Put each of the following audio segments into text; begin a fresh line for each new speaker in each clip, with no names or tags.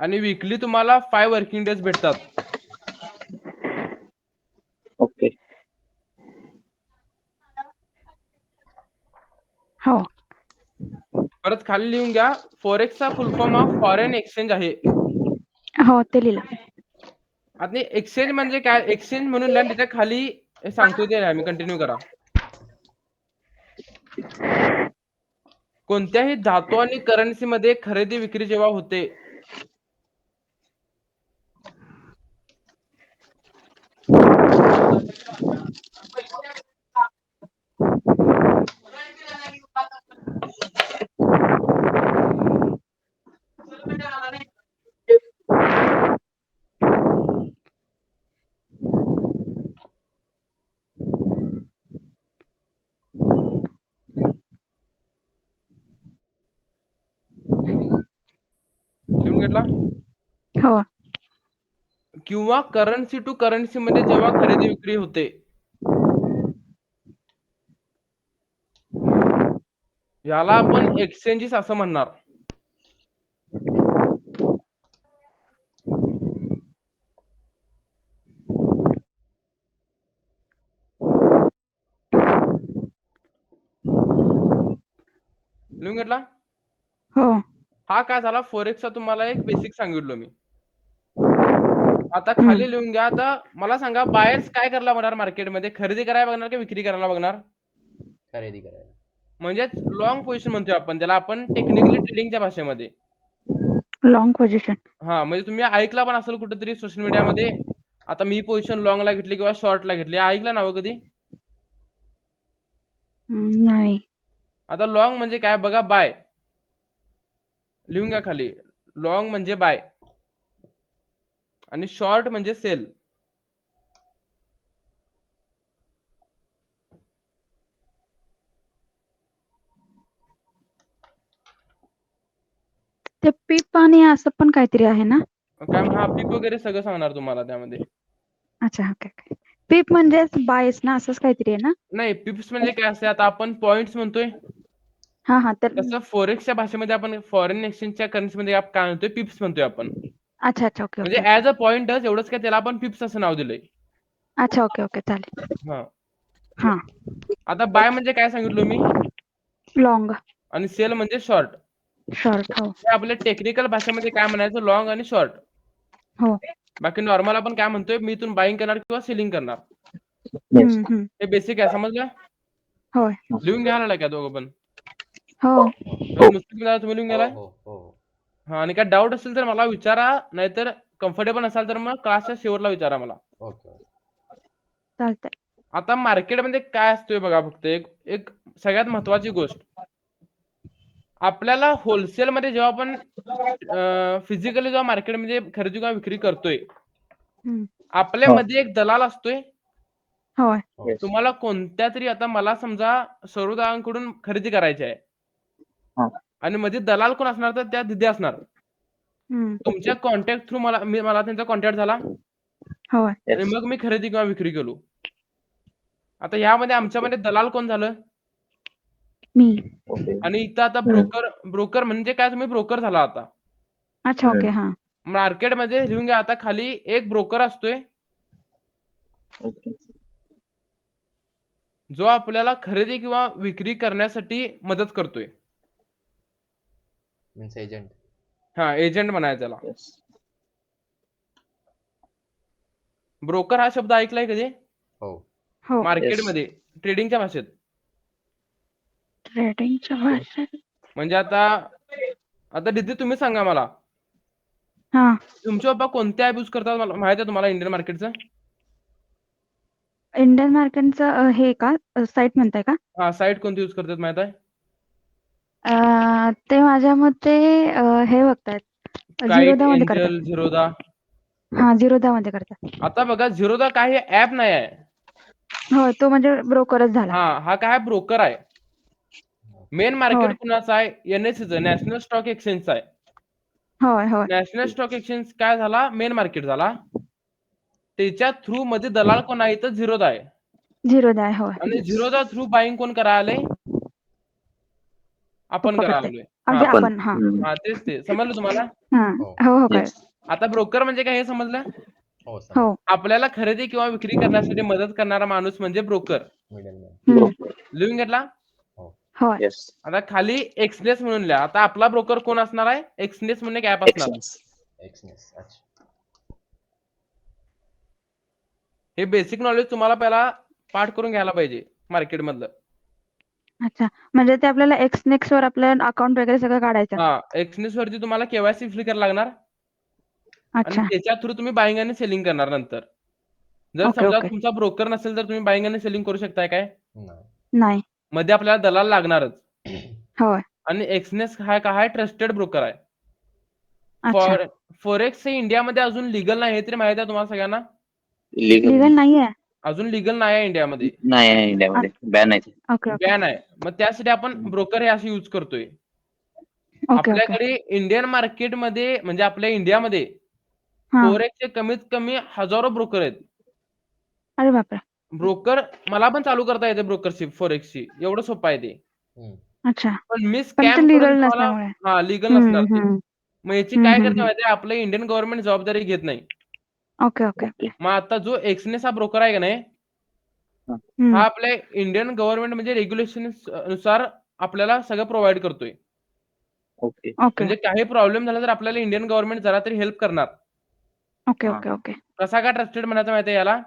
आणि वीकली तुम्हाला 5 working days भेटतात.
ओके.
हो
परत खाली लिहून घ्या, फॉरेक्सचा फुल फॉर्म हा फॉरेन एक्सचेंज आहे.
हो ते लिहिलं.
आता एक्सचेंज म्हणजे काय, एक्सचेंज म्हणून लिहा, त्याच्या खाली सांगतोय ते आम्ही कंटिन्यू करा. कोणत्याही धातू आणि करन्सी मध्ये खरेदी विक्री जेव्हा होते लिहून घेतला,
हो
किंवा करन्सी टू करन्सी मध्ये जेव्हा खरेदी विक्री होते, याला आपण एक्सचेंजेस असं म्हणणार. लिहून घेतला.
हो
हा काय झाला, फॉरेक्सचा तुम्हाला एक बेसिक सांगितलं मी. आता
हम्म.
खाली लिहून घ्या. आता मला सांगा, बायर्स काय करायला बघणार मार्केटमध्ये, खरेदी करायला बघणार की विक्री करायला बघणार?
खरेदी करायला.
म्हणजेच लॉंग पोझिशन म्हणतोय आपण, ज्याला आपण टेक्निकली ट्रेडिंगच्या भाषेमध्ये.
Long position.
हा, म्हणजे तुम्ही ऐकला पण असेल कुठेतरी सोशल मीडियामध्ये, आता मी पोझिशन लॉंगला घेतली किंवा शॉर्टला घेतली, ऐकलं ना हो कधी?
नाही.
आता लॉंग म्हणजे काय बघा, बाय. लिहून घ्या खाली, लॉंग म्हणजे बाय आणि शॉर्ट म्हणजे सेल.
ते पीप आणि असं पण काहीतरी आहे ना?
काय हा पीप वगैरे सगळं सांगणार तुम्हाला त्यामध्ये.
अच्छा ओके ओके. पीप म्हणजे बायस ना, असंच काहीतरी आहे ना?
नाही, पिप्स म्हणजे काय असते, आता आपण पॉइंट्स म्हणतोय
हा हा तर
तसं फॉरेक्सच्या भाषेमध्ये आपण फॉरेन एक्सचेंजच्या करन्सीमध्ये आपण काय म्हणतोय, पिप्स म्हणतोय आपण.
अच्छा अच्छा ओके
म्हणजे
ओके ओके.
ऍज अ पॉइंटच एवढंच काय, त्याला आपण पिप्स असं नाव दिलंय.
अच्छा ओके ओके चालेल.
हा,
हा
आता बाय म्हणजे काय सांगितलं मी,
लॉंग
आणि सेल म्हणजे शॉर्ट.
शॉर्ट. हो
हे आपल्या टेक्निकल भाषेमध्ये काय म्हणायचं, लॉंग आणि शॉर्ट.
हो.
बाकी नॉर्मल आपण काय म्हणतोय, मी इथून बाईंग करणार किंवा सेलिंग करणार.
येस.
हे बेसिक आहे, समजलं?
होय.
लिहून घ्यायला का दोघं पण?
हो
तुम्ही लिहून
हो
गेलाय?
हो हो.
हा, आणि काय डाऊट असेल तर मला विचारा, नाहीतर कम्फर्टेबल नसाल तर मग क्लासच्या शेवटला विचारा मला.
ओके.
चालतंय.
आता मार्केटमध्ये काय असतोय बघा, फक्त एक एक सगळ्यात महत्वाची गोष्ट, आपल्याला होलसेलमध्ये जेव्हा आपण फिजिकली जेव्हा मार्केटमध्ये खरेदी किंवा विक्री करतोय, आपल्यामध्ये एक दलाल असतोय.
होय.
येस.
तुम्हाला कोणत्या तरी, आता मला समजा सौरऊर्जाकडून खरेदी करायची आहे,
हा.
आणि मध्ये दलाल कोण असणार, तर त्या दिदी असणार. तुमच्या कॉन्टॅक्ट थ्रू मला त्यांचा कॉन्टॅक्ट झाला,
होय.
आणि मग मी खरेदी किंवा विक्री केलो. आता यामध्ये आमच्यामध्ये दलाल कोण झालं?
मी.
ओके.
आणि इथं आता ब्रोकर म्हणजे काय, तुम्ही ब्रोकर झाला आता.
अच्छा ओके. हा
मार्केटमध्ये लिहून घ्या, आता खाली एक ब्रोकर असतोय,
ओके.
जो आपल्याला खरेदी किंवा विक्री करण्यासाठी मदत करतोय.
Means agent.
हा, एजंट म्हणायचं त्याला.
येस.
ब्रोकर हा शब्द ऐकलाय कधी
हो.
हो.
मार्केटमध्ये, ट्रेडिंगच्या भाषेत?
ट्रेडिंगच्या भाषेत
म्हणजे आता दिदी तुम्ही सांगा मला,
हा
तुमचे पप्पा कोणते ऍप यूज करतात, मला माहित आहे तुम्हाला, इंडियन मार्केटचं?
इंडियन मार्केटचं हे का साईट म्हणताय का?
हा, साईट कोणती यूज करतात माहित आहे?
ते माझ्या मते हे बघतायत,
काइट,
झिरोदा मध्ये
एंजल,
करतात.
झिरोदा.
हा झिरोदा मध्ये करतात.
आता बघा, झिरोदा काही ऍप नाही आहे.
हो, तो म्हणजे ब्रोकरच झाला.
हा काय ब्रोकर आहे. मेन मार्केट
होय
कुणाचं आहे? NSE, नॅशनल स्टॉक एक्सचेंजचा आहे.
होय होय.
नॅशनल स्टॉक एक्सचेंज काय झाला, मेन मार्केट झाला. त्याच्या थ्रू मध्ये दलाल कोण आहे, तर झिरोदा आहे.
झिरोदा आहे. होय.
आणि झिरोदा थ्रू बाईंग कोण करायला? आपण
पप्पा
करायला
करते.
लागलोय.
म्हणजे
हा
आपण हा
हा तेच ते समजलं तुम्हाला.
हा
हो.
हो हो कळलं.
येस.
आता ब्रोकर म्हणजे काय हे समजलं.
हो
हो
समज
आपल्याला खरेदी किंवा विक्री करण्यासाठी मदत करणारा माणूस म्हणजे ब्रोकर.
मिडलमॅन.
ब्रोकर.
लिहून घेतला.
हो.
होय.
येस.
आता खाली एक्सनेस म्हणून लिहा. आता आपला ब्रोकर कोण असणार आहे. एक्सनेस म्हणून एक ऍप असणार आहे.
एक्सेन्स.
एक्सनेस. अच्छा.
हे बेसिक नॉलेज तुम्हाला पहिला पाठ करून घ्यायला पाहिजे मार्केट मधलं.
अच्छा म्हणजे ते आपल्याला एक्स नेक्स्ट वर आपलं अकाउंट वगैरे सगळं काढायचं.
हा एक्सनेस वरती तुम्हाला केवायसी फिल करायला लागणार आणि
अच्छा
त्याच्या थ्रू तुम्ही बाईंग आणि सेलिंग करणार नंतर. जर
ओके
समजा
ओके.
तुमचा ब्रोकर नसेल तर तुम्ही बाईंग आणि सेलिंग करू शकताय काय.
नाही.
नाही.
मध्ये आपल्याला दलाल लागणारच.
होय.
आणि एक्सनेस हा काय ट्रस्टेड ब्रोकर आहे.
अच्छा
फॉरेक्स हे इंडियामध्ये अजून लिगल नाही हे तरी माहित आहे तुम्हाला सगळ्यांना.
लीगल
लिगल नाहीये.
अजून लिगल नाही आहे इंडियामध्ये.
नाही आहे इंडियामध्ये, बॅन आहे ते.
ओके ओके
बॅन आहे. मग त्यासाठी आपण ब्रोकर हे असं यूज करतोय.
Okay okay.
आपल्याकडे इंडियन मार्केटमध्ये म्हणजे आपल्या इंडियामध्ये
हा
फोरेक्सचे कमीत कमी हजारो ब्रोकर आहेत.
अरे बापरे.
ब्रोकर मला पण चालू करता येते ब्रोकरशिप फोरेक्सची. एवढं सोपं आहे ते.
हम्म.
अच्छा
पण मी
पण ते
स्कॅम करून
लिगल
तुम्हाला
नसल्यामुळे.
हा लिगल नसणार ते.
हम्म.
मग याची
हम्म,
काय
हम्म,
करते
हम्म.
माहिती आहे आपलं इंडियन गव्हर्नमेंट जबाबदारी घेत नाही.
Okay okay okay.
मग आता जो एक्सनेस हा ब्रोकर आहे का नाही हा
हम्म.
आपल्या इंडियन गव्हर्नमेंट म्हणजे रेग्युलेशन नुसार आपल्याला सगळं प्रोव्हाइड करतोय.
ओके.
ओके
म्हणजे काही प्रॉब्लेम झाला तर आपल्याला इंडियन गव्हर्नमेंट जरा तरी हेल्प करणार.
ओके
हा.
Okay okay.
कसा का ट्रस्टेड म्हणायचं माहिती आहे याला.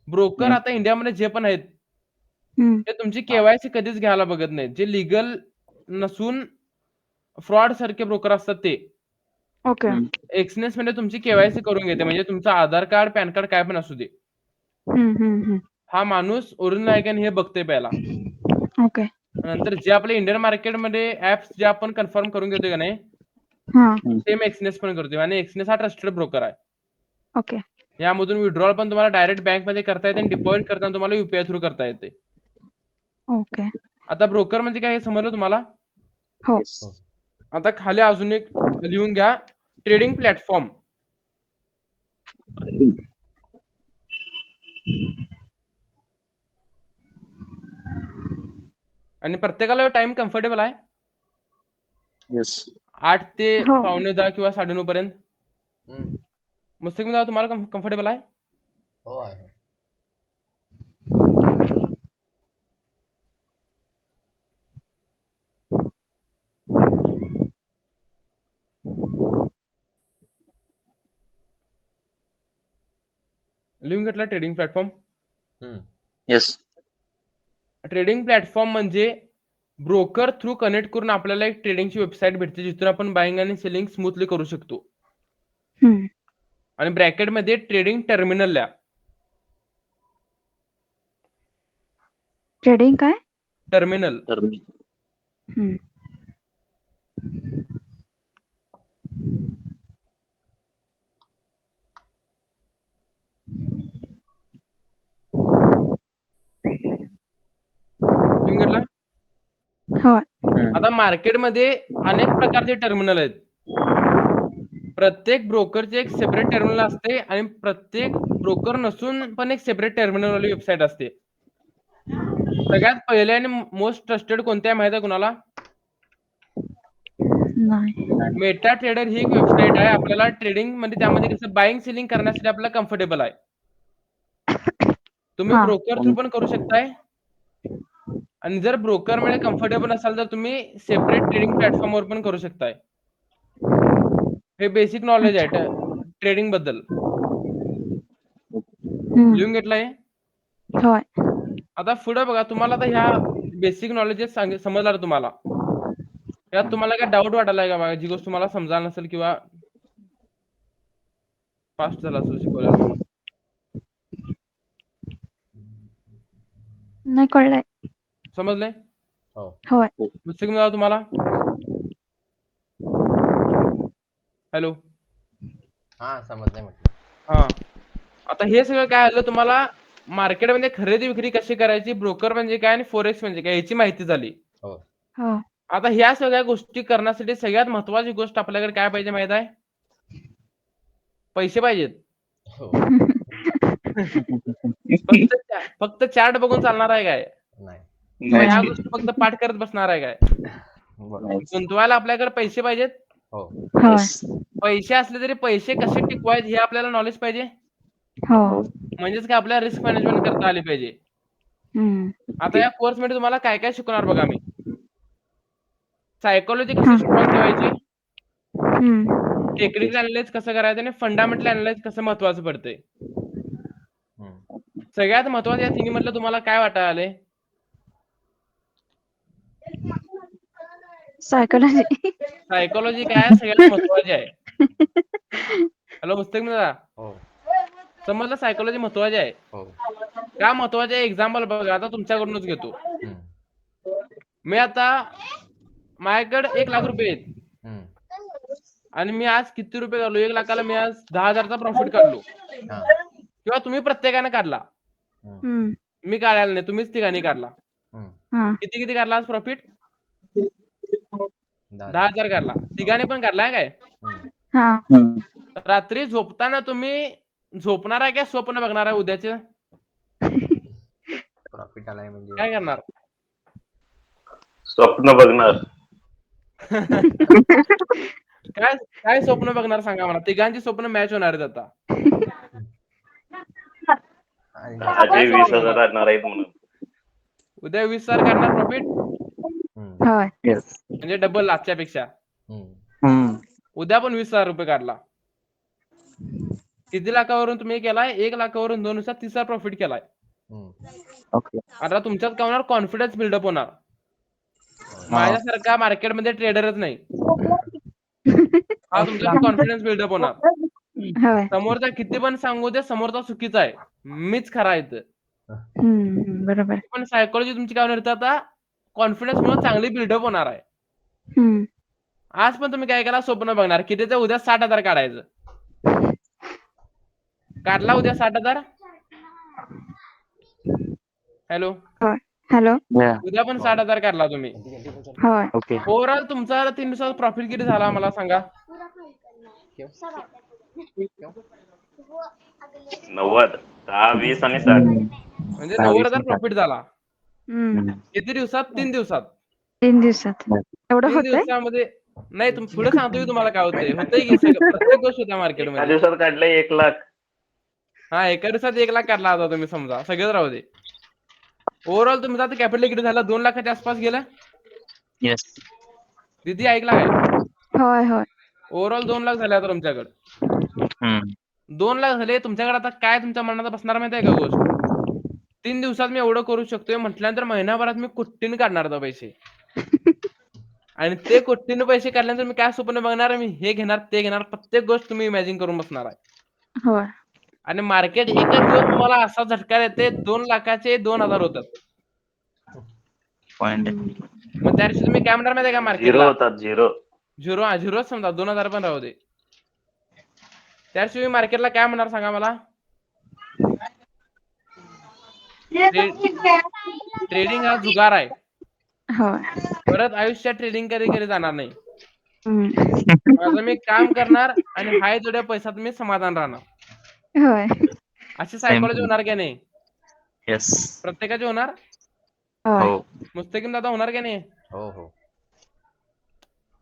ब्रोकर
हम्म.
आता इंडियामध्ये जे पण आहेत
हम्म.
ते तुमची केवायसी कधीच घ्यायला बघत नाहीत. जे लिगल नसून फ्रॉड सारखे ब्रोकर असतात ते.
ओके.
हम्म.
एक्सनेस म्हणजे तुमची केवायसी करून घेते. म्हणजे तुमचं आधार कार्ड पॅन कार्ड काय पण असू दे.
हम्म.
हा माणूस ओरिजिनल आहे का नाही हे बघते पहिला.
ओके.
नंतर जे आपल्या इंडियन मार्केटमध्ये ऍप्स जे आपण कन्फर्म करून घेतोय का नाही
हा
सेम एक्सनेस पण करतोय. आणि एक्सनेस हा ट्रस्टेड ब्रोकर आहे.
ओके.
यामधून विड्रॉल पण तुम्हाला डायरेक्ट बँकमध्ये करता येते आणि डिपॉझिट करताना तुम्हाला युपीआय थ्रू करता येते.
ओके.
आता ब्रोकर म्हणजे काय हे समजलं तुम्हाला.
हो
येस.
आता खाली अजून एक लिहून घ्या. Trading platform. आणि प्रत्येकाला टाइम कम्फर्टेबल आहे.
येस.
8 ते
हो.
9:15 किंवा 9:30 पर्यंत.
हम्म.
मुस्लिम दादा तुम्हाला कम्फर्टेबल आहे.
हो आहे.
लिहून घेतला ट्रेडिंग प्लॅटफॉर्म.
हम्म.
येस.
ट्रेडिंग प्लॅटफॉर्म म्हणजे ब्रोकर थ्रू कनेक्ट करून आपल्याला एक ट्रेडिंगची वेबसाईट भेटते जिथून आपण बाईंग आणि सेलिंग स्मूथली करू शकतो.
हम्म.
आणि ब्रॅकेटमध्ये ट्रेडिंग टर्मिनल लिहा.
ट्रेडिंग काय.
टर्मिनल.
हम्म.
लिहून घेतला.
हो
आता मार्केटमध्ये अनेक प्रकारचे टर्मिनल आहेत. प्रत्येक ब्रोकरचे एक सेपरेट टर्मिनल असते आणि प्रत्येक ब्रोकर नसून पण एक सेपरेट टर्मिनल वाली वेबसाईट असते. सगळ्यात पहिले आणि मोस्ट ट्रस्टेड कोणते आहे माहिती आहे कुणाला.
नाही.
मेटा ट्रेडर ही एक वेबसाईट आहे. आपल्याला ट्रेडिंग मध्ये त्यामध्ये कसं बाईंग सेलिंग करण्यासाठी आपल्याला कम्फर्टेबल आहे. तुम्ही
हा.
ब्रोकर थ्रू पण करू शकताय. आणि जर ब्रोकर मध्ये कम्फर्टेबल असाल तर तुम्ही सेपरेट ट्रेडिंग प्लॅटफॉर्म वर पण करू शकताय. हे बेसिक नॉलेज आहे ट्रेडिंग बद्दल.
हम्म.
लिहून घेतलंय.
होय.
आता पुढे बघा तुम्हाला आता ह्या बेसिक नॉलेजेस समजणार तुम्हाला. यात तुम्हाला काय डाऊट वाटायला का बघा जी गोष्ट तुम्हाला समजायला नसेल किंवा फास्ट झाला असेल शिकवलेलं मला.
नाही कळलंय.
समजलंय.
हो.
होय.
मुस्लिम दादा तुम्हाला. हॅलो.
हा समजलंय म्हटलं.
हा आता हे सगळं काय आलं तुम्हाला मार्केटमध्ये खरेदी विक्री कशी करायची, ब्रोकर म्हणजे काय आणि फोरेक्स म्हणजे काय याची माहिती झाली.
हो.
हो.
आता ह्या सगळ्या गोष्टी करण्यासाठी सगळ्यात महत्वाची गोष्ट आपल्याकडे काय पाहिजे माहित आहे. पैसे पाहिजेत.
हो.
फक्त चार्ट बघून चालणार आहे काय.
नाही.
ह्या
नाहीच
गोष्टी फक्त पाठ करत बसणार आहे काय?
बरोबर.
नाहीच.
गुंतवायला आपल्याकडे पैसे पाहिजेत.
हो.
होय
Yes.
पैसे असले तरी पैसे कसे टिकवायचे हे आपल्याला नॉलेज पाहिजे.
हो
हो.
म्हणजेच काय आपल्याला रिस्क मॅनेजमेंट करता आली पाहिजे. आता या कोर्समध्ये तुम्हाला काय काय शिकवणार बघा मी. सायकोलॉजी कशी स्ट्रॉंग ठेवायची, टेक्निकल अॅनालाइज कसं करायचं आणि फंडामेंटल अॅनालाइज कसं महत्वाचं पडतंय.
हम्म.
सगळ्यात महत्वाचं या तिन्ही मधलं तुम्हाला काय वाटायला आलंय?
सायकोलॉजी
सायकोलॉजी काय सगळ्यात महत्वाची आहे. हॅलो मुस्तक दादा,
हो.
समजलं सायकोलॉजी महत्वाची आहे.
हो.
का महत्वाची आहे एक्झाम्पल बघा, आता तुमच्याकडूनच घेतो.
हम्म.
मी आता माझ्याकडे 1 लाख रुपये आहेत
हम्म.
आणि मी आज किती रुपये काढलो? 1 लाखाला मी आज 10,000चा प्रॉफिट काढलो
हा.
किंवा तुम्ही प्रत्येकाने काढला. मी काढायला नाही, तुम्हीच तिघांनी काढला.
हम्म.
किती काढला आज प्रॉफिट?
10,000.
10,000 काढला. तिघांनी पण काढलाय काय?
हम्म.
रात्री झोपताना तुम्ही झोपणार आहे का स्वप्न बघणार आहे उद्याचे?
प्रॉफिट आलाय म्हणजे
काय करणार?
स्वप्न बघणार.
काय काय स्वप्न बघणार सांगा मला. तिघांची स्वप्न मॅच होणार आहेत आता.
आणि
अजय 20,000 आणणार आहेत म्हणून.
उद्या 20,000 काढणार प्रॉफिट
हम्म.
होय
Yes.
म्हणजे डबल आजच्या पेक्षा.
हम्म.
उद्या पण 20,000 रुपये काढला. किती लाखावरून तुम्ही केलाय? 1 लाखावरून 2 दिवसात 30,000 प्रॉफिट केलाय.
हम्म.
Okay.
आता तुमच्यात काय होणार? कॉन्फिडन्स बिल्डअप होणार. माझ्यासारखा मार्केटमध्ये ट्रेडरच नाही. हा तुमचा कॉन्फिडन्स बिल्डअप होणार.
होय
समोरचा किती पण सांगू दे, समोरचा चुकीचा आहे, मीच खरा आहे इथं.
बरोबर
पण सायकोलॉजी तुमची काय होणार आता? कॉन्फिडन्स मुळे चांगली बिल्डअप होणार आहे. आज पण तुम्ही काय करा, स्वप्न बघणार कितीचं उद्या 60,000 काढायचं. काढला उद्या 60,000? Hello,
hello
Yeah.
उद्या पण 60,000 काढला तुम्ही.
होय
Okay.
ओव्हरऑल तुमचा 3 दिवसाचा प्रॉफिट किती झाला मला सांगा?
90, 10, 20 आणि 60.
म्हणजे 90,000 प्रॉफिट झाला.
हम्म
किती दिवसात? 3 दिवसात.
3 दिवसात एवढं
3
होतंय
दिवसामध्ये नाही, पुढे सांगतो की तुम्हाला काय होतंय. होतंय की सगळं प्रत्येक गोष्ट होत्या
एका
मार्केटमध्ये.
दिवसात काढलंय 1 लाख.
हा, एका दिवसात 1 लाख काढला आता तुम्ही समजा, सगळेच राहू दे. ओव्हरऑल तुमचं आता कॅपिटल किती झालं? 2 लाखाच्या आसपास गेलं.
Yes.
दिदी ऐकला काय?
होय होय
ओव्हरऑल 2 लाख झाले आता तुमच्याकडे. 2 लाख झाले तुमच्याकडे. आता काय तुमच्या मनात बसणार माहिती आहे का गोष्ट? 3 दिवसात मी एवढं करू शकतोय म्हटल्यानंतर महिनाभरात मी कुठ्टीने काढणार आता पैसे. आणि ते कुठ्टीने पैसे काढल्यानंतर मी काय स्वप्न बघणार? मी हे घेणार, ते घेणार, प्रत्येक गोष्ट तुम्ही इमॅजिन करून बसणार आहे.
होय
आणि मार्केट एकच दिवस तुम्हाला असा झटका देते, 2 लाखाचे 2,000 होतात.
Point.
मग त्या दिवशी तुम्ही काय म्हणणार माहिती आहे का
Zero
मार्केटला?
होतात 0.
झिरो समजा, 2,000 पण राहू दे. त्या दिवशी तुम्ही मार्केटला काय म्हणणार सांगा मला? ट्रेडिंग हा जुगार आहे.
होय
परत आयुष्यात ट्रेडिंग कधी जाणार नाही.
हम्म
माझं मी काम करणार आणि हाय तेवढ्या पैशात मी समाधान राहणार.
होय
अशी सायकोलॉजी होणार की नाही?
Yes.
प्रत्येकाची होणार.
होय
हो.
मुस्तकीम दादा होणार की नाही?
हो. हो.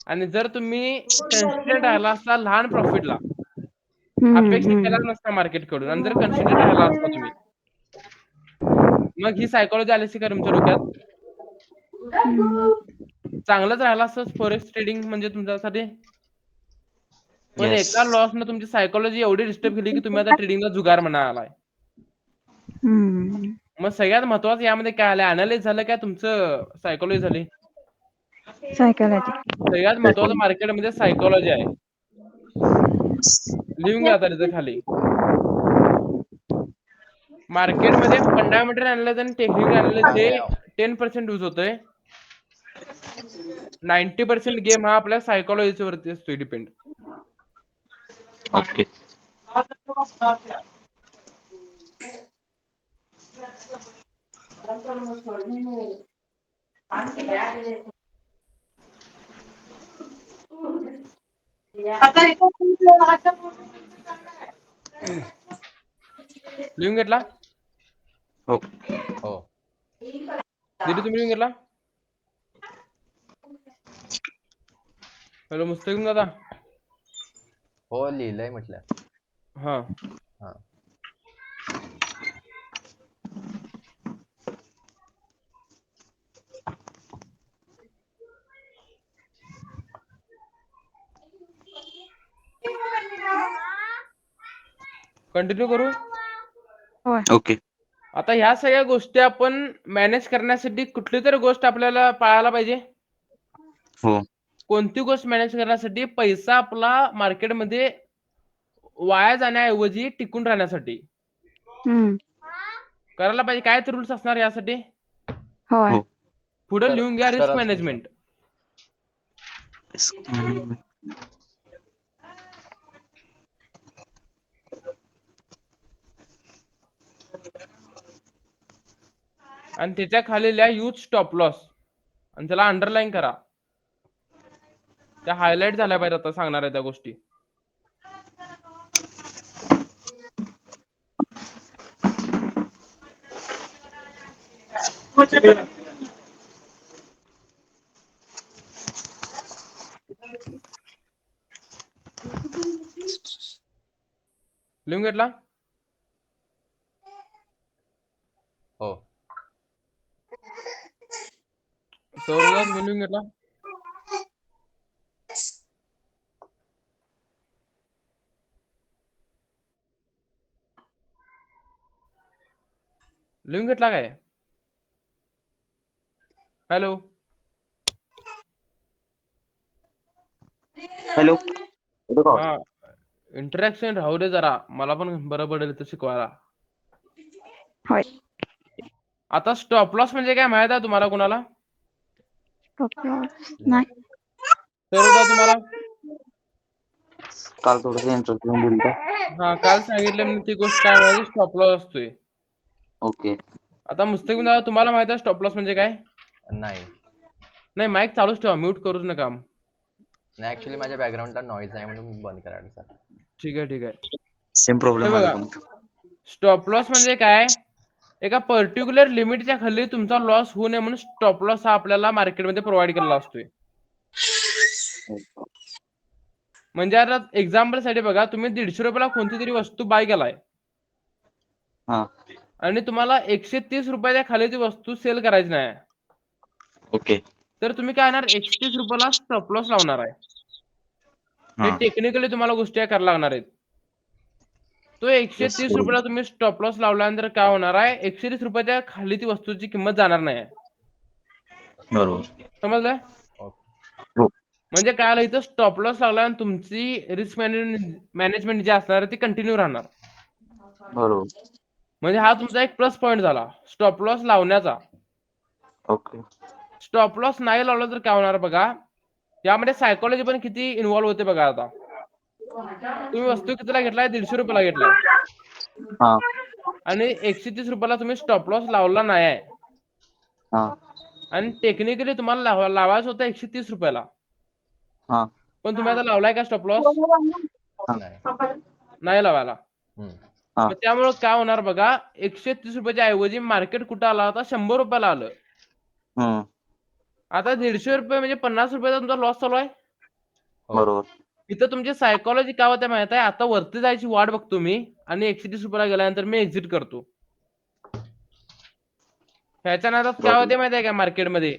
आणि जर तुम्ही कन्सिस्टंट राहिला असता लहान प्रॉफिटला, अपेक्षा
हम्म
केला नसता मार्केटकडून, आणि जर कन्सिस्टंट राहिला असता तुम्ही, मग ही सायकोलॉजी आली असती का तुमच्या डोक्यात? चांगलंच राहिला असतं फॉरेक्स ट्रेडिंग म्हणजे तुमच्यासाठी. पण
Yes.
एका लॉसनं तुमची सायकोलॉजी एवढी डिस्टर्ब केली की तुम्ही आता ट्रेडिंगला जुगार म्हणायला आलाय. मग सगळ्यात महत्वाचं यामध्ये काय आलं? अनालिसिस झालं काय तुमचं सायकोलॉजी झाली?
सायकोलॉजी
सगळ्यात महत्वाचं मार्केटमध्ये सायकोलॉजी आहे. लिहून घ्या आता तिथं खाली. मार्केटमध्ये फंडामेंटल अनालिसिस आणि टेक्निकल अनालिसिस हे 10% यूज होतोय. 90% गेम हा आपल्या सायकोलॉजी वरती असतोय डिपेंड.
Okay.
लिहून घेतला?
हो.
हो.
दिदी तुम्ही लिहून घेतला? हॅलो मुस्तकीम दादा.
हो लिहिलंय म्हटलं.
हा
हा.
कंटिन्यू करू.
होय.
ओके.
आता ह्या सगळ्या गोष्टी आपण मॅनेज करण्यासाठी कुठली तरी गोष्ट आपल्याला पाळायला पाहिजे.
हो.
कोणती गोष्ट मॅनेज करण्यासाठी? पैसा आपला मार्केटमध्ये वाया जाण्याऐवजी टिकून राहण्यासाठी
हम्म.
करायला पाहिजे. काय तर रूल्स असणार यासाठी?
होय.
हो.
पुढे लिहून घ्या रिस्क
सरच
मॅनेजमेंट. आणि त्याच्या खाली लिहा यूज स्टॉप लॉस आणि त्याला अंडरलाईन करा. त्या हायलाइट झाल्या पाहिजे आता सांगणार आहे त्या गोष्टी. लिहून घेतला?
हो.
सौरदा तुम्ही लिहून घेतला? लिहून घेतला काय? Hello
hello.
हा इंटरॅक्शन राहू दे जरा, मला पण बरं पडेल इथं शिकवायला.
होय.
आता स्टॉप लॉस म्हणजे काय माहित आहे तुम्हाला कुणाला?
Stop loss. नाही.
सौरदा तुम्हाला?
काल थोडंसं इंटरेस्टिंग दिलं.
हा काल सांगितलं मी ती गोष्ट काय माहिती, स्टॉप लॉस असतोय.
ओके.
आता मुस्तकीम दादा तुम्हाला माहित आहे स्टॉप लॉस म्हणजे काय?
नाही.
नाही माईक चालूच ठेवा, म्यूट करूच नका.
नाही ऍक्च्युली माझ्या बॅकग्राऊंडला नॉईज आहे म्हणून मी बंद करायला सर.
ठीक आहे ठीक आहे.
सेम
हे
प्रॉब्लेम माझा
बघा
पण.
स्टॉप लॉस म्हणजे काय? एका पर्टिक्युलर लिमिटच्या खाली तुमचा लॉस होऊ नये म्हणून स्टॉप लॉस हा आपल्याला मार्केटमध्ये प्रोव्हाइड केलेला असतोय. म्हणजे आता एक्झाम्पल साठी बघा, तुम्ही 150 रुपयाला कोणती तरी वस्तू बाय केलाय
हा.
आणि तुम्हाला 130 रुपयाच्या खाली ती वस्तू सेल करायची नाही,
ओके.
तर तुम्ही काय करणार? 130 रुपयाला स्टॉप लॉस लावणार आहे. हे
हा.
टेक्निकली तुम्हाला गोष्टी करायला लागणार आहेत. तो 130 रुपयाला तुम्ही स्टॉप लॉस लावल्यानंतर काय होणार आहे? 130 रुपयाच्या खाली ती वस्तूची किंमत जाणार नाही.
बरोबर.
समजलं?
हो.
म्हणजे काय आलं इथं, स्टॉप लॉस लावला आणि तुमची रिस्क मॅनेजमेंट जी असणार ती कंटिन्यू राहणार.
बरोबर.
म्हणजे हा तुमचा एक प्लस पॉईंट झाला स्टॉप लॉस लावण्याचा.
ओके.
स्टॉप लॉस नाही लावला तर काय होणार बघा, यामध्ये सायकोलॉजी पण किती इन्व्हॉल्व्ह होते बघा. आता तुम्ही वस्तू कितीला घेतलाय? 150 रुपयाला घेतलाय
हा.
आणि 130 रुपयाला तुम्ही स्टॉप लॉस लावला नाही आहे
हा.
आणि टेक्निकली तुम्हाला लावायचं होतं 130 रुपयाला,
हा.
पण तुम्ही आता लावलाय का स्टॉप लॉस?
नाही.
नाही लावायला.
हम्म.
हा.
मग त्यामुळे काय होणार बघा, 130 रुपयाच्या ऐवजी मार्केट कुठं आला होता? 100 रुपयाला आलं.
हम्म.
आता 150 रुपये म्हणजे 50 रुपयाचा तुमचा लॉस चालू आहे.
हो.
बरोबर.
इथं तुमची सायकोलॉजी काय होते माहित आहे? आता वरती जायची वाट बघतो मी आणि 130 रुपयाला गेल्यानंतर मी एक्झिट करतो. ह्याच्या नादात काय होते माहिती आहे का? मार्केटमध्ये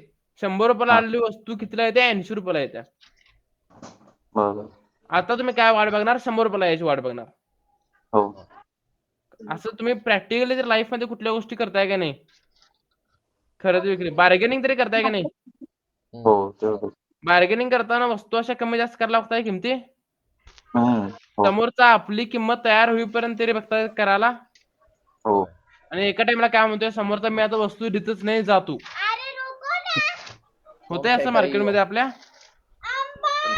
100 रुपयाला
हा.
आलेली वस्तू कितीला येते? 80 रुपयाला येते.
बरोबर.
आता तुम्ही काय वाट बघणार? 100 रुपयाला यायची वाट बघणार.
हो.
असं तुम्ही प्रॅक्टिकली जर लाईफ मध्ये कुठल्या गोष्टी करताय का नाही? खरेदी विक्री, बार्गेनिंग तरी करताय का नाही?
हो. ते होतं.
बार्गेनिंग करताना वस्तू अशा कमी जास्त करायला लागताय किमती.
हो.
समोरचा आपली किंमत तयार होईपर्यंत तरी बघताय करायला.
हो.
आणि एका टाइमला काय म्हणतोय समोरचा, मी आता वस्तू देतच नाही, जातो. होतंय असं मार्केटमध्ये आपल्या.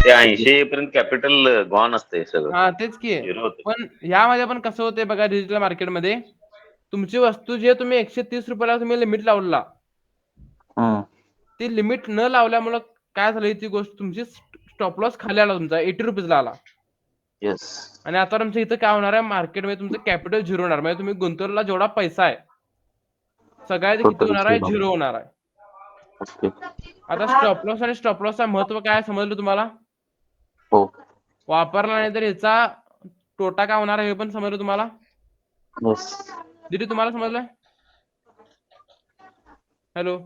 ते 80 पर्यंत कॅपिटल गॉन असते सगळं.
हा तेच की.
झिरो होते.
पण ह्यामध्ये पण कसं होतंय बघा, डिजिटल मार्केटमध्ये तुमची वस्तू जे तुम्ही 130 रुपयाला तुम्ही लिमिट लावला,
हम्म.
ती लिमिट न लावल्यामुळं काय झालं, ती गोष्ट तुमची स्टॉप लॉस खाली आला, तुमचा 80 रुपीजला आला.
येस.
आणि आता तुमचं इथं काय होणार आहे? मार्केटमध्ये तुमचं कॅपिटल झिरो होणार. म्हणजे तुम्ही गुंतवलेला जेवढा पैसा आहे सगळ्यात किती होणार आहे? झिरो होणार आहे.
ओके.
आता स्टॉप लॉस आणि स्टॉप लॉसचा महत्व काय समजलं तुम्हाला?
हो.
वापरला नाही तर याचा तोटा काय होणार आहे हे पण समजलं तुम्हाला?
येस.
दीदी तुम्हाला समजलं? हॅलो.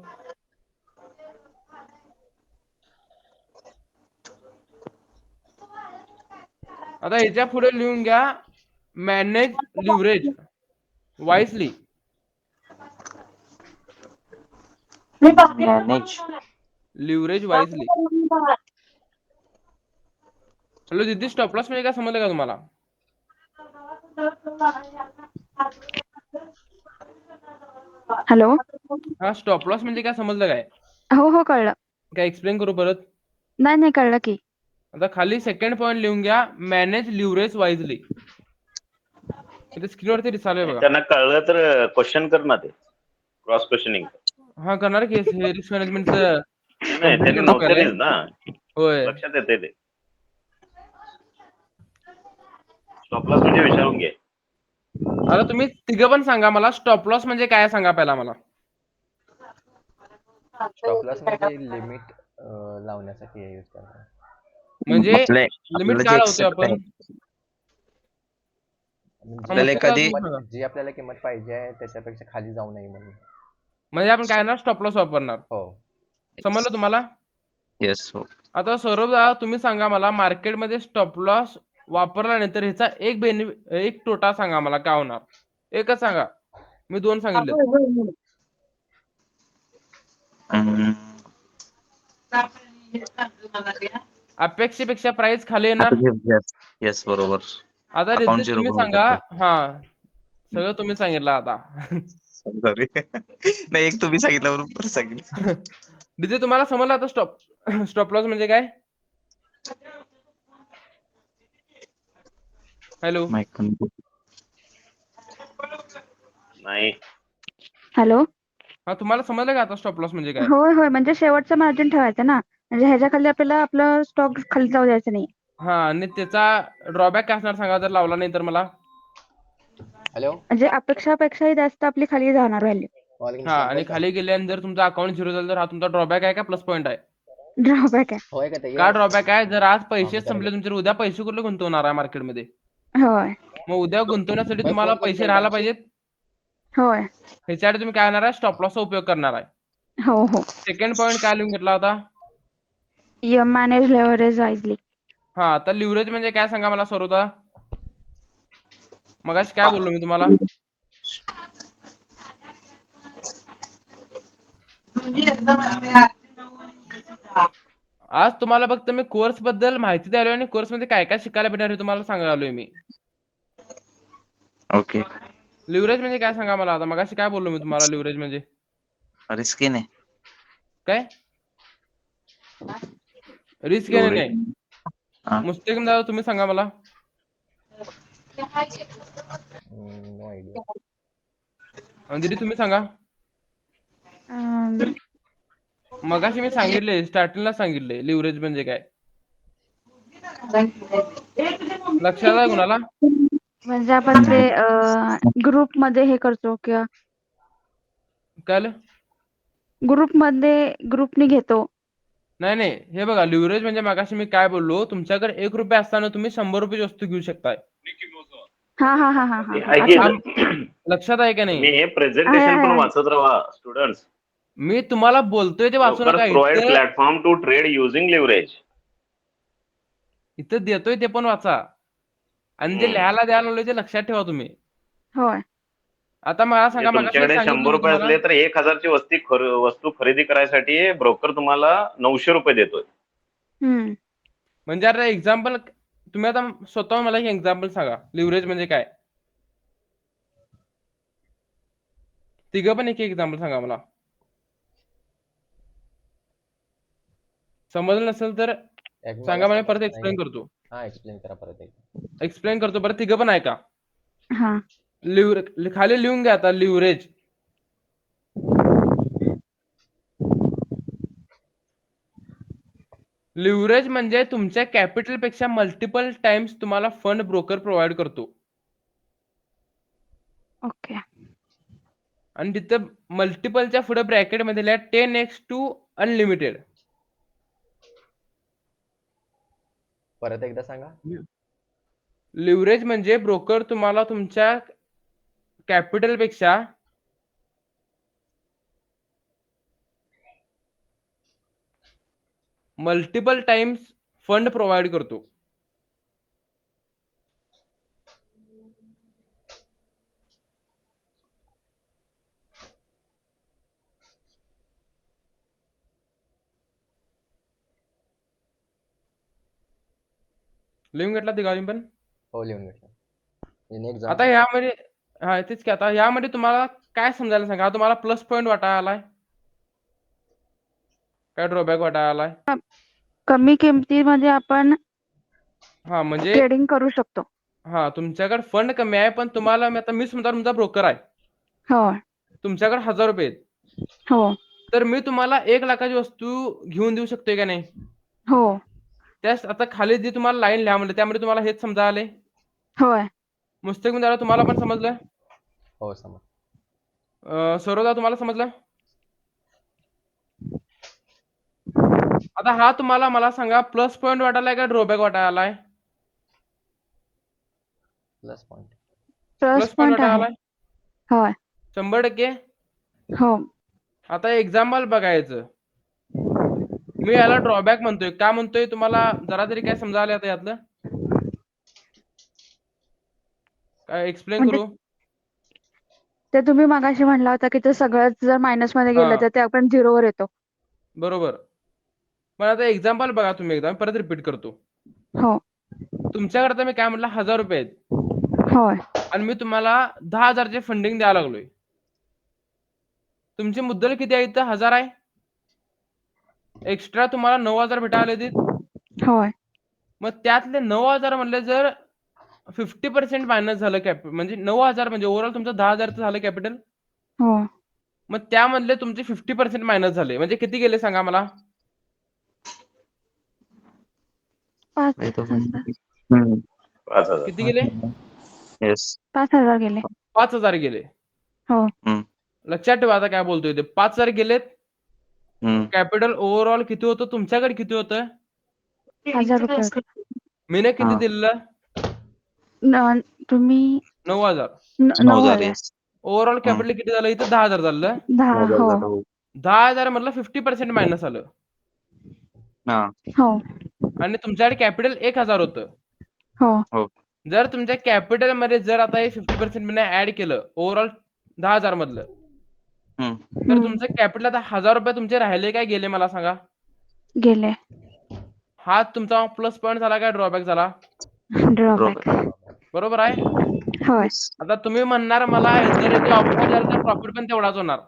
आता ह्याच्या पुढे लिहून घ्या manage leverage वाईसली.
Manage.
Leverage वाईसली. Hello दीदी स्टॉप लॉस म्हणजे काय समजलं का तुम्हाला?
हॅलो.
हा स्टॉप लॉस म्हणजे काय समजलं काय?
हो हो कळलं.
काय एक्सप्लेन करू परत?
नाही नाही कळलं की.
आता खाली सेकंड पॉईंट लिहून घ्या मॅनेज लिव्हरेज वाईजली. इथे स्क्रीनवरती दिसायलंय बघा.
त्यांना कळलं तर क्वेश्चन कर ना ते क्रॉस क्वेश्चनिंग.
हा करणार की हे रिस्क मॅनेजमेंटचं
नाही
कंप्लीट
त्यांनी
करून
नव्हते
टाकायलंय.
ना,
होय.
लक्षात येते ते. स्टॉप लॉस म्हणजे विचारून घे.
आता तुम्ही तिघं पण सांगा मला स्टॉप लॉस म्हणजे काय सांगा पहिला मला.
स्टॉप लॉस म्हणजे लिमिट लावण्यासाठी यूज करतात.
म्हणजे
आपल्याला
लिमिट
जे
काय लावतोय
एक्सेप्ट
आपण?
आहे
हा,
आपल्याला
मस्त
एखादी
सांगा.
जी आपल्याला किंमत पाहिजे आहे त्याच्यापेक्षा खाली जाऊ नये म्हणून.
म्हणजे आपण काय ना स्टॉप लॉस वापरणार.
हो.
समजलं तुम्हाला?
येस हो.
आता सौरभ दादा तुम्ही सांगा मला मार्केटमध्ये स्टॉप लॉस वापरला नाही तर ह्याचा एक तोटा सांगा मला काय होणार? एकच सांगा. मी 2 सांगितले.
अं,
अपेक्षेपेक्षा प्राइस खाली येणार.
आता येस येस बरोबर.
आता
अकाउंट
रितेश
झिरो
तुम्ही
पण होऊ
सांगा.
शकतं.
हा सगळं तुम्ही सांगितलं आता.
सॉरी. नाही एक तुम्ही सांगितलं बरोबर सांगितलं.
रितेश तुम्हाला समजलं आता स्टॉप लॉस म्हणजे काय? हॅलो.
माईक पण
नाही.
हॅलो.
हा तुम्हाला समजलं का आता स्टॉप लॉस म्हणजे काय?
होय होय म्हणजे शेवटचं मार्जिन ठेवायचं ना. म्हणजे ह्याच्या खाली आपल्याला आपलं स्टॉक खाली जाऊ द्यायचं नाही.
हा आणि त्याचा ड्रॉबॅक काय असणार सांगा जर लावला नाही तर मला.
हॅलो.
म्हणजे अपेक्षापेक्षाही जास्त आपली खाली जाणार व्हॅल्यू.
वालेकुम
हा
सलाम
आणि
बोलता.
खाली गेल्यानंतर जर तुमचा अकाउंट झिरो झालं तर हा तुमचा ड्रॉबॅक आहे का प्लस पॉईंट आहे?
ड्रॉबॅक आहे.
होय का ते
का ड्रॉबॅक आहे? जर आज
हा,
पैसे
मी
संपले
करायला.
तुमचे उद्या पैसे कुठले गुंतवणार आहे मार्केटमध्ये?
होय
मग उद्या गुंतवण्यासाठी
होय,
तुम्हाला
फोन कधी
पैसे
केलता
राहायला
आमची?
पाहिजेत.
होय.
ह्याच्यासाठी तुम्ही काय करणार आहे? स्टॉप लॉसचा उपयोग करणार आहे.
हो हो.
सेकंड पॉईंट काय लिहून घेतला होता?
Manage leverage wisely.
हा तर लिव्हरेज म्हणजे काय सांगा मला सौरभदा. मगाशी काय बोललो मी तुम्हाला? आज तुम्हाला फक्त मी कोर्स बद्दल माहिती द्यायलोय आणि कोर्स मध्ये काय काय शिकायला भेटणार हे तुम्हाला सांगायलोय मी.
ओके.
लिव्हरेज म्हणजे काय सांगा मला आता? मगाशी काय बोललो मी तुम्हाला लिव्हरेज म्हणजे?
रिस्की नाही.
काय? रिस्क घेणे
Leverage.
नाही.
हा.
मुस्तकिम दादा तुम्ही सांगा मला.
No idea.
आणि दीदी तुम्ही सांगा.
अं,
मगाशी मी सांगितले स्टार्टिंगला सांगितले लिव्हरेज म्हणजे काय. लक्षात आहे कुणाला?
म्हणजे आपण ते ग्रुप मध्ये हे करतो किंवा
कळलं?
ग्रुपने घेतो.
नाही हे बघा लिव्हरेज म्हणजे मगाशी मी काय बोललो तुमच्याकडे ₹1 असताना तुम्ही ₹100 वस्तू घेऊ शकताय.
हा हा हा हा हा.
ऐक
आता
की,
लक्षात आहे का नाही?
तुम्ही हे
आहे
प्रेझेंटेशन पण
आहे.
वाचत राहा स्टुडंट्स.
मी तुम्हाला बोलतोय ते वाचू
ब्रोकर्स
नका.
प्रोव्हाइड
इथं
platform to trade using leverage.
इथं देतोय ते पण वाचा. आणि जे लिहायला द्यायला लावलंय ते लक्षात ठेवा तुम्ही.
होय.
आता मला सांगा
म्हणजे
मगाशी एक
तुमच्याकडे
सांगितलं मी
₹100
तुम्हाला.
असले तर 1000 ची वस्तू खरेदी करायसाठी ब्रोकर तुम्हाला ₹900 देतोय.
हम्म.
म्हणजे आता एक्झाम्पल तुम्ही आता स्वतः मला एक एक्झाम्पल सांगा लिव्हरेज म्हणजे काय? तिघं पण एक एक्झाम्पल सांगा मला. समजलं नसेल तर
एक
सांगा मला परत
समजलं
एक्सप्लेन
नाही.
करतो.
हा एक्सप्लेन करा परत एक.
एक्सप्लेन करतो परत तिघं पण ऐका.
हा.
खाली लिहून घ्या आता लिव्हरेज. लिव्हरेज म्हणजे तुमच्या कॅपिटल पेक्षा मल्टिपल टाइम्स तुम्हाला फंड ब्रोकर प्रोव्हाइड करतो.
ओके.
आणि तिथं मल्टिपलच्या पुढे ब्रॅकेटमध्ये लिहा 10x to अनलिमिटेड.
परत एकदा सांगा.
लिव्हरेज म्हणजे ब्रोकर तुम्हाला तुमच्या कॅपिटल पेक्षा मल्टिपल टाइम्स फंड प्रोव्हाइड करतो. लिहून घेतला तिघांनी पण.
हो, लिहून घेतलं. In
आता
example,
ह्यामध्ये हा तेच की आता ह्यामध्ये तुम्हाला काय समजायला सांगा. तुम्हाला प्लस पॉईंट वाटायला आलाय, काय ड्रॉबॅक वाटायला आलाय?
कमी किमतीमध्ये आपण
हा म्हणजे
ट्रेडिंग करू शकतो.
हा तुमच्याकडे फंड कमी आहे, पण तुम्हाला मी समजा तुमचा ब्रोकर आहे,
हो
तुमच्याकडे 1000 रुपये आहेत,
हो
तर मी तुम्हाला 1 लाखाची वस्तू घेऊन देऊ शकतोय का नाही?
हो
त्यास आता खाली जे तुम्हाला लाईन लिहा म्हणलं त्यामध्ये तुम्हाला हेच समजा आले.
होय.
मुस्तकिम दादा तुम्हाला पण समजलं?
हो समज.
सौरवदा तुम्हाला समजलं? आता हा तुम्हाला मला सांगा प्लस पॉईंट वाटायलाय का ड्रॉबॅक वाटायला आलाय?
Plus point.
Plus
point
point
वाटायला
आहे.
आलाय
होय
100%.
हो
आता एक्झाम्पल बघायचं. मी याला ड्रॉबॅक म्हणतोय, का म्हणतोय तुम्हाला जरा तरी काय समजा आलं आता यातलं? काय एक्सप्लेन
म्हणजे
करू?
ते तुम्ही मगाशी म्हणला होता की ते सगळंच जर मायनस मध्ये गेलं
हा
तर ते आपण झिरोवर येतो.
बरोबर. पण आता एक्झाम्पल बघा तुम्ही एकदा, परत रिपीट करतो.
हो
तुमच्याकडे आता मी काय म्हटलं 1000 रुपये आहेत,
होय
आणि मी तुम्हाला 10,000 चे फंडिंग द्यायला लागलोय. तुमची मुद्दल किती आहे? इथं 1000 आहे. एक्स्ट्रा तुम्हाला 9000 भेटायला येतील.
होय
मग त्यातले 9000 म्हणले जर 50% मायनस झालं म्हणजे 9000 म्हणजे ओव्हरऑल तुमचं 10,000 झालं कॅपिटल.
हो
मग त्यामधले तुमचे 50% मायनस झाले म्हणजे किती गेले सांगा मला?
5,000
5,000.
किती गेले?
येस.
5,000 गेले.
5000 गेले.
हो
लक्षात ठेवा आता काय बोलतोय ते. 5000 गेलेत. कॅपिटल ओव्हरऑल किती होतं? तुमच्याकडे किती होतं?
1,000 रुपये होते.
मीने किती
हा.
दिलेलं?
तुम्ही
9000.
9,000.
येस.
ओव्हरऑल कॅपिटल किती झालं? इथं 10,000 झालं.
10 हो
10,000 मधलं 50% मायनस आलं.
हा
हो
आणि तुमच्याकडे कॅपिटल 1000 होतं.
हो
जर तुमच्या कॅपिटल मध्ये जर आता हे 50% मी ऍड केलं ओव्हरऑल 10,000 मधलं, तर
हम्म,
तुमचं कॅपिटल आता 1000 रुपये तुमचे राहिले काय गेले मला सांगा?
गेले.
हा तुमचा प्लस पॉईंट झाला काय ड्रॉबॅक झाला?
ड्रॉबॅक.
बरोबर आहे.
होय.
आता तुम्ही म्हणणार मला जर इथे ऑप्शन झालं तर प्रॉफिट पण तेवढाच होणार.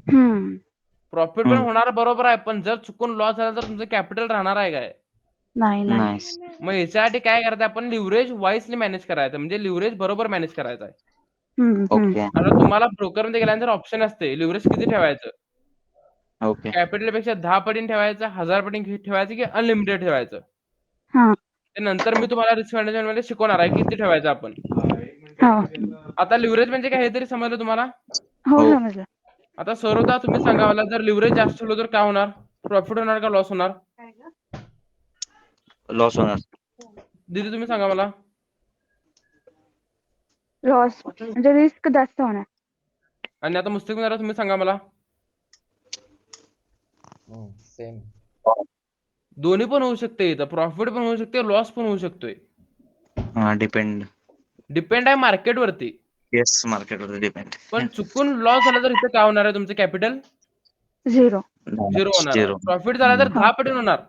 हम्म
प्रॉफिट पण होणार बरोबर आहे, पण जर चुकून लॉस झाला तर तुमचं कॅपिटल राहणार आहे काय?
नाही नाही.
नाईस.
मग याच्यासाठी काय करायचं आपण? लिव्हरेज वाईसली मॅनेज करायचं, म्हणजे लिव्हरेज बरोबर मॅनेज करायचं आहे.
ओके
आता तुम्हाला ब्रोकर मध्ये गेल्यानंतर ऑप्शन असते लिव्हरेज किती ठेवायचं.
ओके
कॅपिटल पेक्षा 10 पटीने ठेवायचं, 1000 पटीने ठेवायचं की अनलिमिटेड ठेवायचं.
हा
ते नंतर मी तुम्हाला रिस्क मॅनेजमेंट मध्ये शिकवणार आहे किती ठेवायचं आपण.
हो
आता लिव्हरेज म्हणजे काय हे तरी समजलं तुम्हाला?
हो
हो.
समजलं.
आता सौरवदा तुम्ही सांगा मला, जर लिव्हरेज जास्त ठेवलं तर काय होणार? प्रॉफिट होणार का लॉस होणार?
लॉस होणार.
दीदी तुम्ही सांगा मला.
लॉस म्हणजे रिस्क जास्त होणार.
आणि आता मुस्तकिम दादा तुम्ही सांगा मला.
सेम.
दोन्ही पण होऊ शकते, इथं प्रॉफिट पण होऊ शकते, लॉस पण होऊ शकतोय.
हा डिपेंड.
डिपेंड आहे मार्केटवरती.
Yes मार्केटवर depend.
पण चुकून लॉस झाला तर इथं काय होणार आहे? तुमचं कॅपिटल
झिरो.
झिरो होणार आहे.
झिरो.
प्रॉफिट झाला तर 10 पटीने होणार.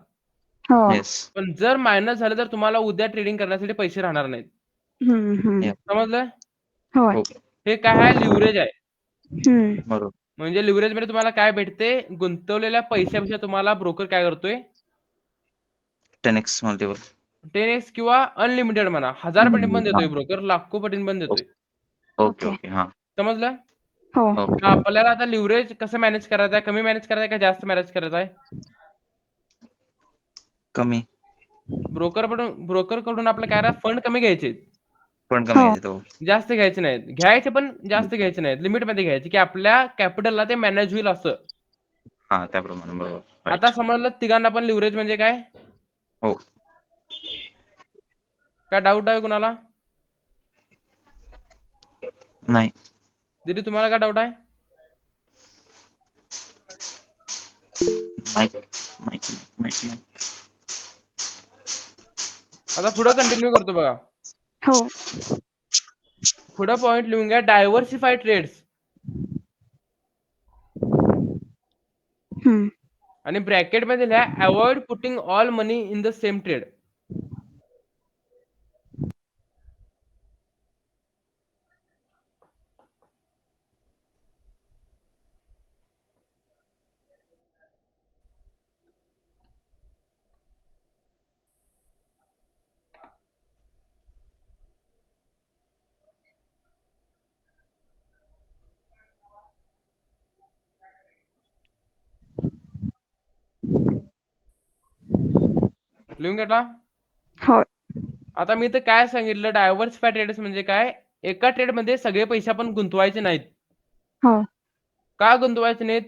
हो
येस.
पण जर मायनस झालं तर तुम्हाला उद्या ट्रेडिंग करण्यासाठी पैसे राहणार नाहीत.
Yeah.
समजलं?
होय.
हो
हे काय आहे? लिव्हरेज आहे.
बरोबर.
म्हणजे लिव्हरेज मध्ये तुम्हाला काय भेटते? गुंतवलेल्या पैशापेक्षा तुम्हाला ब्रोकर काय करतोय?
10x multiple.
10x किंवा अनलिमिटेड म्हणा, 1000 पटीने पण देतोय ब्रोकर, लाखो पटीने पण देतोय.
ओके ओके हा
समजलं?
हो
मग आपल्याला आता लिव्हरेज कसं मॅनेज करायचं आहे? कमी मॅनेज करायचं आहे का जास्त मॅनेज करायचं आहे?
कमी.
ब्रोकर कडून आपलं काय फंड कमी घ्यायचे,
पण कमी आहे तो.
जास्त घ्यायचे नाहीत. घ्यायचे पण जास्त घ्यायचे नाहीत, लिमिट मध्ये घ्यायचे की आपल्या कॅपिटलला ते मॅनेज होईल असं.
हा त्याप्रमाणे बरोबर
आता
right.
समजलं तिघांना पण लिव्हरेज म्हणजे काय?
हो.
काय डाऊट आहे कुणाला?
नाही
दीदी तुम्हाला काय डाऊट आहे?
माहिती माहिती माहिती नाही.
आता पुढे कंटिन्यू करतो बघा.
हो.
पुढे पॉइंट लिहून घ्या, डायव्हर्सिफाय ट्रेड्स.
हम्म.
आणि ब्रॅकेट मध्ये लिहा avoid putting all money in the same trade. लिहून घेतला?
हो.
आता मी तर काय सांगितलं, डायव्हर्सिफाय ट्रेड्स म्हणजे काय? एका ट्रेड मध्ये सगळे पैसे आपण गुंतवायचे नाहीत.
हो.
का गुंतवायचे नाहीत?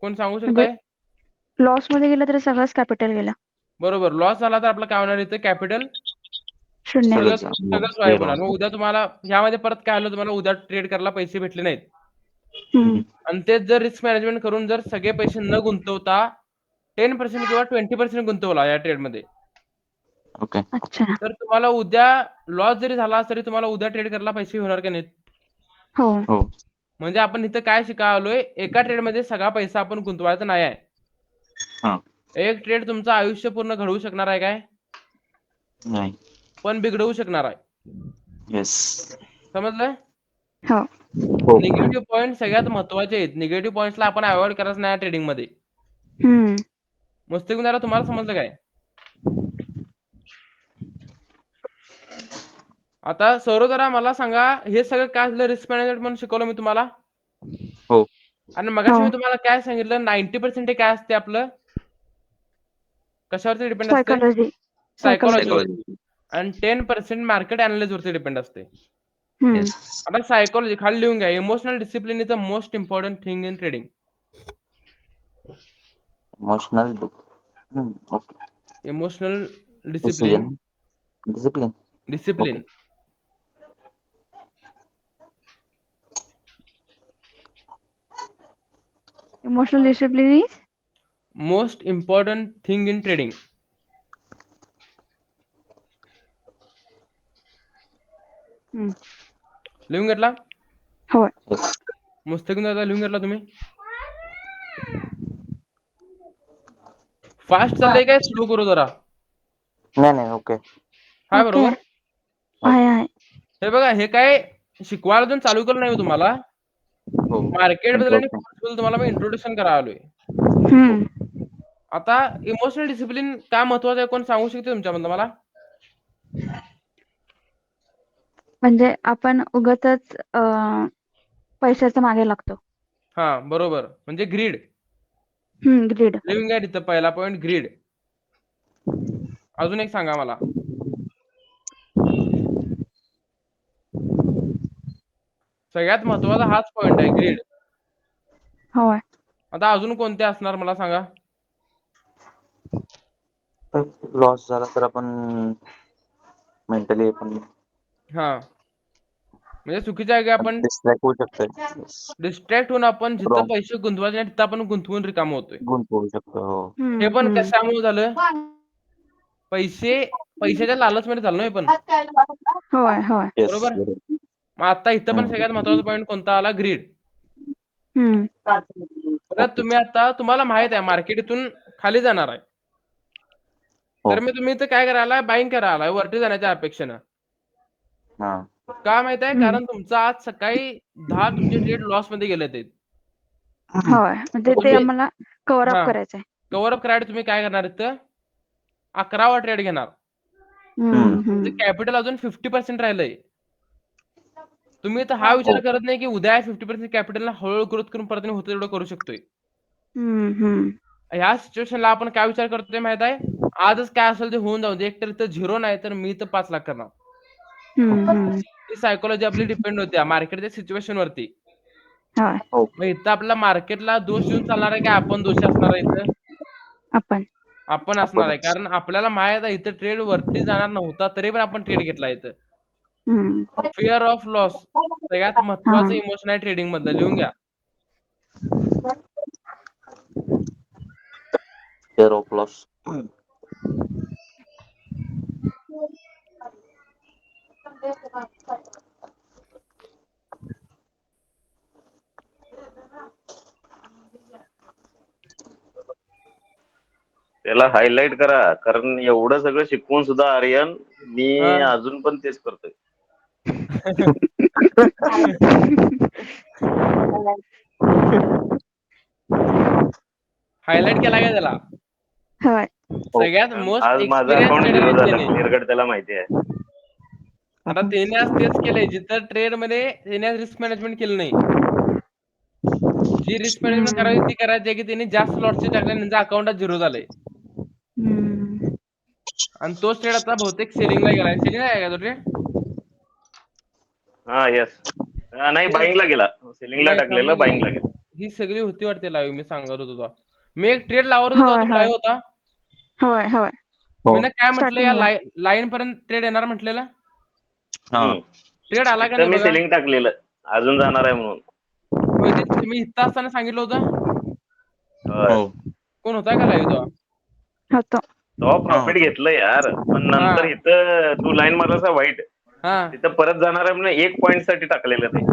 कोण सांगू
म्हणजे
शकताय?
लॉस मध्ये गेलं तर सगळंच कॅपिटल गेलं.
बरोबर, लॉस झाला तर आपलं काय होणार इथं? कॅपिटल
शून्य.
सगळं
सगळंच
सगळंच वाया होणार. मग उद्या तुम्हाला ह्यामध्ये परत काय आलं, तुम्हाला उद्या ट्रेड करायला पैसे भेटले नाहीत.
हम्म.
आणि तेच जर रिस्क मॅनेजमेंट करून जर सगळे पैसे न गुंतवता 10% किंवा 20% गुंतवला या ट्रेडमध्ये,
ओके.
अच्छा.
तर तुम्हाला उद्या लॉस जरी झाला तरी तुम्हाला उद्या ट्रेड करायला पैसे होणार का नाहीत?
हो.
हो
म्हणजे आपण इथं काय शिकालोय, एका ट्रेडमध्ये सगळा पैसा आपण गुंतवायचा नाही आहे.
हा
एक ट्रेड तुमचं आयुष्य पूर्ण घडवू शकणार आहे काय?
नाही
पण बिघडवू शकणार आहे.
येस
समजलं?
हो.
हो
निगेटिव्ह पॉईंट सगळ्यात महत्वाचे आहेत. निगेटिव्ह पॉईंट्सला आपण अवॉइड करायचं नाही ट्रेडिंग मध्ये.
हम्म.
मस्ती गुंडाला तुम्हाला समजलं काय? आता सौरव जरा मला सांगा, हे सगळं काय झालं, रिस्क मॅनेजमेंट म्हणून शिकवलं मी तुम्हाला.
हो
आणि मगाशी
हो.
मी तुम्हाला काय सांगितलं, 90% हे काय असते आपलं? कशावरती डिपेंड असते?
सायकोलॉजी.
सायकोलॉजी.
सायकोलॉजी.
आणि 10% मार्केट अनालिसिस वरती डिपेंड असते.
हम्म.
येस
आता सायकोलॉजी खाली लिहून घ्या. Emotional discipline is the most important thing in trading.
Emotional okay
emotional
decision
discipline
discipline
discipline
emotional discipline is
most important thing in trading. लिहून घेतला?
हो.
येस
मुस्तकिम दादा लिहून घेतला तुम्ही? फास्ट चाललंय काय स्लो करू जरा?
नाही नाही ओके
हाय
ओके.
बरोबर.
आहे आहे.
हे बघा, हे काय शिकवायला अजून चालू केलं नाही तुम्हाला.
हो
मार्केट बद्दल आणि
Introduction.
बद्दल तुम्हाला मी इंट्रोडक्शन करायला आलोय.
हम्म.
आता इमोशनल डिसिप्लिन का महत्वाचं आहे, कोण सांगू शकते तुमच्यामधलं मला?
म्हणजे आपण उगाचच पैशाच्या मागे लागतो.
हा बरोबर, म्हणजे ग्रीड.
ग्रीड.
लिहून घ्या तिथं पहिला पॉईंट, ग्रीड. अजून एक सांगा मला. सगळ्यात महत्वाचा हाच पॉईंट आहे, ग्रीड.
होय.
आता अजून कोणते असणार मला सांगा?
लॉस झाला तर आपण मेंटली पण
हा, म्हणजे चुकीच्या जागी आपण
डिस्ट्रॅक्ट होऊ शकतोय
डिस्ट्रॅक्ट होऊन आपण जिथं
Wrong.
पैसे गुंतवायचे नाही तिथं आपण गुंतवून रिकाम होतोय.
गुंतवू शकतो हो
हे पण कशामुळे झालं? पैशाच्या लालचमध्ये झालं ना हे पण.
होय होय.
येस
बरोबर. मग आता इथं पण सगळ्यात महत्वाचा पॉईंट कोणता आला? ग्रीड. परत तुम्ही आता, तुम्हाला माहित आहे मार्केट इथून खाली जाणार आहे. तर मी तुम्ही इथं काय करायला, बाईंग करायला वरती जाण्याच्या अपेक्षेनं.
हा
का माहित आहे? कारण तुमचं आज सकाळी 10 तुमचे ट्रेड लॉस मध्ये गेले ते.
होय. म्हणजे ते आम्हाला कव्हर अप करायचंय.
कव्हर अप करायला तुम्ही काय करणार इथं? 11वा ट्रेड घेणार. म्हणजे कॅपिटल अजून 50% राहिलंय. तुम्ही तर हा विचार करत नाही की उद्या 50% कॅपिटलला हळूहळू ग्रोथ करून परत होतं तेवढं करू शकतोय. ह्या सिच्युएशनला आपण काय विचार करतोय माहित आहे? आजच काय असेल ते होऊन जाऊ दे, एक तर इथं 0 नाही तर मी तर 5 लाख करणार. ही सायकोलॉजी आपली डिपेंड होत्या मार्केटच्या सिच्युएशन वरती.
होय
मग इथं आपल्या मार्केटला दोष येऊन चालणार आहे की आपण दोषी असणार आहे इथं?
आपण
आपण असणार आहे, कारण आपल्याला माहित आहे इथं ट्रेड वरती जाणार नव्हता तरी पण आपण ट्रेड घेतला इथं.
हम्म.
फिअर ऑफ लॉस सगळ्यात महत्वाचं
हा.
इमोशन आहे ट्रेडिंग मधलं, लिहून घ्या.
Fair of loss.
त्याला हायलाइट करा, कारण एवढं सगळं शिकवून सुद्धा आर्यन मी
हा.
अजून पण तेच करतोय.
हायलाइट केला काय त्याला?
होय
सगळ्यात मोस्ट
आज माझं
एक्सपिरियन्स
अकाउंट
ट्रेडर
झिरो
आहे
झालं,
त्याने.
क्लिअर कट त्याला माहिती आहे.
आता त्याने आज तेच केलंय, जिथं ट्रेड मध्ये त्याने आज रिस्क मॅनेजमेंट केलं नाही. जी रिस्क मॅनेजमेंट करायची ती करायची आहे की त्यांनी जास्त लॉटचे टाकले, त्यांच्या अकाउंटात झिरो झालंय.
हम्म.
आणि तोच ट्रेड आता बहुतेक सेलिंगला गेलाय. सेलिंगला आहे का तो ट्रेड?
हा येस. नाही बाईंगला गेला, सेलिंगला
नाही
टाकलेलं बाईंगला गेला.
ही सगळी होती वाटते लाईव्ह, मी सांगत होतो तुला. मी एक ट्रेड लावत होतो,
होय
तो
होय
लाईव्ह होता.
होय होय
हो.
मी काय म्हटलं, या
स्टार्टिंगला
लाईन पर्यंत ट्रेड येणार म्हटलेलं.
हा.
ट्रेड आला का
इथं
नाही
मी
बघा.
सेलिंग टाकलेलं, अजून जाणार आहे म्हणून.
होय, तेच तुम्ही इथं असताना सांगितलं होतं.
होय.
हो.
कोण होता का लाईव्ह तो?
होतो
तो प्रॉफिट घेतलं यार, पण नंतर इथं तू लाईन मारलास व्हाईट,
हा.
तिथं परत जाणार आहे म्हणून 1 पॉईंट साठी टाकलेलं ते.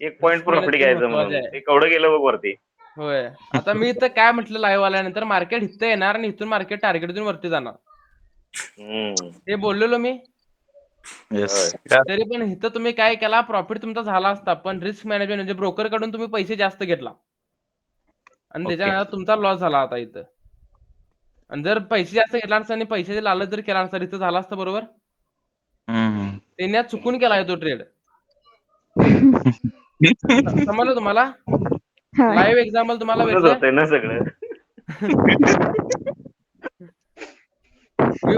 1 पॉईंट प्रॉफिट घ्यायचं
महत्वाचं
म्हणून
आहे.
ते केवढं गेलं बघ वरती.
होय, आता मी इथं काय म्हटलं लाईव्ह आल्यानंतर, मार्केट इथं येणार आणि इथून मार्केट टार्गेट देऊन वरती जाणार, हे बोललेलो मी.
येस.
तरी पण इथं तुम्ही काय केला, प्रॉफिट तुमचा झाला असता, पण रिस्क मॅनेजमेंट म्हणजे ब्रोकर कडून तुम्ही पैसे जास्त घेतला आणि त्याच्यानंतर तुमचा लॉस झाला आता इथं. आणि जर पैसे जास्त घेतला असता आणि पैशाचे लालच जर केला असता, इथं झाला असतं बरोबर. त्यांनी आज चुकून केलाय तो ट्रेड. समजलं तुम्हाला?
होय
लाईव्ह एक्झाम्पल तुम्हाला
कोणच
भेटलं.
होतंय ना सगळं.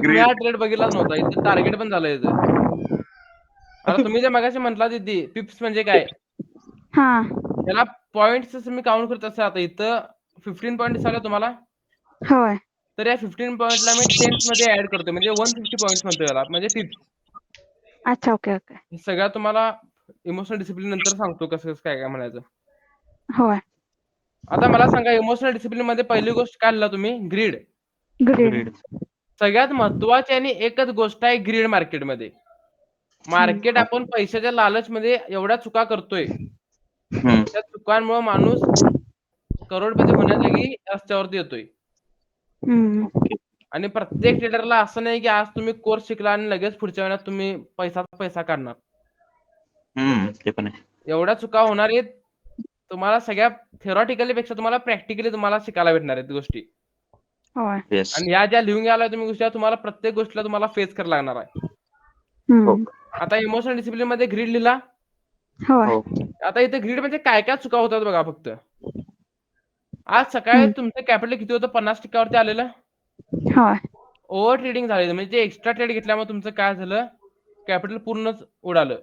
मी हा ट्रेड बघितलाच नव्हता, इथं टार्गेट पण झालं इथं. आता तुम्ही जे मगाशी म्हटला तिथे पिप्स म्हणजे काय,
हा
त्याला पॉईंट्स मी काउंट करत असते. आता इथं 15 पॉईंट दिसायला तुम्हाला,
होय
तर या 15 पॉईंटला मी टेन्स मध्ये ऍड करतो, म्हणजे 150 पॉईंट्स म्हणतो याला, म्हणजे पिप्स.
अच्छा ओके ओके
हे सगळ्यात तुम्हाला इमोशनल डिसिप्लिन नंतर सांगतो कसं कसं काय काय म्हणायचं.
होय
आता मला सांगा, इमोशनल डिसिप्लिन मध्ये पहिली गोष्ट काय लिहिला तुम्ही? ग्रीड.
ग्रीड
सगळ्यात महत्वाची आणि एकच गोष्ट आहे ग्रीड मार्केटमध्ये. मार्केट आपण पैशाच्या लालचमध्ये एवढ्या चुका करतोय, त्या चुकांमुळे माणूस करोडपती होण्यासाठी रस्त्यावरती येतोय. आणि प्रत्येक ट्रेडरला असं नाही की आज तुम्ही कोर्स शिकला आणि लगेच पुढच्या महिन्यात तुम्ही पैसा काढणार.
ते पण आहे.
एवढ्या चुका होणार आहेत तुम्हाला, सगळ्या थेरॉटिकली पेक्षा तुम्हाला प्रॅक्टिकली तुम्हाला शिकायला भेटणार आहेत गोष्टी.
होय
आणि ह्या ज्या लिहून घ्यायला तुम्ही गोष्टी, तुम्हाला प्रत्येक गोष्टीला तुम्हाला फेस करायला लागणार आहे. आता इमोशनल डिसिप्लिन मध्ये ग्रीड लिहिला.
होय
आता इथे ग्रीड म्हणजे काय काय चुका होतात बघा. फक्त आज सकाळी तुमचं कॅपिटल किती होतं? 50% वरती आलेलं.
होय
ओव्हर ट्रेडिंग झालेलं, म्हणजे एक्स्ट्रा ट्रेड घेतल्यामुळे तुमचं काय झालं, कॅपिटल पूर्णच उडालं.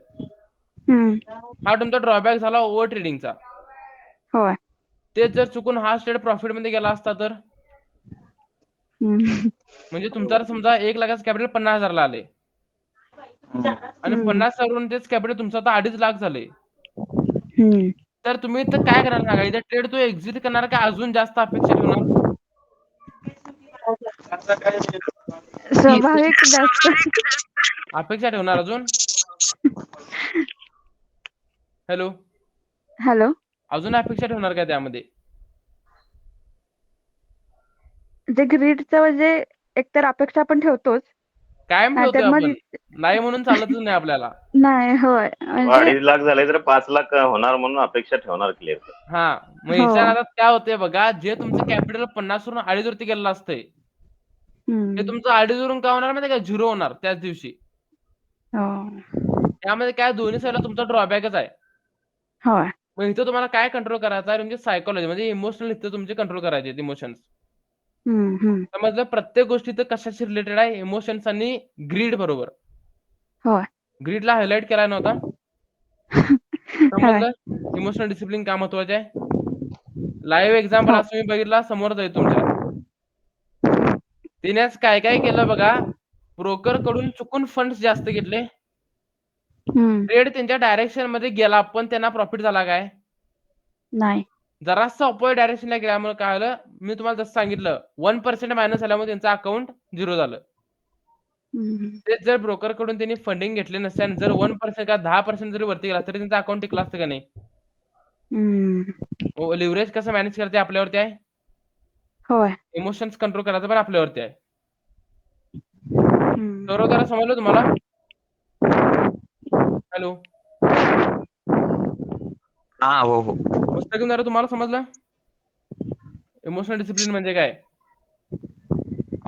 हा तुमचा ड्रॉबॅक झाला ओव्हर ट्रेडिंगचा.
होय
तेच जर चुकून हा ट्रेड प्रॉफिट मध्ये गेला असता तर, म्हणजे तुमचा समजा 1 लाखाचं कॅपिटल 50,000 ला आले आणि 50,000 वरून तेच कॅपिटल तुमचं आता 2.5 लाख झाले. तर तुम्ही तर काय करणार सांगा, इथे ट्रेड तो एक्झिट करणार का अजून जास्त अपेक्षा ठेवणार?
स्वाभाविक जास्त
अपेक्षा ठेवणार अजून. हॅलो,
हॅलो
अजून अपेक्षा ठेवणार का त्यामध्ये?
जे ग्रीडचं म्हणजे एकतर अपेक्षा आपण ठेवतोच,
कायम
नाहीतर
ठेवतोय
मग
आपण, नाही म्हणून चालतच नाही आपल्याला.
नाही होय म्हणजे
2.5 लाख झाले तर 5 लाख होणार म्हणून अपेक्षा ठेवणार क्लिअर.
हा, मग
हो.
हिच्या नादात काय होतंय बघा, जे तुमचं कॅपिटल 50 वरून 2.5 वरती गेलेलं असतंय, ते तुमचं 2.5 वरून काय होणार माहिती का, 0 होणार त्याच दिवशी. त्यामध्ये काय दोन्ही साईडला तुमचा ड्रॉबॅकच आहे.
होय
मग इथं तुम्हाला काय कंट्रोल करायचं आहे, म्हणजे सायकोलॉजी म्हणजे इमोशनल इथं तुमचे कंट्रोल करायचे आहेत इमोशन्स. समजलं? प्रत्येक गोष्टी इथं कशाशी रिलेटेड आहे, इमोशन्स आणि ग्रीड बरोबर.
होय
ग्रीडला हायलाइट केलाय नव्हता. समजलं इमोशनल डिसिप्लिन का महत्वाचे आहे. लाईव्ह एक्झाम्पल
हो.
असं मी बघितला समोरच आहे तुमच्या. तिनेच काय काय केलं बघा. ब्रोकर कडून चुकून फंड्स जास्त घेतले.
हम्म.
ट्रेड त्यांच्या डायरेक्शन मध्ये गेला पण त्यांना प्रॉफिट झाला काय?
नाही.
जरासं अपोजिट डायरेक्शनला गेल्यामुळे काय झालं मी तुम्हाला जसं सांगितलं 1% मायनस झाल्यामुळे त्यांचं अकाउंट 0 झालं.
हम्म.
तेच जर ब्रोकर कडून त्यांनी फंडिंग घेतले नसते आणि जर 1% का 10% जरी वरती गेला तरी त्यांचं अकाउंट टिकलं असतं का नाही?
हम्म.
लिव्हरेज कसं मॅनेज करते आपल्यावरती आहे.
होय.
इमोशन्स कंट्रोल करायचं पण आपल्यावरती आहे.
हम्म.
सर्व जरा समजलं तुम्हाला? हॅलो.
हा हो हो
पुस्तकं जरा तुम्हाला समजलं? इमोशनल डिसिप्लिन म्हणजे काय?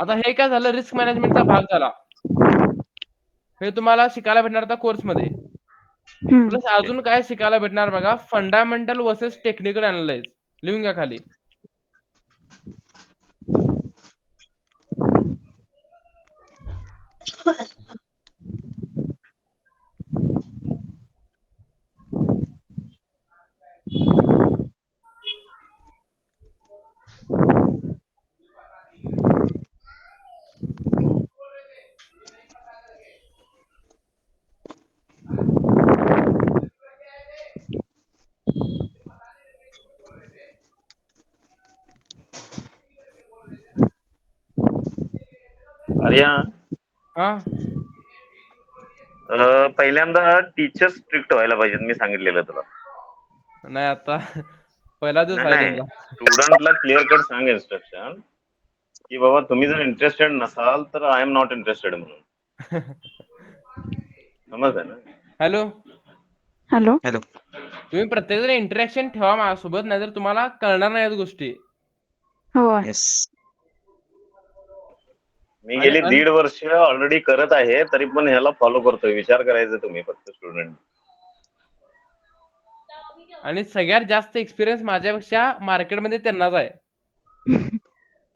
आता हे काय झालं रिस्क मॅनेजमेंटचा भाग झाला. हे तुम्हाला शिकायला भेटणार आता कोर्समध्ये.
हम्म.
प्लस अजून काय शिकायला भेटणार बघा फंडामेंटल वर्सेस टेक्निकल अॅनालाइज. लिहून घ्या खाली.
आर्या
हा
पहिल्यांदा टीचर स्ट्रिक्ट व्हायला पाहिजेत मी सांगितलेलं तुला.
नाही आता पहिला दिवस
नाही
आहे
नाही
त्यांचा.
स्टुडंटला क्लिअर कट सांग इन्स्ट्रक्शन की बाबा तुम्ही जर इंटरेस्टेड नसाल तर आय एम नॉट इंटरेस्टेड म्हणून. समजलं ना?
हॅलो.
हॅलो.
हॅलो.
तुम्ही प्रत्येक जण इंटरॅक्शन ठेवा माझ्यासोबत नाहीतर तुम्हाला कळणार नाही या गोष्टी.
होय.
येस.
मी
आणि
गेली 1.5 वर्ष ऑलरेडी करत आहे तरी पण ह्याला फॉलो करतोय. विचार करायचा तुम्ही फक्त स्टुडंट.
आणि सगळ्यात जास्त एक्सपिरियन्स माझ्यापेक्षा मार्केटमध्ये त्यांनाच आहे.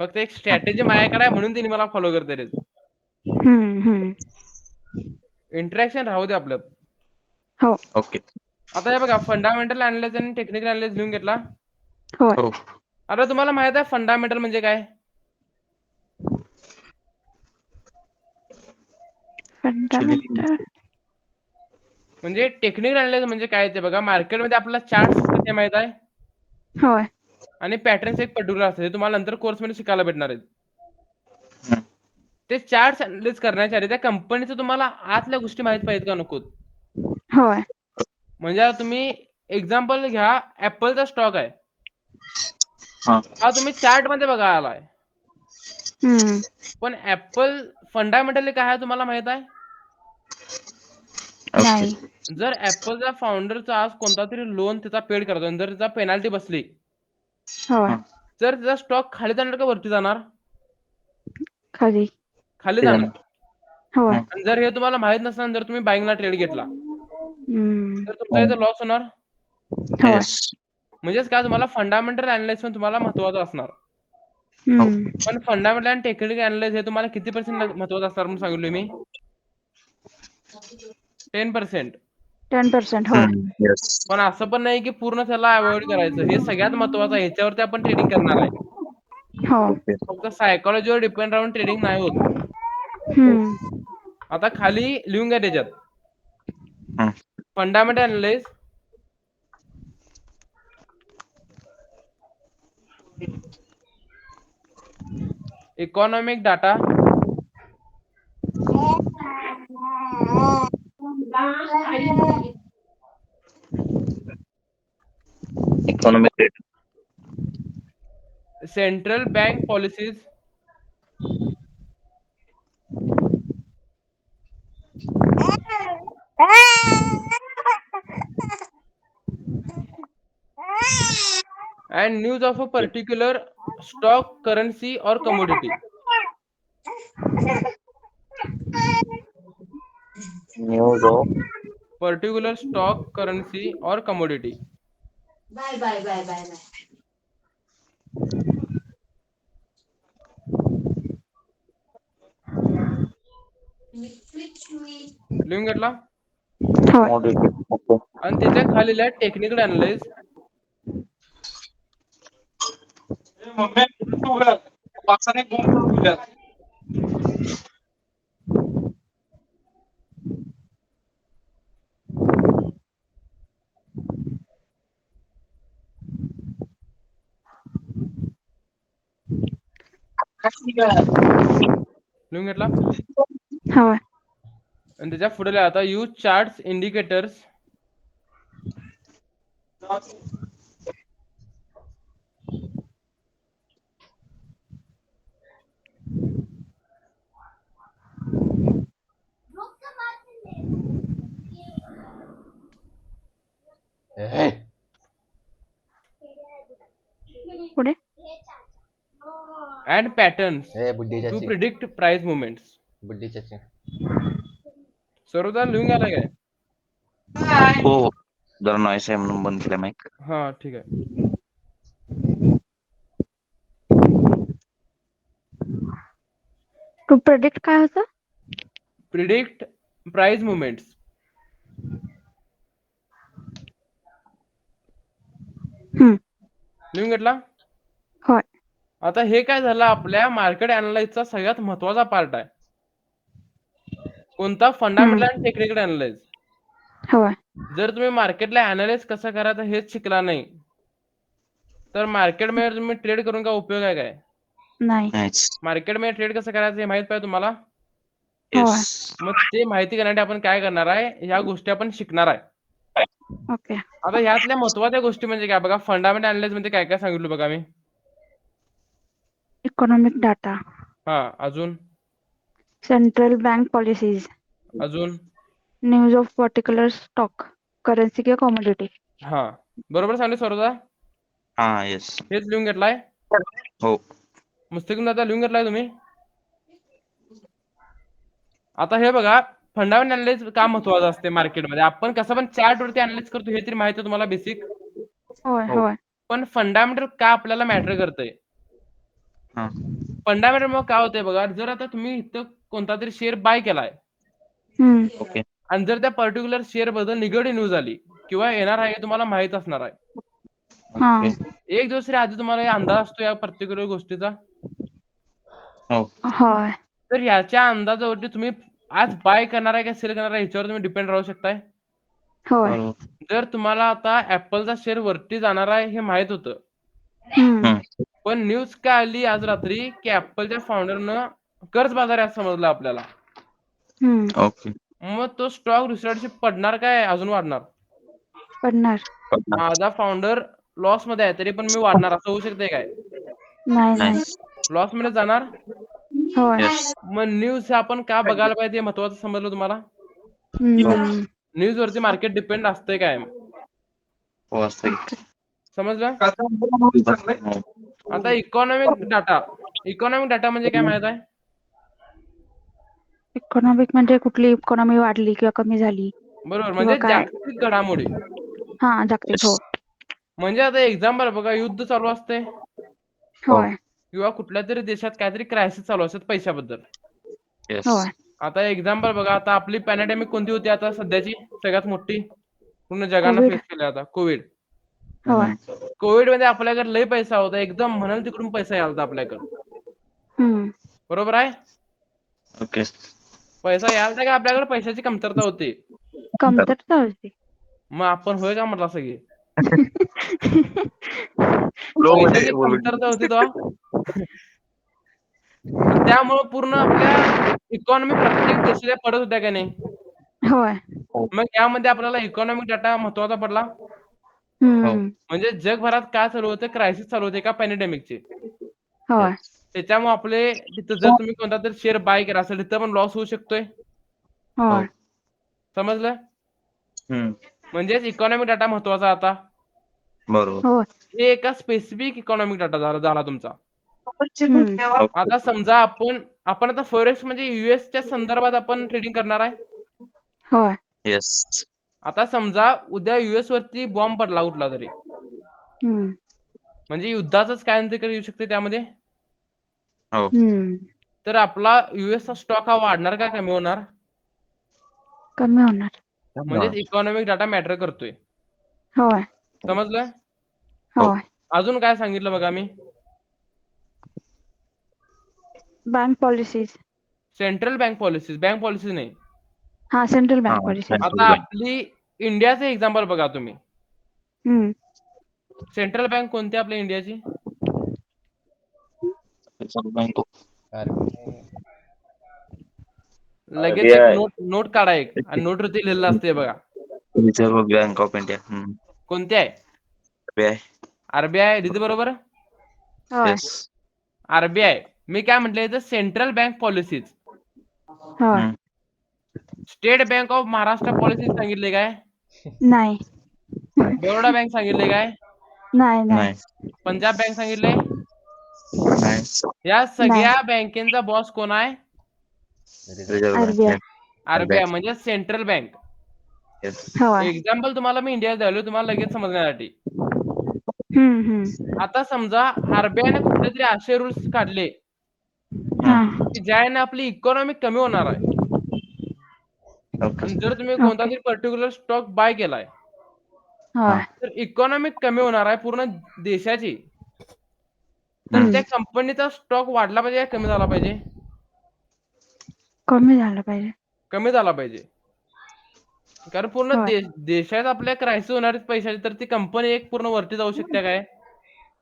फक्त एक स्ट्रॅटेजी माझ्याकडे आहे म्हणून त्यांनी मला फॉलो करते.
हम्म.
इंटरॅक्शन राहू दे आपलं.
हो.
ओके.
आता हे बघा फंडामेंटल अॅनालिसिस आणि टेक्निकल अॅनालिसिस लिहून घेतला.
होय.
हो.
आता तुम्हाला माहित आहे फंडामेंटल म्हणजे काय?
फंडामेंटल.
म्हणजे टेक्निकल अॅनालिसिस म्हणजे काय ते बघा मार्केटमध्ये आपल्याला चार्ट्स असतात ते माहित आहे.
होय.
आणि पॅटर्न्स एक पर्टिक्युलर असतात हे तुम्हाला नंतर कोर्समध्ये शिकायला भेटणार आहेत.
हम्म.
ते चार्ट्स अॅनालिसिस करण्याच्या आधी त्या कंपनीचं तुम्हाला आतल्या गोष्टी माहित पाहिजेत का नकोत?
होय.
म्हणजे आता तुम्ही एक्झाम्पल घ्या ऍपलचा स्टॉक आहे.
हा.
हा तुम्ही चार्ट मध्ये बघा आलाय.
हम्म.
पण ऍपल फंडामेंटली काय आहे तुम्हाला माहित आहे?
ओके.
नाही.
जर ऍपलचा फाउंडरचा आज कोणता तरी लोन त्याचा पेड करतो आणि जर त्याचा पेनाल्टी बसली
होय.
हा.
तर त्याचा स्टॉक खाली जाणार का वरती जाणार?
खाली.
खाली
ते
जाणार.
झालं.
होय.
हा.
आणि जर हे तुम्हाला माहित नसणार जर तुम्ही बाईंगला ट्रेड घेतला
हम्म.
तर तुमचा इथे लॉस होणार.
होय.
येस.
म्हणजेच काय तुम्हाला फंडामेंटल अॅनालिसिस पण तुम्हाला महत्त्वाचं असणार.
हम्म.
पण फंडामेंटल आणि टेक्निकल अॅनालिसिस हे तुम्हाला किती % महत्त्वाचं असणार म्हणून सांगितलं मी? 10%.
10%. होय.
येस.
पण असं पण नाही की पूर्ण त्याला अवॉइड करायचं. हे सगळ्यात महत्त्वाचं आहे. ह्याच्यावरती आपण ट्रेडिंग करणार आहे.
हो.
ओके.
फक्त सायकॉलॉजीवर डिपेंड राहून ट्रेडिंग नाही होत.
हम्म.
आता खाली लिहून घ्या त्याच्यात.
हा.
Fundamental analysis economic data
economic rate.
Central bank policies and news of a particular stock, currency or commodity.
News of
Particular stock, currency or commodity. लिहून घेतला?
होय
ओके.
आणि त्याच्या खाली आहे टेक्निकल अनालाइज. लिहून घेतला.
होय
आणि त्याच्या पुढे आता यूज चार्ट्स इंडिकेटर्स
ए,
पुढे
अँड पॅटर्न्स
बुड्डी
टू
चाची,
प्रिडिक्ट प्राइस मुवमेंट्स.
बुड्डी चाची.
सर्वदा लिहून घ्यायला काय?
हो जरा नॉईस आहे म्हणून बंद केलं माईक.
हा ठीक आहे.
टू प्रेडिक्ट काय होतं?
Predict price movements. लिहून घेतला.
होय
आता हे काय झालं, आपल्या मार्केट अनालाइजचा सगळ्यात महत्वाचा पार्ट आहे. कोणता? फंडामेंटल आणि टेक्निकल अनालाइज.
होय
जर तुम्ही मार्केटला अनालाइज कसं करायचं हेच शिकला नाही तर मार्केटमध्ये तुम्ही ट्रेड करून काय उपयोग आहे काय?
नाही
नाहीच.
मार्केटमध्ये ट्रेड कसं करायचं हे माहित पाहिजे तुम्हाला.
येस.
मग ते माहिती करण्यासाठी आपण काय करणार आहे, ह्या गोष्टी आपण शिकणार आहे.
ओके
आता ह्यातल्या महत्वाच्या गोष्टी म्हणजे काय बघा, फंडामेंटल अनालाइज म्हणजे काय काय सांगितलं बघा मी.
इकॉनॉमिक डाटा,
हा अजून
सेंट्रल बँक पॉलिसीज,
अजून
news of particular stock, currency किंवा कॉमोडिटी.
हा बरोबर सांगले सर्वदा.
हा येस.
हेच लिहून घेतलाय.
हो
मुस्तकिम दादा लिहून घेतलाय तुम्ही. आता हे बघा, फंडामेंटल अनालाइज का महत्वाचं असते मार्केटमध्ये. आपण कसं पण चार्ट वरती अनालाइज करतो हे तरी माहिती आहे तुम्हाला बेसिक.
होय
हो.
होय
पण फंडामेंटल का आपल्याला मॅटर करतंय.
हा
फंडामेंटल मग काय होतंय बघा, जर आता तुम्ही इथं कोणता तरी शेअर बाय केलाय
ओके.
आणि जर त्या पर्टिक्युलर शेअर बद्दल निगेटिव्ह न्यूज आली किंवा येणार आहे हे तुम्हाला माहित असणार आहे.
हा
एक दिवस आधी तुम्हाला हे अंदाज असतो या पर्टिक्युलर गोष्टीचा.
हो
होय
तर ह्याच्या अंदाजावरती तुम्ही आज बाय करणार आहे का सेल करणार आहे ह्याच्यावर तुम्ही डिपेंड राहू शकताय.
होय
बरोबर.
जर तुम्हाला आता ऍपलचा शेअर वरती जाणार आहे हे माहित होतं, पण न्यूज काय आली आज रात्री की ऍपलच्या फाउंडरनं कर्ज बाजार आहे असं समजलं आपल्याला.
ओके.
मग तो स्टॉक दुसऱ्या दिवशी पडणार काय अजून वाढणार?
पडणार.
माझा फाउंडर लॉस मध्ये आहे तरी पण मी वाढणार असं होऊ शकते काय?
नाही नाही
नाईस.
लॉस मध्ये जाणार.
होय
येस.
मग न्यूज आपण का बघायला पाहिजे हे महत्वाचं समजलं तुम्हाला.
हम्म.
न्यूज वरती मार्केट डिपेंड असतंय काय
हो असतं.
समजलं.
हो.
आता इकॉनॉमिक डाटा म्हणजे काय माहित आहे?
इकॉनॉमिक म्हणजे कुठली इकॉनॉमी वाढली किंवा कमी झाली
बरोबर,
किंवा
म्हणजे
काय.
जागतिक घडामोडी.
हा जागतिक. हो
म्हणजे आता एक्झाम्पल बघा, युद्ध चालू असते
होय
किंवा कुठल्या तरी देशात काहीतरी क्रायसिस चालू असतात पैशाबद्दल.
येस.
होय
आता एक्झाम्पल बघा, आता आपली पॅन्डेमिक कोणती होती आता सध्याची सगळ्यात मोठी पूर्ण जगानं
कोविड.
फेस केली आता, कोविड.
होय
कोविड मध्ये आपल्याकडे लय पैसा होता, एकदम म्हणाल तिकडून पैसा यायला आपल्याकडे.
हम्म.
बरोबर आहे.
ओके.
पैसा यायला का आपल्याकडे पैशाची कमतरता होती.
कमतरता होती.
मग आपण होय का म्हटला सगळे
Flow मध्ये
पैशाची
बोलून.
कमतरता होती तेव्हा. आणि त्यामुळे पूर्ण आपल्या इकॉनॉमी प्रत्येक देशाला पडत होत्या का नाही.
होय
मग यामध्ये आपल्याला इकॉनॉमिक डाटा महत्वाचा पडला.
हम्म.
म्हणजे जगभरात काय चालू होते, क्रायसिस चालू होते का पॅन्डेमिकचे.
होय
त्याच्यामुळे आपले तिथं जर तुम्ही कोणता तरी शेअर बाय केला असेल तिथं पण लॉस होऊ शकतोय.
होय
समजलं. म्हणजेच इकॉनॉमिक डाटा महत्वाचा आता.
बरोबर.
होय
हे एका स्पेसिफिक इकॉनॉमिक डाटा झाला तुमचा.
हम्म.
आता समजा आपण आता फॉरेक्स म्हणजे युएसच्या संदर्भात आपण ट्रेडिंग करणार आहे.
होय
येस.
आता समजा उद्या युएस वरती बॉम्ब पडला कुठला तरी,
हम्म.
म्हणजे युद्धाच काय येऊ शकते त्यामध्ये.
हो
हम्म.
तर आपला युएसचा स्टॉक हा वाढणार का कमी होणार?
कमी होणार.
म्हणजेच इकॉनॉमिक डाटा मॅटर करतोय.
होय
समजलं?
होय
अजून काय सांगितलं बघा मी?
Bank policies.
Central bank policies नाही.
हा सेंट्रल
हा,
बँक पॉलिसी.
central
आता
bank.
आपली इंडियाचं एक्झाम्पल बघा तुम्ही.
हम्म.
सेंट्रल बँक कोणती आहे आपल्या इंडियाची?
Reserve Bank of
RBI.
लगेच
RBI.
एक नोट काढा एक आणि नोटवरती लिहिलेलं असते बघा.
Reserve Bank of India.
कोणती आहे?
RBI.
आरबीआय. दिदी बरोबर?
होय
Yes.
आरबीआय. मी काय म्हटलंय तर सेंट्रल बँक पॉलिसीज.
होय
हम्म.
State bank of Maharashtra policies सांगितले काय?
नाही
बरोडा बँक सांगितले काय?
नाही नाही
नाही.
पंजाब बँक सांगितले?
नाही.
या सगळ्या बँकेचा बॉस कोण आहे?
Reserve Bank.
RBI.
आरबीआय म्हणजे सेंट्रल बँक.
Yes.
होय
एक्झाम्पल तुम्हाला मी इंडिया द्यालो तुम्हाला लगेच समजण्यासाठी.
हम्म.
आता समजा आरबीआयने कुठले तरी असे रूल्स काढले
हा
की ज्याने आपली इकॉनॉमी कमी होणार आहे.
Okay.
आणि जर तुम्ही कोणता तरी पर्टिक्युलर स्टॉक बाय केलाय
होय
तर इकॉनॉमी कमी होणार आहे पूर्ण देशाची. तर त्या कंपनीचा स्टॉक वाढला पाहिजे का कमी झाला पाहिजे?
कमी झालं पाहिजे.
कमी झाला पाहिजे. कारण पूर्ण
होय.
देशात आपल्या क्रायसिस होणार आहेत पैशाची तर ती कंपनी एक पूर्ण वरती जाऊ शकते काय?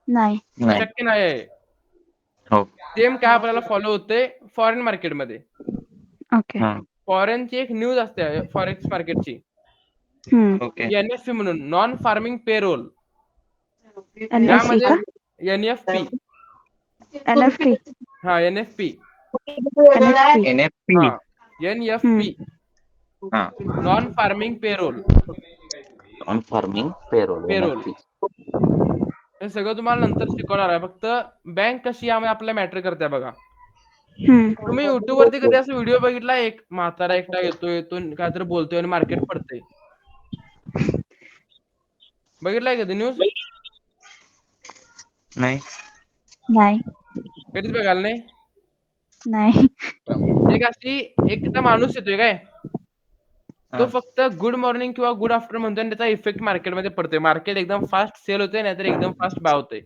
नाही
नाही.
शक्य नाही आहे.
हो.
सेम काय आपल्याला फॉलो होते फॉरेन मार्केटमध्ये.
ओके.
हा.
फॉरेनची एक न्यूज असते फॉरेक्स मार्केटची.
ओके.
एनएफपी म्हणून नॉन फार्मिंग पेरोल.
NSE का?
एनएफपी.
NFP.
हा एनएफपी.
NFP.
NFP.
हा एनएफपी.
हा.
Non farming payroll.
On farming payroll.
Payroll.
NFP.
हे सगळं तुम्हाला नंतर शिकवणार आहे. फक्त बँक कशी यामध्ये आपल्याला मॅटर करते बघा. तुम्ही युट्यूब वरती कधी असा व्हिडिओ बघितला एक म्हातारा एकटा येतोय काहीतरी बोलतोय आणि मार्केट पडतंय? बघितलाय कधी न्यूज?
नाही.
नाही
कधीच बघायला नाही?
नाही
एकदा माणूस येतोय काय तो
हा.
फक्त गुड मॉर्निंग किंवा गुड आफ्टरनून म्हणतोय आणि त्याचा इफेक्ट मार्केटमध्ये पडतोय. मार्केट एकदम फास्ट सेल होते नाहीतर एकदम फास्ट बाय होते.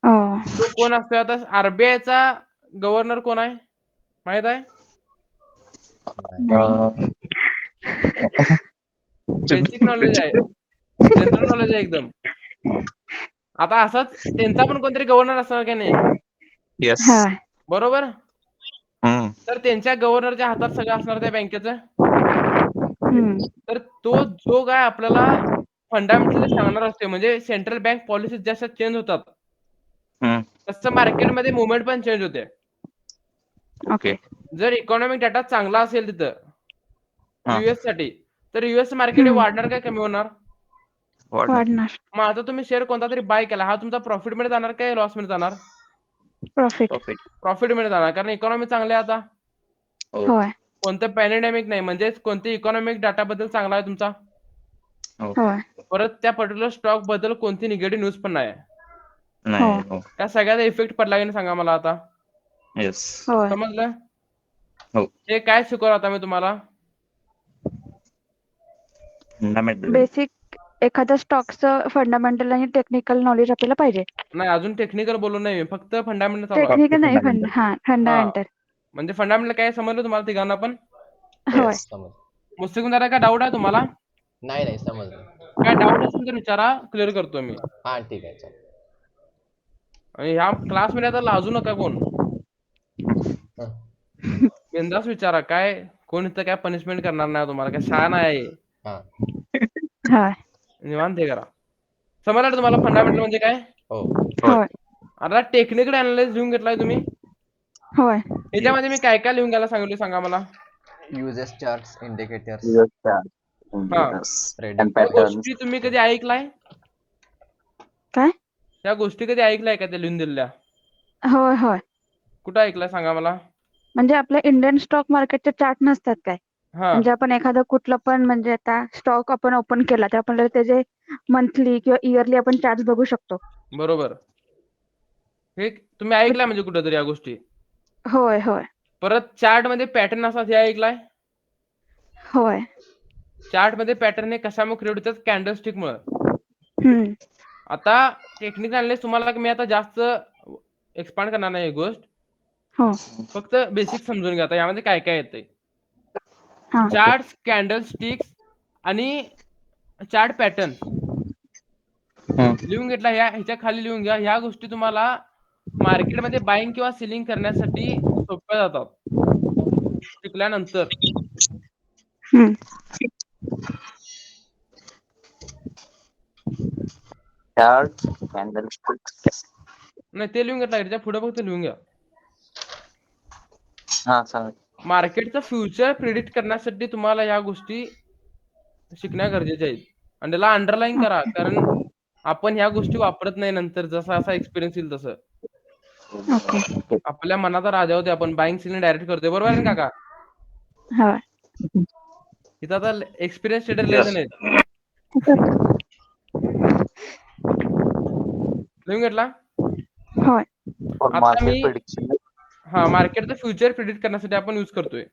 तो कोण असतोय? आता आरबीआयचा गव्हर्नर कोण आहे माहित आहे? बेसिक नॉलेज आहे. जनरल नॉलेज आहे एकदम. आता असाच त्यांचा पण कोणतरी गव्हर्नर असणार का नाही?
Yes.
हा
बरोबर.
हम्म.
तर त्यांच्या गव्हर्नरच्या हातात सगळं असणार त्या बँकेचं. तर तो जो काय आपल्याला फंडामेंटली सांगणार असते म्हणजे सेंट्रल बँक पॉलिसी जशा चेंज होतात
हम्म.
तसं मार्केटमध्ये मुवमेंट पण चेंज होते.
ओके.
जर इकॉनॉमिक डाटा चांगला असेल तिथं
हा.
युएस साठी तर युएस मार्केट वाढणार काय कमी होणार?
वाढणार.
मग आता तुम्ही शेअर कोणता तरी बाय केला हा तुमचा प्रॉफिट मध्ये जाणार काय लॉस मध्ये जाणार?
प्रॉफिट.
प्रॉफिट मध्ये जाणार कारण इकॉनॉमी चांगली आहे. आता
होय
कोणतं पॅन्डेमिक नाही म्हणजे कोणते इकॉनॉमिक डाटा बद्दल चांगला आहे तुमचा.
होय
परत त्या पर्टिक्युलर स्टॉक बद्दल कोणती निगेटिव्ह न्यूज पण नाही.
नाही. हो.
त्या सगळ्याचा इफेक्ट पडला की नाही सांगा मला आता.
Yes.
होय
समजलं?
हो.
हे काय शिकवलं आता मी तुम्हाला?
Fundamental.
बेसिक एखाद्या स्टॉकचं फंडामेंटल आणि टेक्निकल नॉलेज आपल्याला पाहिजे.
नाही अजून टेक्निकल बोललो नाही फक्त फंडामेंटल.
टेक्निकल नाही
Fundamental.
फंडामेंटल.
म्हणजे फंडामेंटल काय समजलं तुम्हाला तिघांना पण?
होय
समज.
मुस्लिम जरा काय डाऊट आहे तुम्हाला?
नाही समजलं.
काय डाऊट असेल तर विचारा क्लिअर करतो मी.
हा ठीक आहे चालेल.
आणि ह्या क्लासमध्ये आता लाजू नका कोण. बिंदास विचारा काय कोण इथं काय पनिशमेंट करणार नाही तुम्हाला काय शाळा नाही.
हा.
होय
निवांत हे करा. समजलं तुम्हाला फंडामेंटल म्हणजे काय?
हो.
होय
आता टेक्निकल अनालिसिस लिहून घेतलाय तुम्ही?
होय
याच्यामध्ये मी काय काय लिहून घ्यायला सांगितलं सांगा मला?
युजेस चार्ट्स, इंडिकेटर्स,
And
त्या
patterns.
गोष्टी तुम्ही कधी ऐकलाय?
काय?
त्या गोष्टी कधी ऐकलाय का त्या लिहून दिलेल्या?
होय होय
कुठं ऐकलाय सांगा मला?
म्हणजे आपल्या इंडियन स्टॉक मार्केटचे चार्ट नसतात काय?
हा
म्हणजे आपण एखादं कुठलं पण म्हणजे आता स्टॉक आपण ओपन केला तर आपण त्याचे मंथली किंवा इयरली आपण चार्ट बघू शकतो.
बरोबर. हे तुम्ही ऐकलाय म्हणजे कुठेतरी या गोष्टी?
होय होय
परत चार्ट मध्ये पॅटर्न असतात हे ऐकलाय?
होय
चार्ट मध्ये पॅटर्न हे कशामुळे क्रिएट होतात? कॅन्डलस्टिक मुळे.
हम्म.
आता टेक्निकल अनालिसिस तुम्हाला मी आता जास्त एक्सपांड करणार नाही ही गोष्ट.
हो.
फक्त बेसिक समजून घ्या आता यामध्ये काय काय येतंय.
हा.
चार्ट, कॅन्डलस्टिक्स आणि चार्ट पॅटर्न लिहून घेतला. ह्याच्या खाली लिहून घ्या. ह्या गोष्टी तुम्हाला मार्केटमध्ये बाईंग किंवा सेलिंग करण्यासाठी सोप्या जातात शिकल्यानंतर.
हम्म.
चार्ट कॅन्डलस्टिक्स.
नाही ते लिहून घेतला. ह्याच्या पुढे फक्त लिहून घ्या.
हा सांग.
मार्केटचं फ्युचर प्रिडिक्ट करण्यासाठी तुम्हाला या गोष्टी शिकण्या गरजेच्या आहेत आणि त्याला अंडरलाईन करा, कारण आपण ह्या गोष्टी वापरत नाही नंतर. जसा असा एक्सपिरियन्स येईल तसं
ओके.
आपल्या मनाचा राजा होते. आपण बाईंग सेलिंग डायरेक्ट करतोय. बरोबर आहे ना काका?
हो.
इथं आता एक्सपिरियन्स ट्रेडर लय
Yes.
जण आहेत. लिहून घेतला.
होय.
आता
मार्केट
मी
प्रिडिक्शन.
हा मार्केटचं फ्युचर प्रिडिक्ट करण्यासाठी आपण यूज करतोय.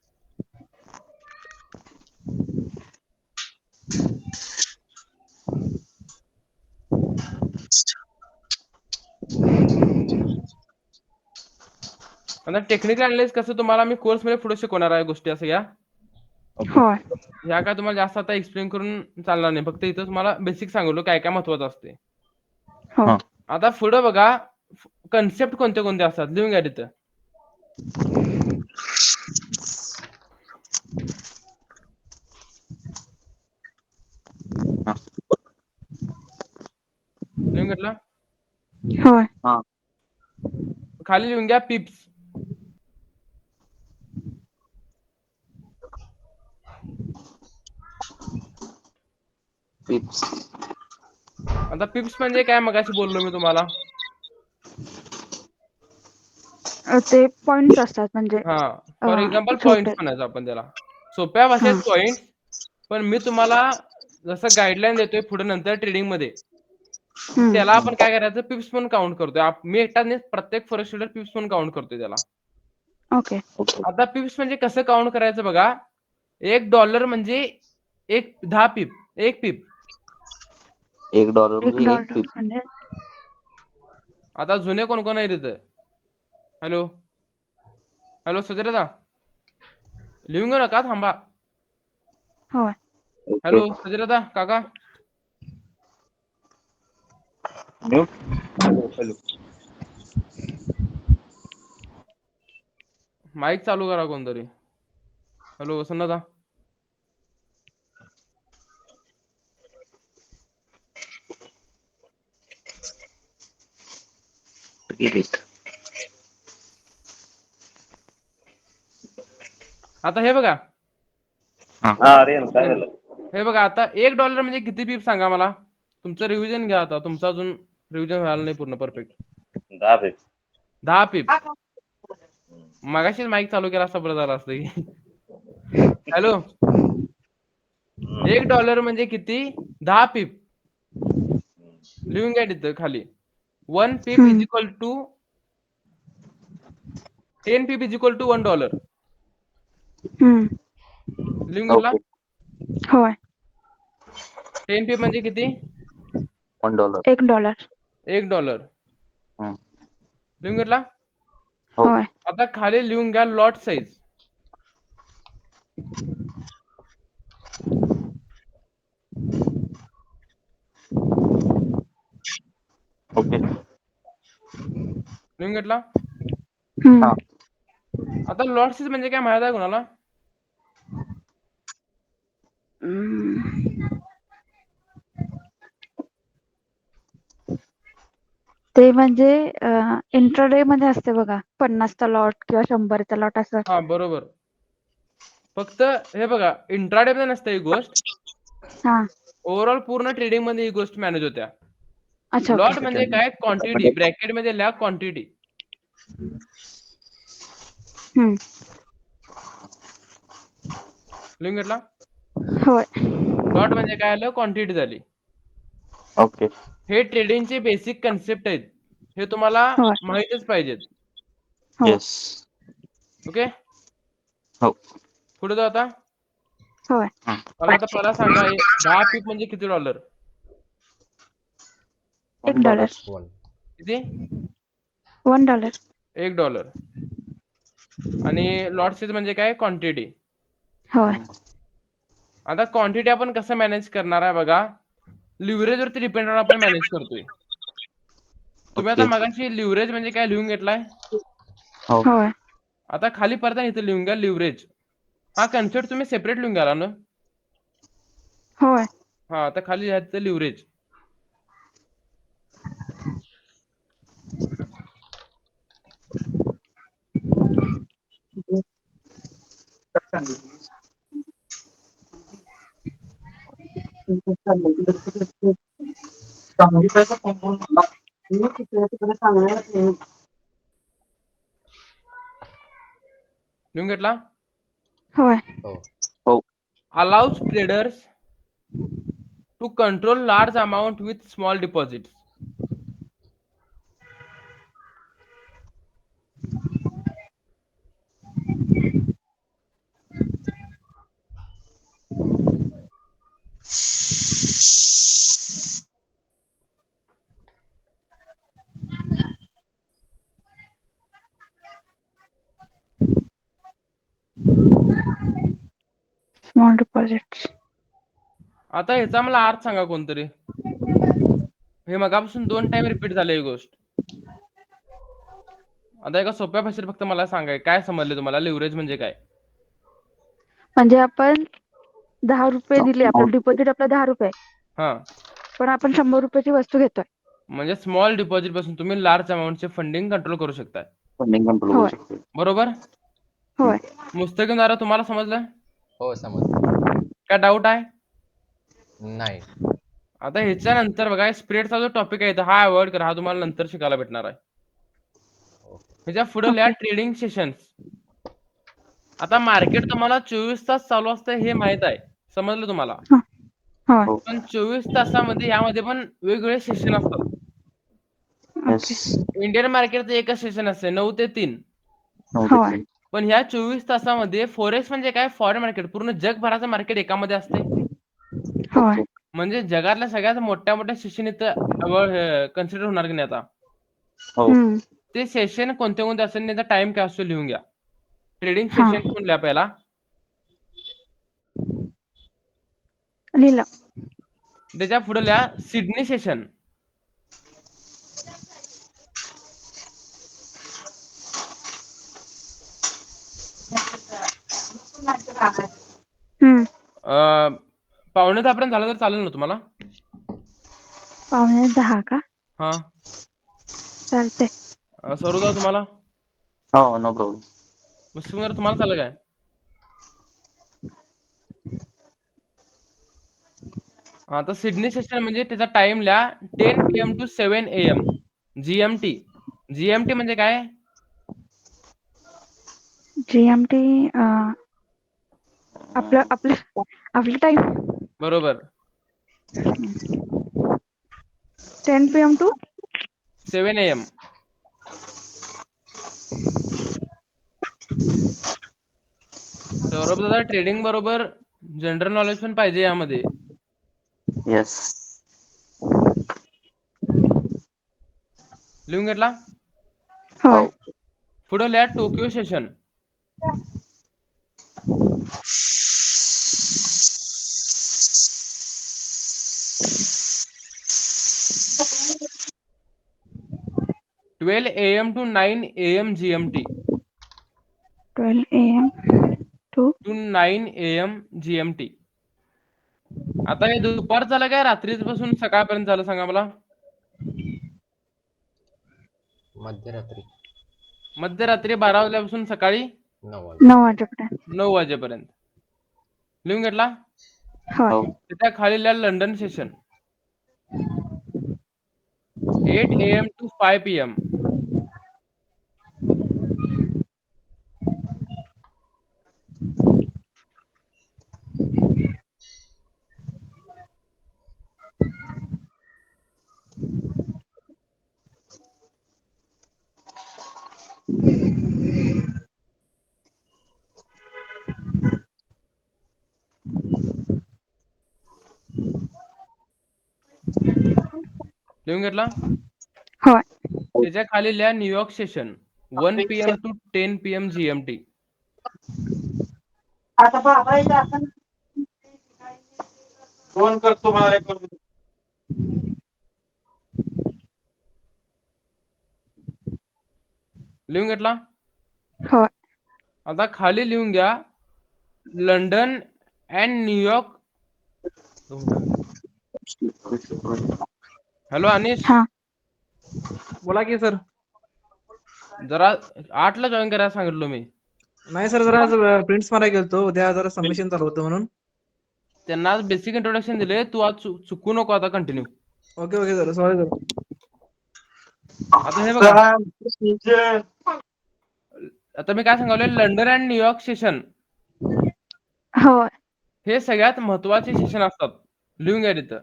आता टेक्निकल अनालिसिस कसं तुम्हाला मी कोर्समध्ये पुढे शिकवणार आहे गोष्टी असं या.
होय.
ह्या काय तुम्हाला जास्त आता एक्सप्लेन करून चालणार नाही. फक्त इथं तुम्हाला बेसिक सांगलो काय काय महत्वाचं असते.
हो.
हा.
आता पुढे बघा कन्सेप्ट कोणते कोणते असतात लिहून घ्या तिथं. लिहून घेतला.
होय.
खाली लिहून घ्या पिप्स.
पिप्स.
आता पिप्स म्हणजे काय मगाशी बोललो मी तुम्हाला.
ते पॉइंट्स असतात म्हणजे
हा फॉर एक्झाम्पल
छोटे.
पॉईंट्स म्हणायचं आपण त्याला. सोप्या भाषेत पॉईंट्स. पण मी तुम्हाला जसं गाईडलाईन देतोय पुढे नंतर ट्रेडिंग मध्ये त्याला आपण काय करायचं पिप्स पण काउंट करतोय. मी एकटाच प्रत्येक फॉरेक्स ट्रेडर पिप्स पण काउंट करतोय त्याला.
ओके.
आता पिप्स म्हणजे कसं काउंट करायचं बघा. $1 म्हणजे 10 पिप. 1 पिप.
$1
एक
म्हणजे 1
डॉलर
पिप.
म्हणजे
आता जुने कोण कोण आहे तिथं? हॅलो हॅलो सजरेदा लिहून घेऊ नका थांबा.
होय.
हॅलो सजरेदा काका. माईक चालू करा कोणतरी. हॅलो वसंतदा. आता हे बघा.
हा आर्यन काय झालं?
हे बघा आता $1 म्हणजे किती पीप सांगा मला. तुमचं रिव्हिजन घ्या आता. तुमचं अजून रिव्हिजन व्हायला नाही पूर्ण परफेक्ट.
10 पिप.
10 पीप. मगाशीच माईक चालू केला असता बरं झालं असतं की. हॅलो $1 म्हणजे किती? 10 पीप. लिहून घ्या तिथं खाली. 1 pip is equal to 10 pip is equal to $1. लिहून घेतला.
होय.
10 पीप म्हणजे किती?
$1.
$1.
$1.
हम्म.
लिहून घेतला.
होय.
आता खाली लिहून घ्या लॉट साईज.
ओके.
लिहून घेतला.
हा.
आता लॉट साईज म्हणजे काय माहित आहे कोणाला?
ते म्हणजे इंट्राडे मध्ये असते बघा 50चा लॉट किंवा 100चा लॉट असं.
हा बरोबर. फक्त हे बघा इंट्राडे मध्ये नसते ही गोष्ट.
हा.
ओव्हरऑल पूर्ण ट्रेडिंग मध्ये ही गोष्ट मॅनेज होत्या.
अच्छा.
Lot
okay.
म्हणजे काय? क्वांटिटी. ब्रॅकेट मध्ये लिहा क्वांटिटी. लिहून घेतला.
होय.
लॉट म्हणजे काय आलं? क्वांटिटी झाली.
ओके.
हे ट्रेडिंगचे बेसिक कन्सेप्ट आहेत. हे तुम्हाला
होय.
माहितच पाहिजेत.
हो.
येस.
ओके.
हो.
पुढे जाऊ आता.
होय.
मला आता पहिला सांगा 10 पीप म्हणजे किती डॉलर?
$1.
वन.
किती?
$1.
$1. आणि लॉट साईज म्हणजे काय? क्वांटिटी.
होय.
आता क्वांटिटी आपण कसं मॅनेज करणार आहे बघा. लिव्हरेज वरती डिपेंड राहून आपण मॅनेज करतोय. तुम्ही आता
Okay.
मगाशी लिव्हरेज म्हणजे काय लिहून घेतलाय?
हो.
होय.
आता खाली परत इथे लिहून घ्या लिव्हरेज. हा कन्सेप्ट तुम्ही सेपरेट लिहून घ्याला ना?
होय.
हा आता खाली लिहायचं लिव्हरेज. लिहून घेतला?
होय.
हो.
Allows traders to control large amount with small deposits.
Small deposit.
आता ह्याचा मला अर्थ सांगा कोणतरी. हे मगापासून 2 टाइम रिपीट झाले ही गोष्ट. आता एका सोप्या भाषेत फक्त मला सांगा काय समजले तुम्हाला लिव्हरेज म्हणजे काय?
म्हणजे आपण ₹10 दिले, आपलं डिपॉझिट आपलं ₹10.
हा
पण आपण ₹100ची वस्तू घेतोय.
म्हणजे स्मॉल डिपॉझिट पासून तुम्ही लार्ज अमाऊंटचे फंडिंग कंट्रोल करू शकता.
फंडिंग कंट्रोल करू
होय.
शकतो.
बरोबर?
होय.
मुस्तकीमदारा तुम्हाला समजलं?
हो समजलं.
काय डाऊट आहे?
नाही.
आता ह्याच्यानंतर बघा स्प्रेडचा जो टॉपिक आहे हा अवॉइड करा. हा तुम्हाला नंतर शिकायला भेटणार आहे. ह्याच्या पुढे लिहा ट्रेडिंग सेशन्स. आता मार्केट तुम्हाला 24 तास चालू असतं हे माहित आहे. समजलं तुम्हाला?
होय.
पण 24 तासामध्ये यामध्ये पण वेगवेगळे सेशन असतात.
Yes.
इंडियन मार्केटचं एकच सेशन असते 9 ते 3.
होय.
पण ह्या 24 तासामध्ये फॉरेक्स म्हणजे काय? फॉरेन मार्केट पूर्ण जगभराचं मार्केट एकामध्ये असते.
होय.
म्हणजे जगातल्या सगळ्यात मोठ्या सेशन इथं कन्सिडर होणार की नाही आता.
हो.
ते सेशन कोणते असेल त्याचा टाइम काय असतो लिहून घ्या. ट्रेडिंग
हा.
सेशन कोण लिहा पहिला.
लिहिलं.
त्याच्या पुढे लिहा सिडनी सेशन. पावणे 10 पर्यंत झालं तर चालेल ना तुम्हाला?
9:45 का?
हा
चालतंय.
सौरव तुम्हाला?
हो, नो प्रॉब्लेम.
मुस्लिम तुम्हाला चालेल काय? आता सिडनी सेशन म्हणजे त्याचा टाइम लिहा 10 PM to 7 AM GMT. GMT म्हणजे काय?
GMT आपलं टाइम.
बरोबर.
10 PM to
7 AM. सौरभ दादा ट्रेडिंग बरोबर जनरल नॉलेज पण पाहिजे यामध्ये.
येस.
लिहून घेतला?
होय.
पुढे लिहा Tokyo session. "12 AM to 9 AM GMT."
12 AM to
9 AM GMT. आता हे दुपार झालं काय रात्रीपासून सकाळपर्यंत झालं सांगा मला?
मध्यरात्री.
मध्यरात्री 12 वाजल्यापासून सकाळी
9 वाजेपर्यंत.
9 वाजेपर्यंत. लिहून घेतला?
होय.
हो.
त्याच्या खाली लिहा London session. 8 AM to 5 PM. लिहून घेतला?
होय.
त्याच्या खाली लिहा New York session 1 PM to 10 PM GMT.
आता बाबा इथं आपण
फोन करतो मला एक मिनिट.
लिहून घेतला?
होय.
आता खाली लिहून घ्या लंडन अँड न्यूयॉर्क. हॅलो अनिश,
हा.
बोला की सर.
जरा 8ला जॉईन करायला सांगितलो मी.
नाही सर, जरा आज प्रिंट्स मारायला गेलतो, उद्या जरा सबमिशन चालू होतं म्हणून.
त्यांना आज बेसिक इंट्रोडक्शन दिले. तू आज चुकू नको आता continue.
Okay okay sir, sorry sir.
आता हे बघा, आता मी काय सांगालोय, लंडन अँड न्यूयॉर्क सेशन
होय.
हे सगळ्यात महत्वाचे सेशन असतात. लिहून घ्या तिथं.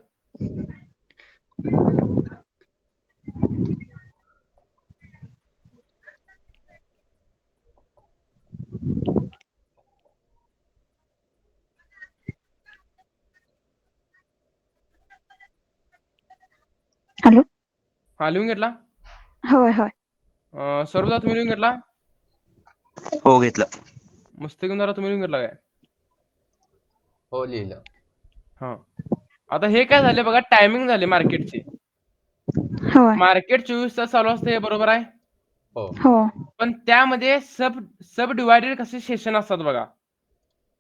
हॅलो.
हा लिहून घेतला?
होय होय.
सर्वदा तुम्ही लिहून घेतला?
हो घेतलं.
मुस्तिकुंदारा तुम्ही लिहून घेतला काय?
हो लिहिलं.
हा. आता हे काय झाले बघा, टायमिंग झाले मार्केटची.
होय.
मार्केट 24 तास चालू असते, हे बरोबर आहे.
हो
हो.
पण त्यामध्ये सब डिवायडेड कसे सेशन असतात बघा.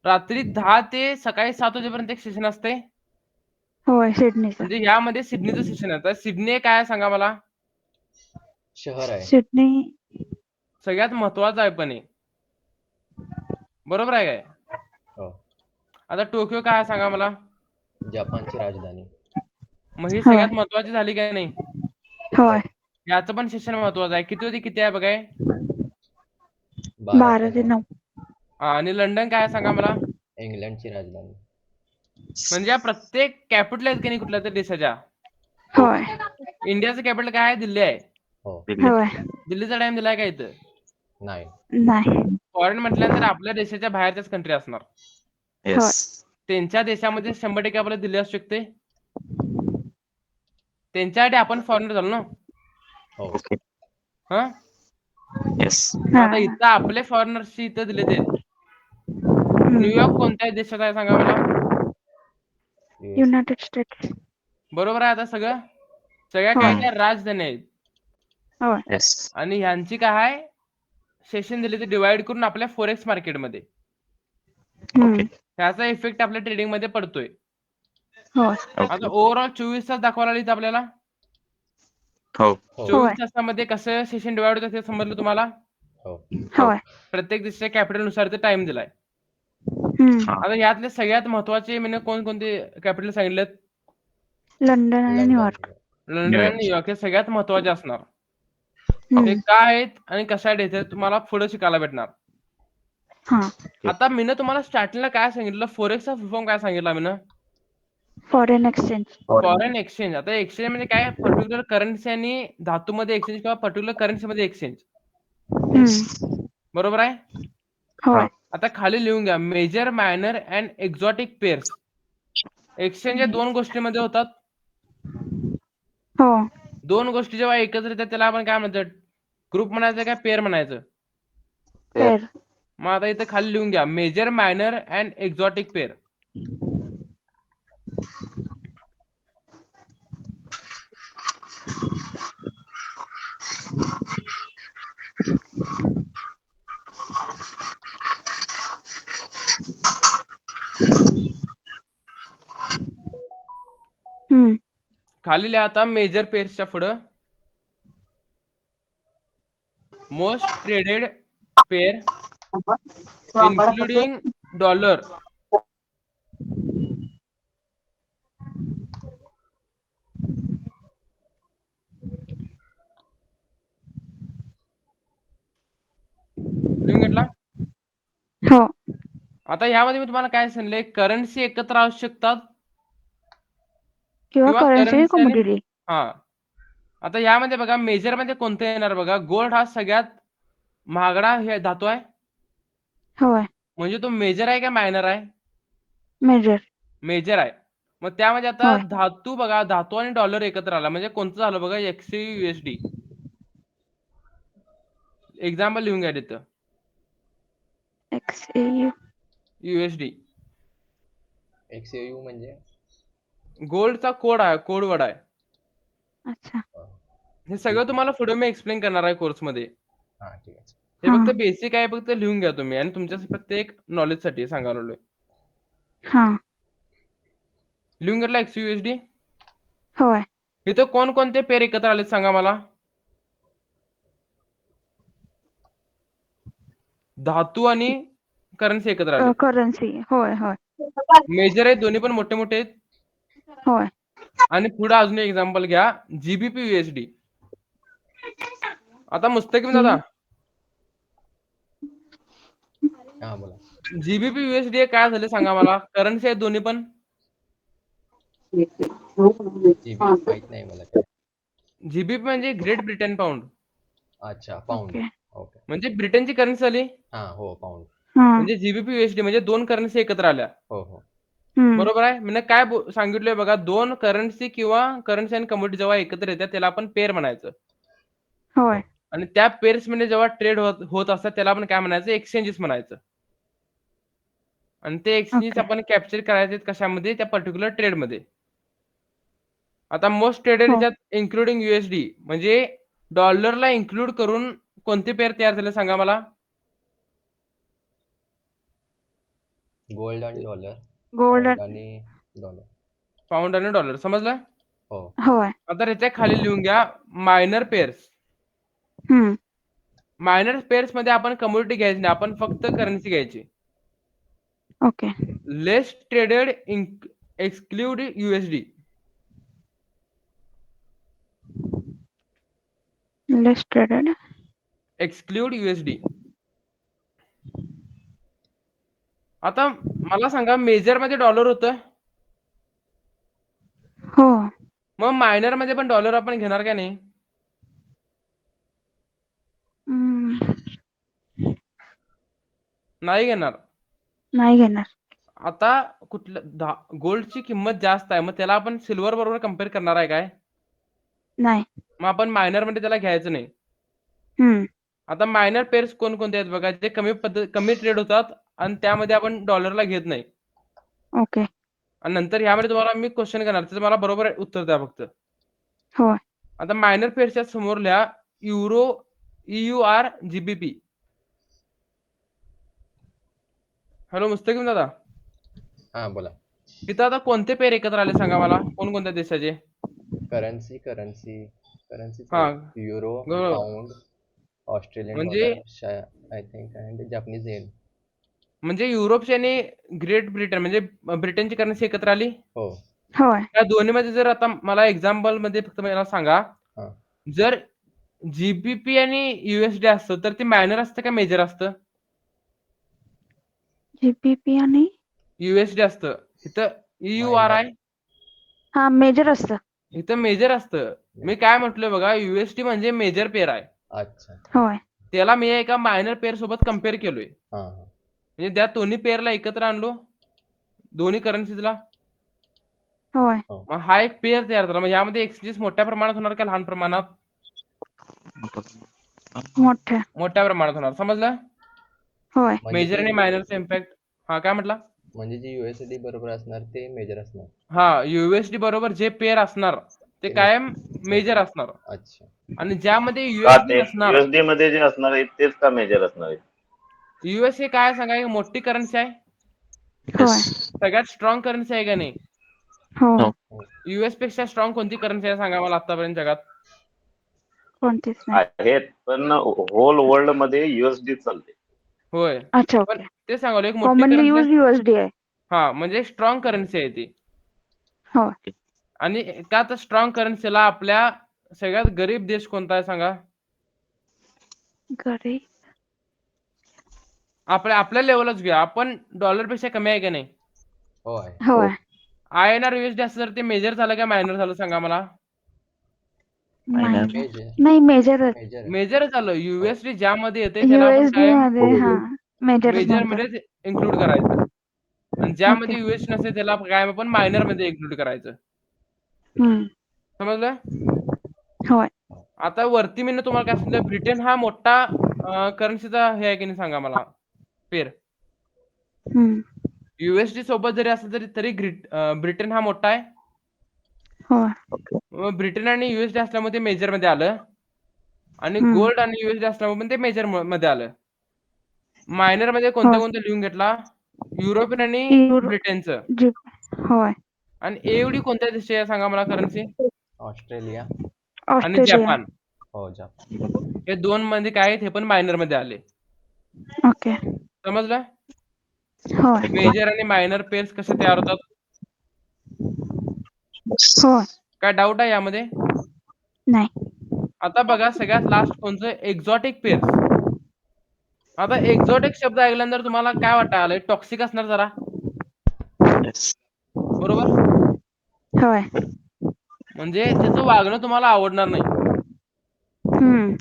रात्री 10 ते सकाळी 7 वाजेपर्यंत एक सेशन असते.
होय. सिडनीचं.
म्हणजे यामध्ये सिडनीचं सेशन आहे. तर सिडनी काय आहे सांगा मला?
शहर आहे.
सिडनी
सगळ्यात महत्वाचं आहे पण हे. बरोबर आहे काय?
हो.
आता टोकियो काय आहे सांगा मला?
जपानची राजधानी.
मग ही
होय.
सगळ्यात महत्वाची झाली काय नाही?
होय.
याचं पण सेशन महत्वाचं आहे. किती होती किती आहे बघाय?
12 ते 9.
आणि लंडन काय आहे सांगा मला?
इंग्लंडची राजधानी.
म्हणजे या प्रत्येक कॅपिटल आहेत की नाही कुठल्या तरी देशाच्या.
होय.
इंडियाचं कॅपिटल काय आहे? दिल्ली आहे.
हो.
होय.
दिल्लीचा टाइम दिलाय का इथं?
नाही.
नाही.
फॉरेन म्हटल्यानंतर आपल्या देशाच्या बाहेरच्याच कंट्री असणार.
येस.
त्यांच्या देशामध्ये 100% आपल्याला दिल्ली असू शकते. त्यांच्यासाठी आपण फॉरेनर झालो ना.
हो.
ओके.
हा.
येस.
हा.
आता इथं आपले फॉरेनर्सची इथं दिले ते. न्यूयॉर्क कोणत्या देशात आहे सांगा मला?
US.
United states.
बरोबर आहे. आता सगळ्या
होय.
काय काय राजधानी आहेत.
होय.
येस.
आणि ह्यांची काय आहे? सेशन दिले ते डिवाइड करून आपल्या फोरेक्स मार्केटमध्ये.
ओके.
ह्याचा इफेक्ट आपल्या ट्रेडिंग मध्ये पडतोय.
होय.
आता
ओके.
ओव्हरऑल 24 तास दाखवायला लागले आपल्याला.
हो.
हो.
24 तासामध्ये कसं सेशन डिवाइड होतं ते समजलं तुम्हाला?
हो.
होय.
प्रत्येक देशाच्या कॅपिटल नुसार ते टाइम दिलाय.
हा.
आता यातले सगळ्यात महत्वाचे म्हणजे कोणकोणते कॅपिटल सांगितलेत?
लंडन आणि न्यूयॉर्क.
लंडन आणि
न्यूयॉर्क.
न्यूयॉर्क हे सगळ्यात महत्वाचे असणार. ते
हम्म.
काय आहेत आणि कशासाठी आहेत हे तुम्हाला पुढे शिकायला भेटणार.
हा.
आता मीनं तुम्हाला स्टार्टिंगला काय सांगितलं? फोरेक्सचा फुल फॉर्म काय सांगितला मीनं?
Foreign exchange.
Foreign exchange. आता एक्सचेंज म्हणजे काय? पर्टिक्युलर करन्सी आणि धातूमध्ये एक्सचेंज किंवा पर्टिक्युलर करन्सीमध्ये एक्सचेंज. बरोबर आहे?
होय.
आता खाली लिहून घ्या major, minor and exotic pairs. Exchange या 2 गोष्टींमध्ये होतात.
हो.
2 गोष्टी जेव्हा एकत्र येतात त्याला आपण काय म्हणतात? ग्रुप म्हणायचं काय पेअर म्हणायचं?
पेर.
मग आता इथं खाली लिहून घ्या major, minor and exotic pair. खाली लिहा आता मेजर पेअर्सच्या पुढं most traded pair including dollar. लिहून घेतला?
हो.
आता यामध्ये मी तुम्हाला काय सांगितलंय? करन्सी एकत्र असू शकतात
किंवा करन्सी
currency आणि
कमोडिटी.
हा. आता यामध्ये बघा मेजर मध्ये कोणतं येणार बघा? गोल्ड हा सगळ्यात महागडा हे धातू आहे.
होय.
म्हणजे तो मेजर आहे का मायनर आहे?
मेजर.
मेजर आहे. मग त्यामध्ये आता
होय.
धातू बघा, धातू आणि डॉलर एकत्र आला म्हणजे कोणतं झालं बघा, XAUUSD. एक्झाम्पल लिहून घ्या तिथं,
XAU.
USD.
XAU म्हणजे
गोल्डचा कोड आहे, कोड वर्ड आहे.
अच्छा.
हे सगळं तुम्हाला पुढे मी एक्सप्लेन करणार आहे कोर्समध्ये.
हा ठीक आहे.
हे फक्त
हा.
बेसिक आहे, फक्त लिहून घ्या तुम्ही आणि तुमच्या फक्त एक नॉलेजसाठी सांगायला लागलोय.
हा.
लिहून घेतला XAUUSD.
होय.
इथं कोणकोणते पेर एकत्र आले सांगा मला. धातू आणि करन्सी एकत्र आले.
करन्सी. होय होय.
मेजर आहेत, दोन्ही पण मोठे मोठे आहेत.
होय.
आणि पुढे अजून एक एक्झाम्पल घ्या, GBP USD. आता मुस्तकीम दादा,
हा बोला.
GBP USD काय झाले सांगा मला. करन्सी आहेत दोन्ही पण.
जीबी माहित नाही मला काय.
GBP म्हणजे ग्रेट ब्रिटन पाऊंड,
अच्छा पाऊंड.
ओके.
ओके.
म्हणजे ब्रिटनची करन्सी झाली.
हा हो पाऊंड.
हा.
म्हणजे GBP USD म्हणजे दोन करन्सी एकत्र आल्या.
हो हो.
बरोबर आहे. म्हणजे काय सांगितलंय बघा, दोन करन्सी किंवा करन्सी आणि कमोडिटी जेव्हा एकत्र येतात त्याला आपण पेर म्हणायचं.
होय.
आणि त्या पेर्स मध्ये जेव्हा ट्रेड होत असतात त्याला आपण काय म्हणायचं, एक्सचेंजेस म्हणायचं. आणि ते एक्सचेंजेस
ओके.
आपण कॅप्चर करायचे कशामध्ये, त्या पर्टिक्युलर ट्रेड मध्ये. आता मोस्ट ट्रेडेड
हो.
ह्याच्यात इन्क्लुडिंग USD म्हणजे डॉलरला इन्क्लूड करून कोणते पेर तयार झाले सांगा मला.
गोल्ड आणि डॉलर.
गोल्ड.
आणि डॉलर.
पाऊंड आणि डॉलर, समजलं.
हो.
होय.
आता त्याच्या खाली लिहून घ्या, मायनर पेअर्स. मायनर पेअर्स मध्ये आपण कमोडिटी घ्यायची नाही, आपण फक्त करन्सी घ्यायची.
ओके.
लेस ट्रेडेड एक्सक्लूड USD.
लेस ट्रेडेड.
Exclude USD. आता मला सांगा, मेजर मध्ये डॉलर होतं,
हो.
मग मायनर मध्ये पण डॉलर आपण घेणार का नाही. नाही घेणार.
नाही घेणार.
आता कुठलं गोल्डची किंमत जास्त आहे, मग त्याला आपण सिल्वर बरोबर कम्पेअर करणार आहे काय.
नाही.
मग आपण मायनर मध्ये त्याला घ्यायचं नाही. आता मायनर पेअर्स कोणकोणते आहेत बघा, जे कमी ट्रेड होतात आणि त्यामध्ये आपण डॉलरला घेत नाही.
ओके.
आणि नंतर यामध्ये तुम्हाला मी क्वेश्चन करणार, त्याचं मला बरोबर उत्तर द्या फक्त.
होय.
आता मायनर पेअर्सच्या समोर लिहा युरो, EUR, GBP. हॅलो मुस्तकीम दादा,
हा बोला.
तिथं आता कोणते पेअर एकत्र आले सांगा मला, कोणकोणत्या देशाचे.
करन्सी करन्सी करन्सी
हा
युरो,
बरोबर.
पाऊंड, ऑस्ट्रेलियन
म्हणजे
dollar, I think and Japanese yen.
म्हणजे युरोपची आणि ग्रेट ब्रिटन म्हणजे ब्रिटनची करन्सी एकत्र आली.
हो.
होय.
त्या दोन्ही मध्ये जर आता मला एक्झाम्पल मध्ये फक्त मला सांगा,
हा.
जर GBP आणि USD असतं तर ते मायनर असतं का मेजर असतं.
GBP आणि
USD असतं. इथं EUR
Minor.
आहे,
हा मेजर असतं.
इथं मेजर असतं. मी काय म्हटलं बघा, USD म्हणजे मेजर पेअर आहे.
अच्छा.
होय.
त्याला मी एका मायनर पेअर सोबत कम्पेअर केलोय.
हा.
म्हणजे त्या दोन्ही पेअरला एकत्र आणलो, दोन्ही करन्सीजला.
होय.
मग हा एक पेअर तयार झाला. मग यामध्ये एक्सचेंजेस मोठ्या प्रमाणात होणार का लहान प्रमाणात.
मोठ्या.
मोठ्या प्रमाणात होणार, समजलं.
होय.
म्हणजे
मेजर आणि मायनरचा इम्पॅक्ट. हा काय म्हटला.
म्हणजे जे USD बरोबर असणार ते मेजर असणार.
हा USD बरोबर जे पेअर असणार ते कायम मेजर असणार.
अच्छा.
आणि ज्यामध्ये
का
USD
ते
नसणार,
USD मध्ये जे असणार आहे तेच का मेजर असणार आहे.
US हे काय सांगा, एक मोठी करन्सी आहे,
होय.
सगळ्यात स्ट्रॉंग करन्सी आहे का नाही.
हो.
US पेक्षा स्ट्रॉंग कोणती करन्सी आहे सांगा मला आतापर्यंत जगात.
कोणतीच नाही.
आहेत पण होल वर्ल्ड मध्ये USD चालते.
होय,
अच्छा.
पण
ओके.
ते सांगावलं एक मोठी
कॉमनली यूज
करन्सी.
USD आहे.
हा म्हणजे स्ट्रॉंग करन्सी आहे ती.
होय.
आणि का तर स्ट्रॉंग करन्सीला आपल्या सगळ्यात गरीब देश कोणता आहे सांगा.
गरीब.
आपल्या लेवलच घ्या, आपण डॉलर पेक्षा कमी आहे का नाही.
होय.
होय.
INR USD असं तर ते मेजर झालं का मायनर झालं सांगा मला.
मायनर.
मेजर.
नाही मेजरच.
मेजर.
मेजर झालं. USD ज्यामध्ये येते त्याला आपण
USD
काय
मध्ये हा मेजरच
मेजर
म्हणतात.
मध्ये इन्क्लूड करायचं. आणि ज्यामध्ये युएस नसेल त्याला काय आपण मायनर मध्ये इन्क्लूड करायचं.
हम्म.
समजलं?
होय.
आता वरती मी तुम्हाला काय सांगितलं, ब्रिटन हा मोठा करन्सीचा हे आहे की नाही सांगा मला पेर.
हम्म.
युएसडी सोबत जरी असलं तरी ब्रिटन हा मोठा आहे.
होय.
मग ब्रिटन आणि युएसडी असल्यामुळे ते मेजर मध्ये आलं आणि
हम्म.
गोल्ड आणि युएसडी असल्यामुळे पण ते मेजर मध्ये आलं. मायनर मध्ये कोणत्या कोणत्या लिहून घेतला? युरोपियन आणि
युरो
ब्रिटनचं.
जी होय.
आणि एवढी कोणत्या देशाची आहे सांगा मला करन्सी?
ऑस्ट्रेलिया.
आणि
ऑस्ट्रेलिया.
जपान.
हो जापान.
हे 2 मध्ये काय आहेत हे पण मायनर मध्ये आले.
ओके.
समजलं?
होय.
मेजर आणि मायनर पेर्स कसे तयार होतात?
होय.
काय डाऊट आहे यामध्ये?
नाही.
आता बघा सगळ्यात लास्ट कोणतं? Exotic pairs. आता एक्झॉटिक शब्द ऐकल्यानंतर तुम्हाला काय वाटायला आलंय? टॉक्सिक असणार जरा. बरोबर?
होय.
म्हणजे त्याचं वागणं तुम्हाला आवडणार नाही.
हम्म.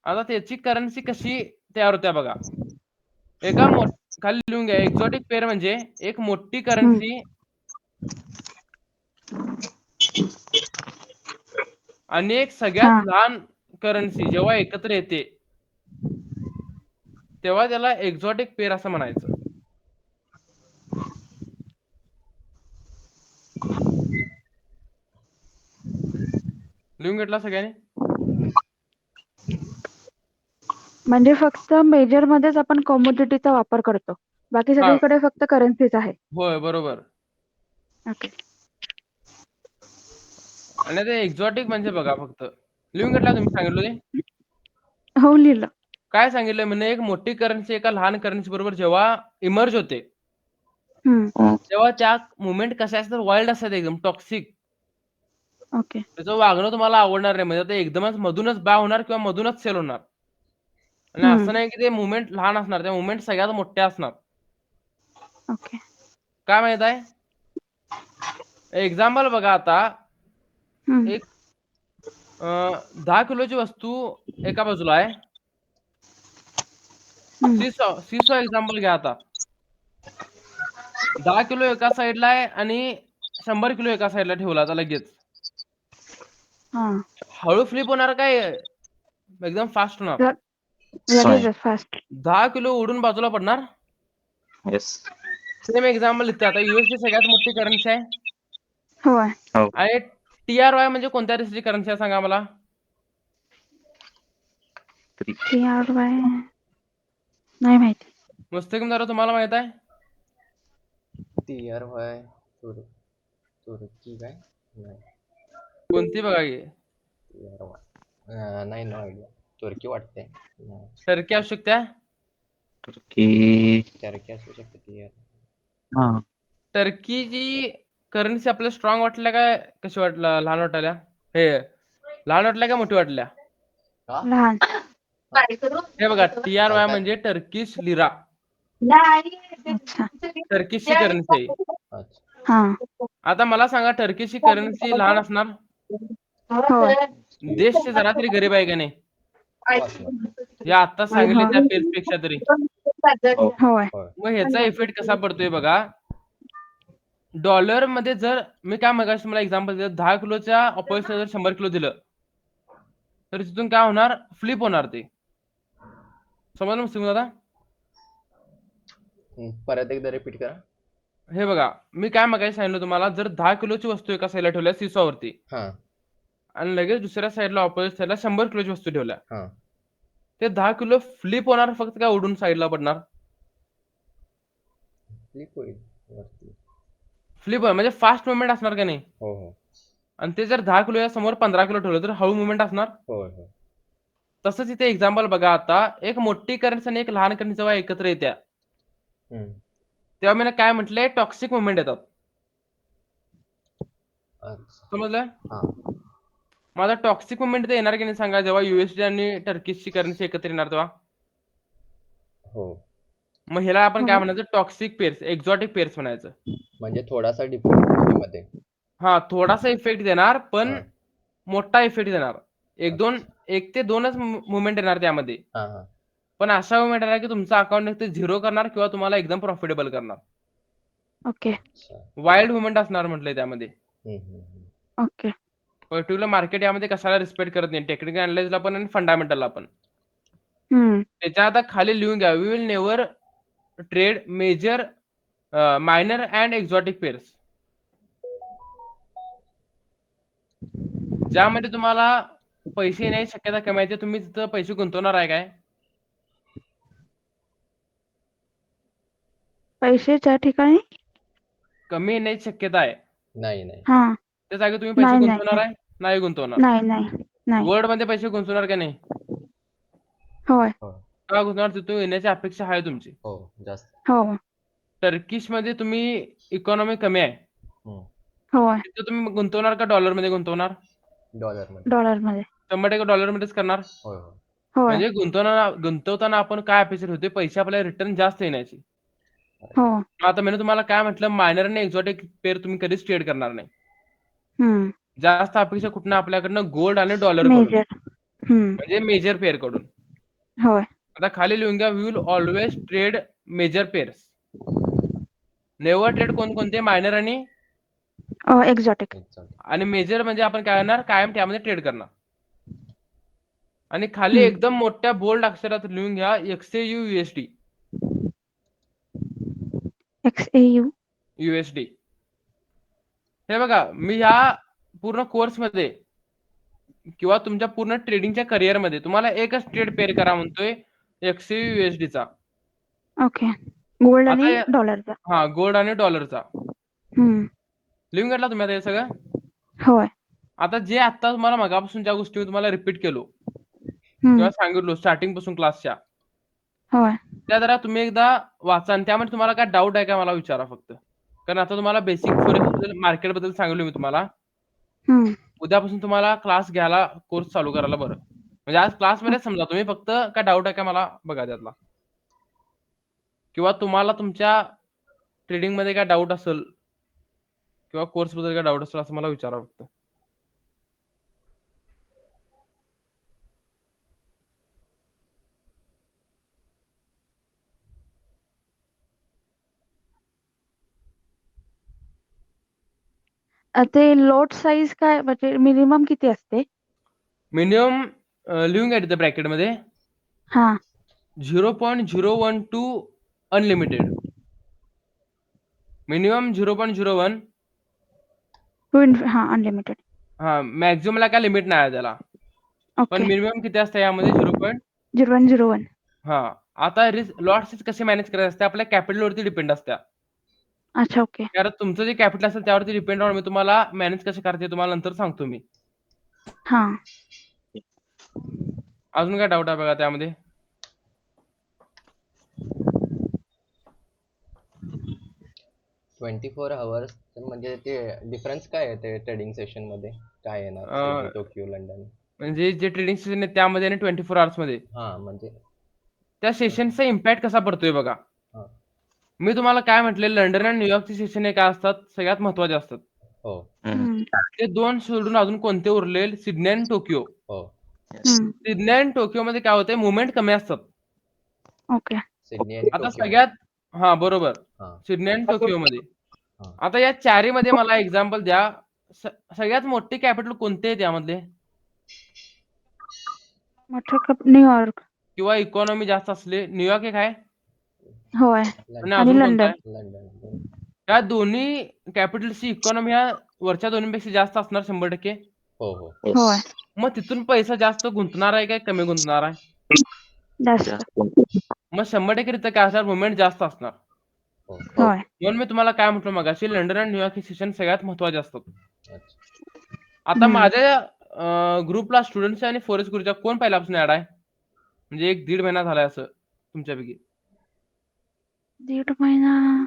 आता त्याची करन्सी कशी तयार होत्या बघा. खाली लिहून घ्या. एक्झॉटिक पेअर म्हणजे एक मोठी करन्सी आणि एक सगळ्यात
हा.
लहान करन्सी जेव्हा एकत्र येते तेव्हा त्याला एक्झॉटिक पेअर असं म्हणायचं. लिहून घेतला सगळ्यांनी?
म्हणजे फक्त मेजर मध्येच आपण कमोडिटीचा वापर करतो. बाकी
हा.
सगळीकडे फक्त करन्सीच आहे.
होय बरोबर.
ओके.
आणि ते एक्झॉटिक म्हणजे बघा फक्त लिहून घेतला तुम्ही सांगितलं ते?
हो लिहिलं.
काय सांगितलं म्हणजे एक मोठी करन्सी एका लहान करन्सी बरोबर जेव्हा इमर्ज होते
हम्म.
तेव्हा त्या मुवमेंट कशा असतात? वाईल्ड असतात, एकदम टॉक्सिक.
ओके.
त्याचं वागणं तुम्हाला आवडणार नाही. म्हणजे ते एकदमच मधूनच बाय होणार किंवा मधूनच सेल होणार. आणि असं नाही की ते मुवमेंट लहान असणार, त्या मुवमेंट सगळ्यात मोठ्या असणार.
ओके.
काय माहित आहे? एक्झाम्पल बघा आता
हम्म.
एक 10 किलोची वस्तू एका बाजूला आहे. सीसॉ एक्झाम्पल घ्या आता. 10 किलो एका साईडला आहे आणि 100 किलो एका साईडला ठेवला आता लगेच.
हा.
हळू फ्लिप होणार काय एकदम फास्ट होणार?
लगेचच फास्ट.
10 किलो उडून बाजूला पडणार.
येस.
सेम एक्झाम्पल लिहितो आता. युएसडी सगळ्यात मोठी करन्सी आहे.
होय.
आणि TRY म्हणजे कोणत्या देशाची करन्सी आहे सांगा मला?
TRY नाही माहिती.
मुस्तकिम तुम्हाला माहित आहे?
TRY तुर्की काय? नाही.
कोणती बघा की?
TRY नाही नो आयडिया. तुर्की वाटते. नाही.
टर्की असू शकते.
की
टर्की असू शकते TRY.
हा.
टर्कीची करन्सी आपल्याला स्ट्रॉंग वाटल्या काय कशी वाटलं? लहान वाटल्या? हे लहान वाटल्या का मोठी वाटल्या?
का?
लहान.
हे बघा TRY म्हणजे टर्किश लिरा.
अच्छा.
टर्किशची करन्सी आहे.
अच्छा.
हा.
आता मला सांगा टर्किशची करन्सी लहान असणार?
होय.
देश जरा तरी गरीब आहे का नाही?
असणार.
हे आता सांगितले त्या पेक्षा तरी.
होय.
मग ह्याचा इफेक्ट कसा पडतोय बघा. डॉलर मध्ये जर मी काय मगाशी मला एक्झाम्पल दिलं, 10 किलोच्या ऑपोजिटला जर 100 किलो दिलं तर तिथून काय होणार? फ्लिप होणार ते. समजलं मुस्लिम दादा?
परत एकदा रिपीट करा.
हे बघा मी काय मगाशी सांगितलं तुम्हाला, जर 10 किलोची वस्तू एका साईडला ठेवल्या सीसॉवरती
हा.
आणि लगेच दुसऱ्या साईडला ऑपोजिट साईडला 100 किलोची वस्तू ठेवल्या,
हा.
ते 10 किलो फ्लिप होणार फक्त काय उडून साईडला पडणार?
फ्लिप होईल वरती.
फ्लिप म्हणजे फास्ट मुवमेंट असणार का नाही?
हो हो.
आणि ते जर 10 किलो समोर 15 किलो ठेवलं तर हळू मुवमेंट असणार.
होय होय.
तसंच इथे एक्झाम्पल बघा आता, एक मोठी करन्सी आणि एक लहान करन्सी जेव्हा एकत्र येत्या तेव्हा मी काय म्हटलंय? टॉक्सिक मुवमेंट येतात.
अच्छा.
समजलं?
हा.
माझा टॉक्सिक मुवमेंट ते येणार की नाही सांगा, जेव्हा युएसडी आणि टर्किशची करन्सी एकत्र येणार तेव्हा?
हो.
मग ह्याला आपण काय म्हणायचं? टॉक्सिक पेअर्स, एक्झॉटिक पेअर्स म्हणायचं.
म्हणजे थोडासा डिफरन्स मध्ये.
हा, थोडासा इफेक्ट देणार पण
हा.
मोठा इफेक्ट देणार. एक ते दोनच मुवमेंट येणार त्यामध्ये.
हा हा.
पण अशा मुवमेंट येणार की तुमचा अकाउंट ते झिरो करणार किंवा तुम्हाला एकदम प्रॉफिटेबल करणार.
ओके
अच्छा.
वाईल्ड मुवमेंट असणार म्हटलंय त्यामध्ये.
ओके
पर्टिक्युलर मार्केट यामध्ये कशाला रिस्पेक्ट करत नाही, टेक्निकल अनालिसिसला पण आणि फंडामेंटलला पण. त्याच्या आता खाली लिहून घ्या, we will never trade major minor and exotic pairs. ज्यामध्ये तुम्हाला पैसे येण्याची शक्यता कमी आहे, ते तुम्ही तिथं पैसे गुंतवणार आहे काय?
पैसे ज्या ठिकाणी
कमी येण्याची शक्यता आहे,
नाही नाही.
हा
त्या जागी तुम्ही पैसे
नाही
गुंतवणार
नाही
आहे? नाही गुंतवणार.
नाही नाही नाही
वर्ल्ड मध्ये पैसे गुंतवणार का नाही?
होय
हो
का गुंतवणार? तिथून येण्याची अपेक्षा आहे तुमची.
हो जास्त.
हो
टर्किश मध्ये तुम्ही इकॉनॉमी कमी आहे,
हम्म.
होय
तिथं तुम्ही गुंतवणार का डॉलर मध्ये गुंतवणार?
डॉलर मध्ये.
डॉलर मध्ये
100% डॉलर मध्येच करणार.
होय होय.
होय
म्हणजे गुंतवताना आपण काय अपेक्षित होते, पैसे आपल्याला रिटर्न जास्त येण्याची.
हो
आता मी तुम्हाला काय म्हटलं, मायनर आणि एक्झॉटिक पेअर तुम्ही कधीच ट्रेड करणार नाही.
हम्म
जास्त अपेक्षा कुठनं आपल्याकडनं गोल्ड आणि डॉलर कडून,
मेजर
म्हणजे मेजर पेअर कडून.
होय
आता खाली लिहून घ्या, we will always trade major pairs. Never trade कोणते? मायनर आणि
एक्झॉटिक
एक्झॅक्ट.
मेजर, म्हणजे आपण काय करणार, कायम त्यामध्ये ट्रेड करणार. आणि खाली
हम्म.
एकदम मोठ्या बोल्ड अक्षरात लिहून घ्या, XAU USD.
XAU
USD. हे बघा, मी ह्या पूर्ण कोर्समध्ये किंवा तुमच्या पूर्ण ट्रेडिंगच्या करिअरमध्ये तुम्हाला एकच ट्रेड पेअर करा म्हणतोय, XAU USD चा.
ओके गोल्ड
आता
आणि
या-
डॉलरचा
हा, गोल्ड आणि डॉलरचा.
हम्म
लिहून घेतला तुम्ही आता हे सगळं?
होय
आता जे आता तुम्हाला मगापासून ज्या गोष्टी मी तुम्हाला रिपीट केलो
हम्म
किंवा सांगितलो स्टार्टिंग पासून क्लासच्या,
होय
त्या जरा तुम्ही एकदा वाचा आणि त्यामध्ये तुम्हाला काय डाऊट आहे का मला विचारा फक्त. कारण आता तुम्हाला बेसिक फॉरेक्स बद्दल, मार्केट बद्दल सांगितलं मी तुम्हाला.
हम्म
उद्यापासून तुम्हाला क्लास घ्यायला, कोर्स चालू करायला बरं. म्हणजे आज क्लासमध्ये समजा तुम्ही फक्त काय डाऊट आहे का मला बघा त्यातला, किंवा तुम्हाला तुमच्या ट्रेडिंग मध्ये काय डाऊट असेल किंवा कोर्स बद्दल काय डाऊट असेल असं मला विचारा फक्त.
ते लोट साईज काय म्हणजे मिनिमम किती असते?
मिनिमम लिहून घ्या तिथे ब्रॅकेटमध्ये,
हा
0.012 अनलिमिटेड. मिनिमम 0.01.
हा अनलिमिटेड
हा, मॅक्झिममला काय लिमिट नाही आहे त्याला, पण
ओके
मिनिमम किती असतं यामध्ये? 0.
0101
हा, आता लॉट्स कसे मॅनेज करायचे असते, आपल्या कॅपिटलवरती डिपेंड असत्या.
अच्छा ओके
कारण तुमचं जे कॅपिटल असेल त्यावरती डिपेंड राहून मी तुम्हाला मॅनेज कसे करते तुम्हाला नंतर सांगतो मी.
हा
अजून काय डाऊट आहे बघा त्यामध्ये?
24 hours म्हणजे ते डिफरन्स काय आहे ते ट्रेडिंग सेशन मध्ये काय येणार?
अं,
सिडनी, टोकियो, लंडन.
म्हणजे जे ट्रेडिंग सेशन आहे त्यामध्ये आणि 24 hours मध्ये
हा म्हणजे
त्या सेशनचा इम्पॅक्ट कसा पडतोय बघा.
हा.
मी तुम्हाला काय म्हटले, लंडन आणि न्यूयॉर्कचे सेशन हे काय असतात, सगळ्यात महत्वाचे असतात.
हो
हम्म
ते दोन सोडून अजून कोणते उरले? सिडनी आणि टोकियो.
हो.
हम्म
सिडनी आणि टोकियो मध्ये काय होते, मुवमेंट कमी असतात.
ओके
सिडनी आणि
आता
टोकियो.
सगळ्यात, हा बरोबर,
हा
सिडनी आणि टोकियो मध्ये.
हा.
आता या चारी मध्ये मला एक्झाम्पल द्या, सगळ्यात मोठे कॅपिटल कोणते आहेत यामधले,
न्यूयॉर्क
किंवा इकॉनॉमी जास्त असले? न्यूयॉर्क एक आहे
होय
आणि
आणि
अजून कोणता
लंडन
आहे?
लंडन.
या दोन्ही कॅपिटलची इकॉनॉमी ह्या वरच्या दोन्हीपेक्षा जास्त असणार 100%.
हो हो.
होय
मग तिथून पैसा जास्त गुंतणार आहे काय कमी गुंतणार आहे?
जास्त
मग 100% तिथं काय असणार, मुवमेंट जास्त असणार.
हो.
होय
म्हणून मी तुम्हाला काय म्हटलं मगाशी, लंडन आणि न्यूयॉर्क हे सेशन सगळ्यात महत्वाचे असतात.
अच्छा.
आता
हम्म.
माझ्या ग्रुपला स्टुडंट्स आणि फॉरेस्ट ग्रुपच्या कोण पहिल्यापासून ऍड आहे? म्हणजे 1-1.5 महिना झालाय असं तुमच्यापैकी.
1.5 महिना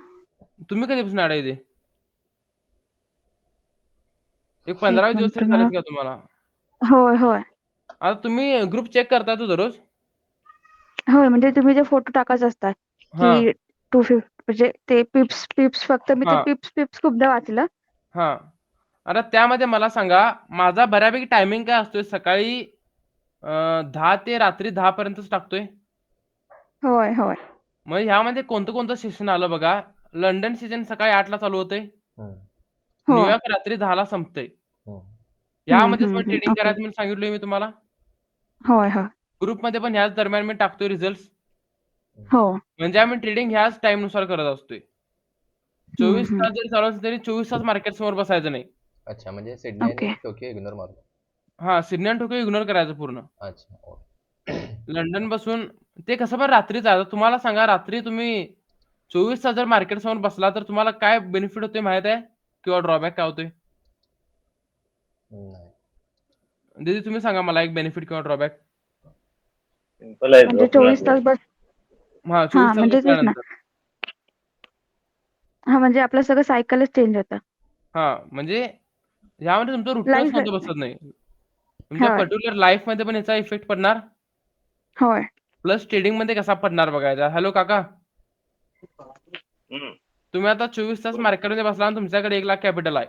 तुम्ही कधीपासून ऍड आहे ते? एक
एक
15-20 दिवस तरी
मिनिट
झालेत का तुम्हाला?
होय होय
आता तुम्ही ग्रुप चेक करता तो दररोज?
होय म्हणजे तुम्ही जे फोटो टाकत असतात
हा
की 250 म्हणजे ते पिप्स फक्त मी ते
हा
पिप्स खूपदा वाचलं.
हा. आता त्यामध्ये मला सांगा, माझा बऱ्यापैकी टायमिंग काय असतोय, सकाळी 10 ते रात्री 10 पर्यंतच टाकतोय.
होय होय
मग ह्यामध्ये कोणतं कोणतं सेशन आलं बघा. लंडन सीजन सकाळी 8ला चालू होतंय.
हम्म,
हो.
न्यूयॉर्क रात्री 10ला संपतंय.
हम्म.
यामध्येच
हम्म,
पण ट्रेडिंग
ओके.
करायचं म्हणून सांगितलोय मी तुम्हाला.
होय होय.
ग्रुपमध्ये पण ह्याच दरम्यान मी टाकतोय रिझल्ट्स.
हो.
म्हणजे आम्ही ट्रेडिंग ह्याच टाईमनुसार करत असतोय. 24 तास जरी चालू असलं तरी 24 तास मार्केट समोर बसायचं नाही.
अच्छा, म्हणजे सिडनी
ओके.
आणि टोकियो इग्नोर मारतो.
हां, सिडनी आणि टोकियो इग्नोर करायचं पूर्ण.
अच्छा, ओके.
लंडन बसून ते कसं पण रात्रीच आहे. आता तुम्हाला सांगा रात्री तुम्ही 24 तास जर मार्केट समोर बसला तर तुम्हाला काय बेनिफिट होतोय माहीत आहे? किंवा ड्रॉबॅक काय होतोय?
नाही.
दीदी तुम्ही सांगा मला एक बेनिफिट किंवा ड्रॉबॅक?
सिंपल आहे,
म्हणजे
झोप
24 तास
लागते.
बस
हां, 24
हां,
तास
म्हणजे तेच ना.
बसल्यानंतर.
हां, म्हणजे आपलं सगळं सायकलच चेंज होतं.
हां, म्हणजे ह्यामध्ये तुमचं रुटीनच
लाईफ
कोणतं बसत नाही. तुमच्या
होय.
पर्टिक्युलर लाईफमध्ये पण याचा इफेक्ट पडणार.
होय.
प्लस ट्रेडिंगमध्ये कसा पडणार बघायचा. हॅलो काका,
हम्म.
तुम्ही आता 24 तास मार्केटमध्ये बसला आणि तुमच्याकडे 1,00,000 कॅपिटल आहे.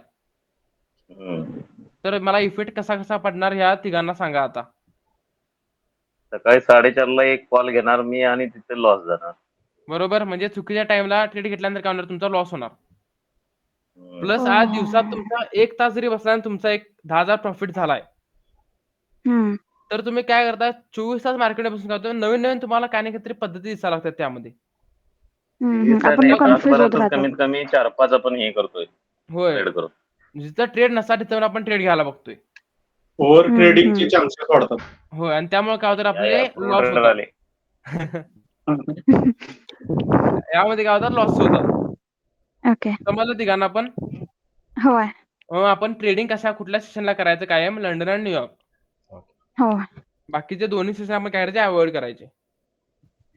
हम्म.
तर मला इफेक्ट कसा पडणार ह्या तिघांना सांगा आता.
सकाळी 4:30ला एक कॉल घेणार मी आणि तिथे लॉस जाणार.
बरोबर? म्हणजे चुकीच्या टाईमला ट्रेड घेतल्यानंतर काय होणार तुमचा लॉस होणार.
हम्म.
प्लस
हो,
आज
हो,
दिवसात
हो.
तुमचा 1 तास जरी बसला आणि तुमचा एक 10,000 प्रॉफिट झालाय.
हं.
तर तुम्ही काय करता 24 तास मार्केटमध्ये बसून काय होतं नवीन-नवीन तुम्हाला काही ना काहीतरी पद्धती दिसायला लागतात त्यामध्ये.
तेच
आपण
नाही,
मग कन्फ्यूज होत
तासभरातच
राहतो.
कमीत कमी 4-5 आपण हे करतोय,
होय.
ट्रेड करतो.
जिथं ट्रेड नसतात तिथं आपण ट्रेड घ्यायला बघतोय.
ओव्हर
हं,
ट्रेडिंगचे
हं.
चान्सेस वाढतात.
होय आणि त्यामुळे काय होतं आपले
या प्रो
लॉस
ट्रेडर
होतात.
आले.
यामध्ये काय होतात लॉस होतात.
ओके.
समजलं तिघांना पण?
होय.
आपण ट्रेडिंग कुठल्या सेशनला करायचं कायम लंडन आणि न्यूयॉर्क.
ओके.
हो.
बाकीचे दोन्ही सेशन आपण काय करायचे अव्हॉइड करायचे.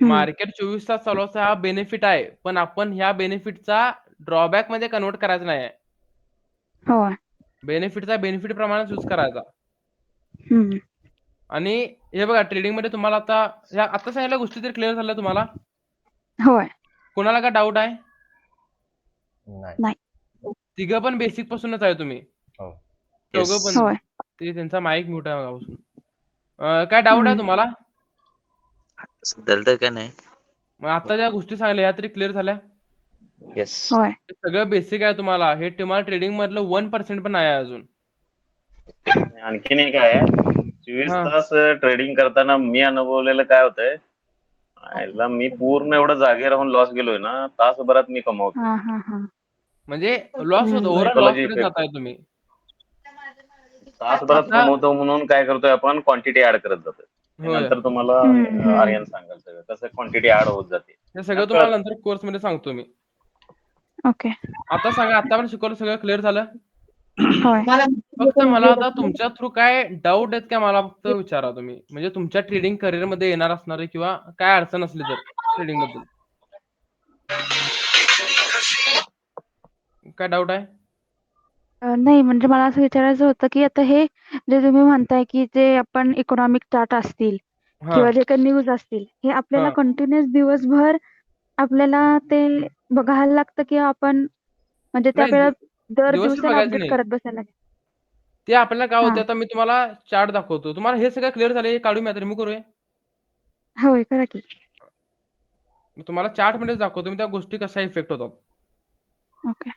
हं.
मार्केट 24 तास चालू असतं हा बेनिफिट आहे. पण आपण ह्या बेनिफिटचा ड्रॉबॅकमध्ये कन्व्हर्ट करायचं नाहीये.
होय.
बेनिफिटचा बेनिफिट प्रमाणेच यूज करायचा.
हं.
आणि हे बघा ट्रेडिंगमध्ये तुम्हाला आता सांगितल्या गोष्टी तरी क्लिअर झाल्या तुम्हाला?
होय.
कोणाला काय डाऊट आहे?
नाही.
नाही.
तिघं पण बेसिक पासूनच आहे तुम्ही.
हो.
चौघं पण.
होय.
ते त्यांचा माईक म्यूट आहे मगापासून. काय डाऊट आहे
हं.
तुम्हाला?
सध्याला तर काय नाही.
मग आता ज्या गोष्टी सांगितल्या ह्या तरी क्लिअर झाल्या?
येस.
होय.
हे सगळं बेसिक आहे तुम्हाला. हे तुम्हाला ट्रेडिंग मधलं 1% पण नाही आहे अजून.
आणखीन एक आहे, 24
हां.
तास ट्रेडिंग करताना मी अनुभवलेलं काय होतंय, आयला मी पूर्ण एवढं जागे राहून लॉस गेलोय ना, तासभरात मी कमावतो.
हां, हां, हां.
म्हणजे लॉस होतो. ओव्हरऑल
सायकोलॉजी
लॉसकडे
इफेक्ट
जाताय तुम्ही.
तासभरात
आता
कमवतो म्हणून काय करतोय आपण क्वांटिटी ऍड करत जातोय. आणि
होय.
नंतर तुम्हाला
हं, हं.
आर्यन सांगाल सगळं कसं क्वांटिटी ऍड होत जाते.
हे सगळं
नकळत.
तुम्हाला नंतर कोर्समध्ये सांगतो मी.
ओके.
आता सांगा आता पण शिकवलं सगळं क्लिअर झालं?
होय.
फक्त मला आता तुमच्या थ्रू काय डाऊट आहेत का मला फक्त विचारा तुम्ही. म्हणजे तुमच्या ट्रेडिंग करिअरमध्ये येणार असणारे किंवा काय अडचण असली तर ट्रेडिंगबद्दल. काय डाऊट आहे?
नाही म्हणजे मला असं विचारायचं होतं, की आता हे जे तुम्ही म्हणताय, की जे आपण इकॉनॉमिक चार्ट असतील
हां,
किंवा जे काही न्यूज असतील, हे आपल्याला
हां.
कंटिन्युअस दिवसभर आपल्याला ते बघायला लागतं, की आपण म्हणजे ते
नाही
आपल्याला दर
दिवसभर
दिवसाला
बघायचं
अपडेट
नाही.
करत बसायला लागेल.
ते आपल्याला काय होतं
हां.
आता मी तुम्हाला चार्ट दाखवतो. तुम्हाला हे सगळं क्लिअर झालं हे काढून मी आता रिमूव्ह करूया?
होय, करा की.
मी तुम्हाला चार्टमध्येच दाखवतो मी त्या गोष्टी कशा इफेक्ट होतात.
ओके.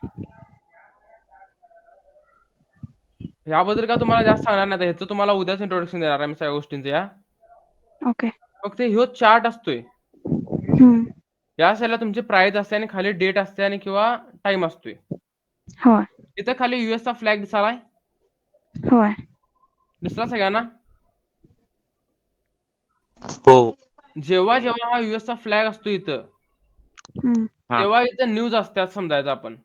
ह्याबद्दल काय तुम्हाला जास्त सांगणार नाही. ह्याचं तुम्हाला उद्याच इंट्रोडक्शन देणार आहे मी सगळ्या गोष्टींचं या.
ओके.
फक्त ह्यो चार्ट असतोय.
हं.
या साईडला तुमची प्राइस असते आणि खाली डेट असते आणि किंवा टाईम असतोय.
होय.
इथं खाली यूएसचा फ्लॅग दिसालाय?
होय.
दिसला सगळ्यांना?
हो.
जेव्हा हा यूएसचा फ्लॅग असतो इथं,
हं.
हां.
तेव्हा इथं न्यूज असतात समजायचं आपण.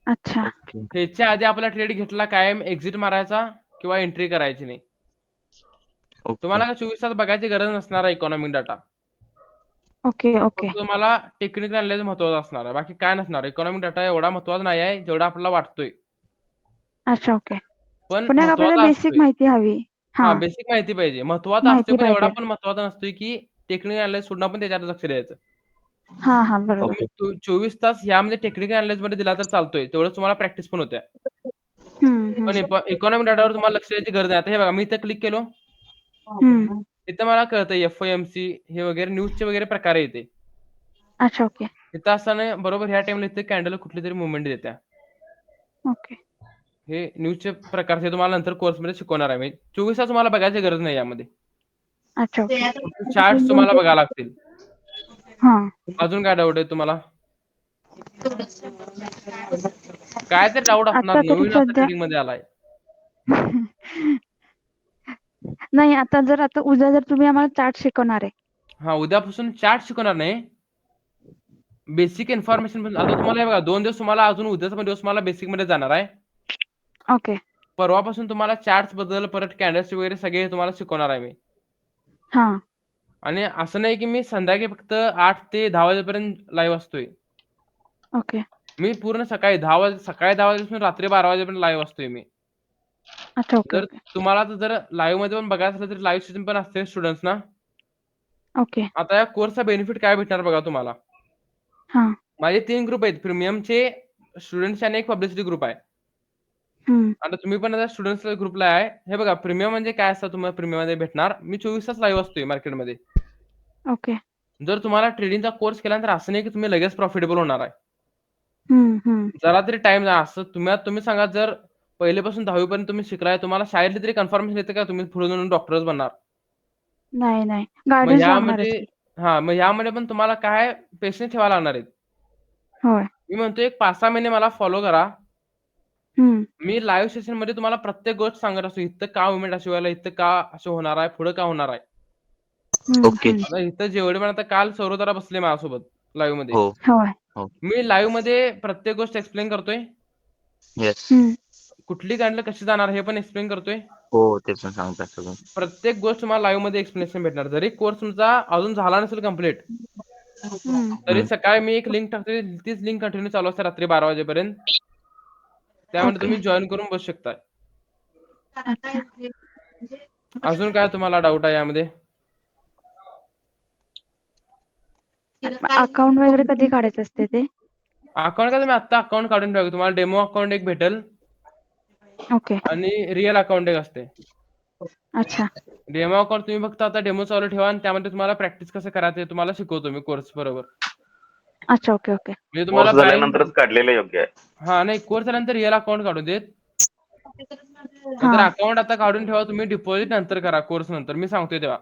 अच्छा.
ओके.
ह्याच्या आधी आपला ट्रेड घेतला कायम एक्झिट मारायचा किंवा एंट्री करायची नाही.
ओके.
तुम्हाला 24 तास बघायची गरज नसणार आहे इकॉनॉमिक डाटा.
Okay, okay.
फक्त तुम्हाला टेक्निकल अॅनालिसिस महत्त्वाचं असणार आहे. बाकी काय नसणार. इकॉनॉमिक डाटा एवढा महत्त्वाचा नाही आहे, जेवढा आपल्याला वाटतोय.
अच्छा, ओके.
पण
पण एक आपल्याला
महत्त्वाचा
बेसिक
असतोय.
माहिती हवी. हां.
बेसिक माहिती पाहिजे. महत्त्वाचा असतोय
माहिती
पण एवढा
पाहिजे.
पण महत्त्वाचा नसतोय, की टेक्निकल अॅनालिसिस सोडून आपण त्याच्यावर लक्ष द्यायचं.
हां, हां. बरोबर.
तुम्ही 24 तास यामध्ये टेक्निकल अॅनालिसिसमध्ये दिला तर चालतोय. तेवढंच तुम्हाला प्रॅक्टिस पण होत्या.
हं, हं.
पण इकॉनॉमिक डाटावर तुम्हाला लक्ष द्यायची गरज नाही. आता हे बघा मी इथं क्लिक केलो.
हं.
इथं मला कळतंय FOMC हे वगैरे न्यूजचे वगैरे प्रकार येते.
अच्छा, ओके.
इथं असताना बरोबर ह्या टाइमला इथे कॅन्डल कुठली तरी मुवमेंट देत्या.
ओके.
हे न्यूजचे प्रकार हे तुम्हाला नंतर कोर्समध्ये शिकवणार आहे मी. 24 तास तुम्हाला बघायची गरज नाही यामध्ये.
अच्छा ओके.
चार्ट्स तुम्हाला बघायला लागतील.
हा.
अजून काय डाऊट आहे तुम्हाला? काय तर डाऊट असणार,
आता तरी
नवीन आता
सध्या
ट्रेडिंग मध्ये आलाय.
नाही आता उद्या जर तुम्ही आम्हाला चार्ट शिकवणार आहे.
हा, उद्यापासून चार्ट शिकवणार नाही. बेसिक इन्फॉर्मेशन पण आता तुम्हाला हे बघा 2 दिवस तुम्हाला अजून उद्याचा पण दिवस तुम्हाला बेसिक मध्ये जाणार आहे.
ओके.
परवापासून तुम्हाला चार्ट्स बद्दल परत कॅन्डल्स वगैरे सगळे तुम्हाला शिकवणार आहे मी.
हा.
आणि असं नाही की मी संध्याकाळी फक्त 8 ते 10 वाजेपर्यंत लाईव्ह असतोय.
ओके.
मी पूर्ण सकाळी 10 वाजेपासून रात्री 12 वाजेपर्यंत लाईव्ह असतोय मी.
अच्छा ओके
जर
ओके.
तुम्हाला जर लाईव्ह मध्ये पण बघायचं असलं तर लाईव्ह सेशन पण असते स्टुडंट्सना.
ओके.
आता या कोर्सचा बेनिफिट काय भेटणार बघा तुम्हाला.
हा.
माझे 3 ग्रुप आहेत. प्रीमियमचे, स्टुडंट्सचे आणि एक पब्लिसिटी ग्रुप आहे.
हम्म.
आता तुम्ही पण आता स्टुडंट्स ग्रुपला आहे. हे बघा प्रीमियम म्हणजे काय असतं तुम्हाला प्रीमियम मध्ये भेटणार. मी 24 तास लाईव्ह असतोय मार्केटमध्ये.
ओके.
जर तुम्हाला ट्रेडिंगचा कोर्स केल्यानंतर असं नाही की तुम्ही लगेच प्रॉफिटेबल होणार आहे.
हम्म.
जरा तरी टाइम द्या. असं तुम्ही सांगा जर पहिलेपासून 10वी पर्यंत तुम्ही शिकलाय, तुम्हाला शाळेतली तरी कन्फर्मेशन येते का तुम्ही पुढे जाऊन डॉक्टरच बनणार.
नाही
मग
गायडन्स लागणारच
ह्यामध्ये
की.
मग ह्यामध्ये पण तुम्हाला काय पेशन्स ठेवायला लागणार आहेत.
होय.
मी म्हणतो एक 5-6 महिने मला फॉलो करा.
हम्म.
मी लाईव्ह सेशन मध्ये तुम्हाला प्रत्येक गोष्ट सांगत असतो. इथं का मुवमेंट अशी व्हायला, इथं का असं होणार आहे, पुढे का होणार आहे.
ओके.
आता इथं जेवढे पण आता काल सौरवतारा बसले माझ्यासोबत लाईव्ह मध्ये.
हो.
होय.
मी लाईव्ह मध्ये प्रत्येक गोष्ट एक्सप्लेन करतोय.
येस.
कुठली कॅन्डल कशी जाणार हे पण एक्सप्लेन करतोय.
हो, ते पण सांगतात सगळं.
प्रत्येक गोष्ट तुम्हाला लाईव्ह मध्ये एक्सप्लेनेशन भेटणार. जरी कोर्स तुमचा अजून झाला नसेल कम्प्लीट, तरी सकाळी मी एक लिंक टाकतोय. तीच लिंक कंटिन्यू चालू असते रात्री 12 वाजेपर्यंत. त्यामध्ये
ओके.
तुम्ही जॉईन करून बसू शकता.
अच्छा.
अजून काय तुम्हाला डाऊट आहे यामध्ये?
अकाउंट वगैरे कधी काढायचं असते ते?
अकाउंट का तुम्ही आता अकाउंट काढून ठेवा. तुम्हाला डेमो अकाउंट एक भेटेल
ओके.
आणि रिअल अकाउंट एक असते.
अच्छा.
डेमो अकाउंट तुम्ही फक्त आता डेमो चालू ठेवा आणि त्यामध्ये तुम्हाला प्रॅक्टिस कसं करायचं हे तुम्हाला शिकवतो मी कोर्स बरोबर.
अच्छा ओके ओके.
म्हणजे तुम्हाला
कोर्स झाल्यानंतरच काढलेलं योग्य आहे.
हा नाही, कोर्स झाल्यानंतर रिअल अकाउंट काढून देत.
हा.
नंतर अकाउंट आता काढून ठेवा. तुम्ही डिपॉझिट नंतर करा कोर्स नंतर. मी सांगतोय तेव्हा.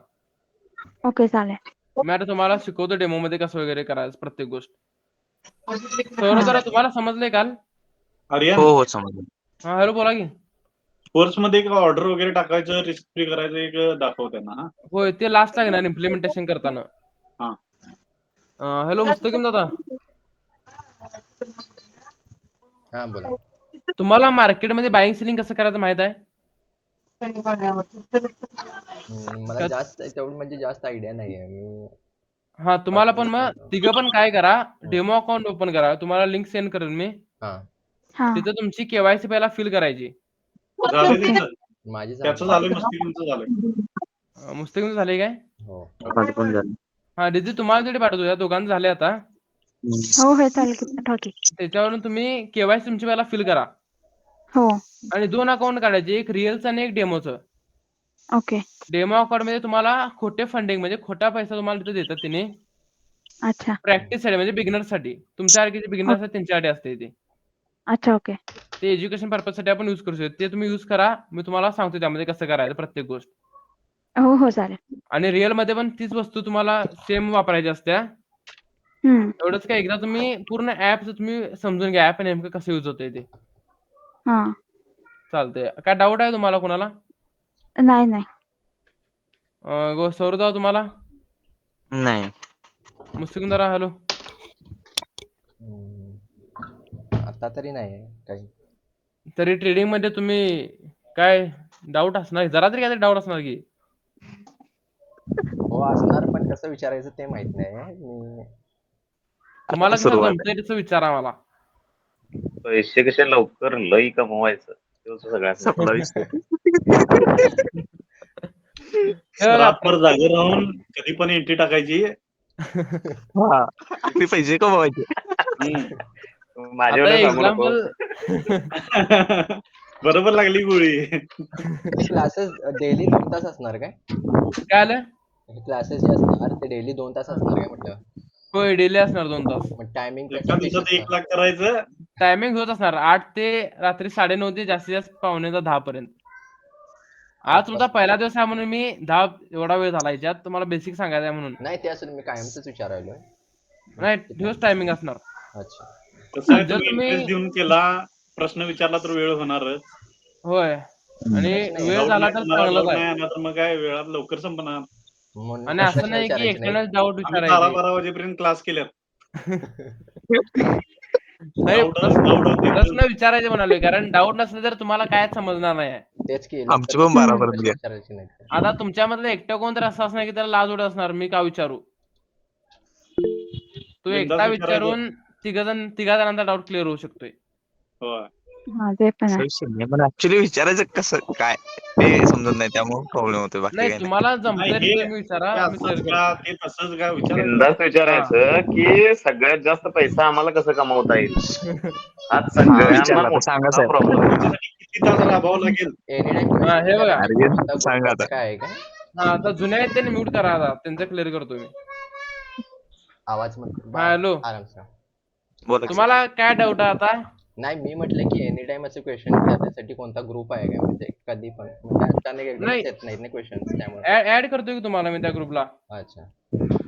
ओके चालेल.
मी आता तुम्हाला शिकवतो डेमो मध्ये कसं वगैरे करायचं प्रत्येक गोष्ट. सौरवतारा तुम्हाला समजलंय काल?
आर्यन,
हो, समजलं.
हा हॅलो बोला की.
कोर्स मध्ये एक ऑर्डर वगैरे टाकायचं, रिस्क फ्री करायचं एक दाखवते ना. हा.
होय, ते लास्ट लागणार इम्प्लिमेंटेशन करताना.
हा.
हॅलो मुस्तकीम दादा,
हा बोला.
तुम्हाला मार्केटमध्ये बाईंग सेलिंग कसं करायचं माहित आहे?
मला जास्त तेवढं म्हणजे जास्त आयडिया नाहीये. मी
हा, तुम्हाला पण मग तिघं पण काय करा,
हं.
डेमो अकाउंट ओपन करा. तुम्हाला लिंक सेंड करेन मी.
हा
हा.
तिथं तुमची केवायसी पहिला फिल करायची.
झालंय
ओके.
त्याचं?
माझी
त्याचं
झाली.
झालंय, मस्तिकींचं झालंय.
मुस्तकीम झाले काय?
हो.
माझं पण झालं.
हा डिजी तुम्हाला तरी पाठवतो. या दोघांचं झाले आता.
हो हो चालेल की पाठवा की.
त्याच्यावरून तुम्ही केवायसी तुमची पहिला फिल करा.
हो.
आणि 2 अकाउंट काढायचे, एक रिअलचं आणि एक डेमोचं.
ओके.
डेमो अकाउंट मध्ये तुम्हाला खोटे फंडिंग म्हणजे खोटा पैसा तुम्हाला तिथे देतात तिने.
अच्छा.
प्रॅक्टिस साठी म्हणजे बिगिनर्स साठी. तुमच्यासारखे जे बिगिनर्स आहेत त्यांच्यासाठी असते ते.
अच्छा ओके.
ते एज्युकेशन पर्पज साठी आपण युज करू शकतो. ते तुम्ही युज करा. मी तुम्हाला सांगतो त्यामध्ये कसं करायचं प्रत्येक गोष्ट.
हो हो चालेल.
आणि रिअल मध्ये पण तीच वस्तू तुम्हाला सेम वापरायची असत्या. एवढंच काय, एकदा तुम्ही पूर्ण ऍप तुम्ही समजून घ्या ऍप नेमकं कसं युज होतंय ते.
हा.
चालतंय. काय डाऊट आहे तुम्हाला कोणाला?
नाही.
सौरव तुम्हाला?
नाही.
मुस्तकीम दादा हॅलो.
आता तरी नाही काही.
तरी ट्रेडिंग मध्ये तुम्ही काय डाऊट असणार, जरा तरी काहीतरी डाऊट असणार की.
हो असणार, पण कसं विचारायचं ते माहित नाही. मी
तुम्हाला कसं
सुरुवात
जमतंय तसं विचारा मला.
पैसे कसे लवकर लई कमवायचं तोच सगळ्यात
संपला विषय.
हे बघा,
रातभर जागे राहून कधी पण एंट्री टाकायची.
हा, ते पैसे कमवायचे.
माझ्या
आता
वेळेला सांगू नको.
एक्झाम्पल
बरोबर लागली गोळी.
हे क्लासेस डेली 2 तास असणार काय?
काय आलं?
हे क्लासेस जे असणार ते डेली 2 तास असणार काय म्हटलं?
होय डेली असणार 2 तास.
मग टायमिंग
एका दिवसात 1 लाख करायचं.
टायमिंग होत असणार 8 ते रात्री 9:30 ते जास्तीत जास्त 9:45 पर्यंत. आज तुमचा पहिला दिवस आहे म्हणून मी 10 एवढा वेळ झाला याच्यात तुम्हाला बेसिक सांगायचं आहे म्हणून.
नाही ते असून मी कायमच विचारायलोय.
नाही दिवस टायमिंग असणार.
अच्छा.
कसं आहे
जर
तुम्ही
तुम्ही-
इंटरेस्ट देऊन केला, प्रश्न विचारला तर वेळ होणारच.
होय आणि
नाही,
वेळ
डाऊट
झाला
नाही
तर
तुम्हाला,
चांगलंच
डाऊट
आहे.
नाही आला तर मग काय वेळात लवकर संपणार.
म्हणून
आणि असं
प्रश्न
नाही की
विचारायचे
एक्सटर्नल
नाहीत.
डाऊट
आम्ही
विचारायचे.
12 वाजेपर्यंत क्लास केल्यात.
नाही
डाऊट होते
प्रश्न विचारायचे म्हणाले कारण डाऊट नसले तर तुम्हाला काय समजणार नाही.
तेच की
आमची पण 12 पर्यंत
प्रश्न
घ्या.
विचारायचे नाहीत.
आता तुमच्यामधलं एकटं कोण तर असं असणार की त्याला लाज वाटत असणार मी का विचारू. तो
बिनधास्त
एकटा
विचारायचं.
विचारून तिघा जणांचा डाऊट क्लिअर होऊ शकतोय.
होय.
हा ते पण
असा
आहे.
विषय नाही, पण ऍक्च्युली विचारायचं कसं काय ते समजत नाही त्यामुळे प्रॉब्लेम होतोय बाकी
नाही
काही नाही.
तुम्हाला
नाही,
जमतंय
हे
तिथं तुम्ही विचारा
हे
मी
असंच
क्लिअर
का,
करतो.
ते तसंच का विचारायचं.
बिनधास्त विचारायचं की सगळ्यात जास्त पैसा आम्हाला कसं कमवता येईल. आज सगळ्यांना
विचारला तर सांगा
मोठा
साहेब.
प्रॉब्लेम आहे.
त्याच्यासाठी किती तास राबावं लागेल.
एनी टाइम
हा, हे बघा.
अरे, सांगा आता.
काय आहे का
हा आता जुन्या आहेत त्यांनी म्यूट करा आता त्यांचं क्लिअर करतो मी.
आवाज मग
हा, हॅलो.
आराम सर.
बोला की.
तुम्हाला काय डाऊट आहे आता.
नाही मी म्हटलं की एनी टाइम असे क्वेश्चन विचारण्यासाठी कोणता ग्रुप आहे का म्हणजे कधी पण म्हणजे अचानक एकदम
नाही.
येत नाहीत ना क्वेश्चन त्यामुळे.
ऍड करतोय की तुम्हाला मी त्या ग्रुपला.
अच्छा.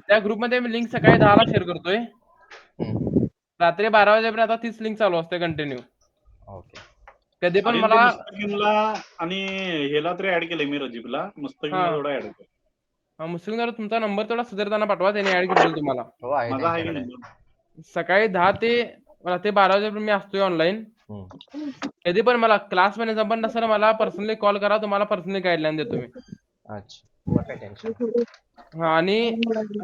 त्या ग्रुपमध्ये मी लिंक सकाळी 10ला शेअर करतोय.
हम्म.
रात्री 12 वाजेपर्यंत आता 30 लिंक चालू असते कंटिन्यू.
ओके.
कधी पण
आणि
मला
मुस्तकीमला आणि ह्याला तरी ऍड केलंय मी रजीबला. मुस्तकीमला
हा.
थोडा ऍड कर.
मुस्लिम जरा तुमचा नंबर तेवढा सुधारताना पाठवा त्यांनी ऍड करतील तुम्हाला.
हो आहे
माझा आहे की
त्यांच्याकडे.
नाही.
सकाळी 10 ते रात्री 12 वाजेपर्यंत मी असतोय ऑनलाईन.
हम्म.
कधी पण मला क्लास मध्ये जमत नसेल मला पर्सनली कॉल करा तुम्हाला पर्सनली गाईडलाईन देतो मी.
अच्छा मग काय टेन्शन.
हा आणि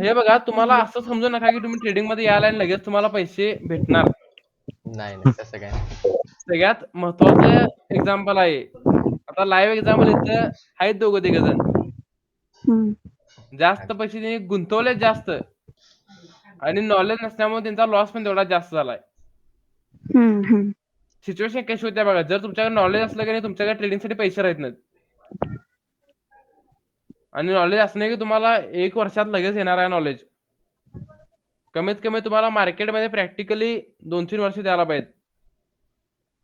हे बघा तुम्हाला असं समजू नका की तुम्ही ट्रेडिंग मध्ये याल आणि लगेच तुम्हाला पैसे भेटणार.
नाही नाही तसं काय नाही.
सगळ्यात महत्वाचं एक्झाम्पल आहे. आता लाईव्ह एक्झाम्पल इथं आहेत दोघं तिघ जण.
हम्म.
जास्त पैसे त्यांनी गुंतवले जास्त आणि नॉलेज नसल्यामुळे त्यांचा लॉस पण तेवढा जास्त झालाय.
हम्म. हम्म.
सिच्युएशन कशी होत्या बघा जर तुमच्याकडे नॉलेज असलं की नाही तुमच्याकडे ट्रेडिंग साठी पैसे राहत नाहीत. आणि नॉलेज असणे की तुम्हाला 1 वर्षात लगेच येणार आहे नॉलेज. कमीत कमी तुम्हाला मार्केटमध्ये प्रॅक्टिकली 2-3 वर्ष द्यायला पाहिजे.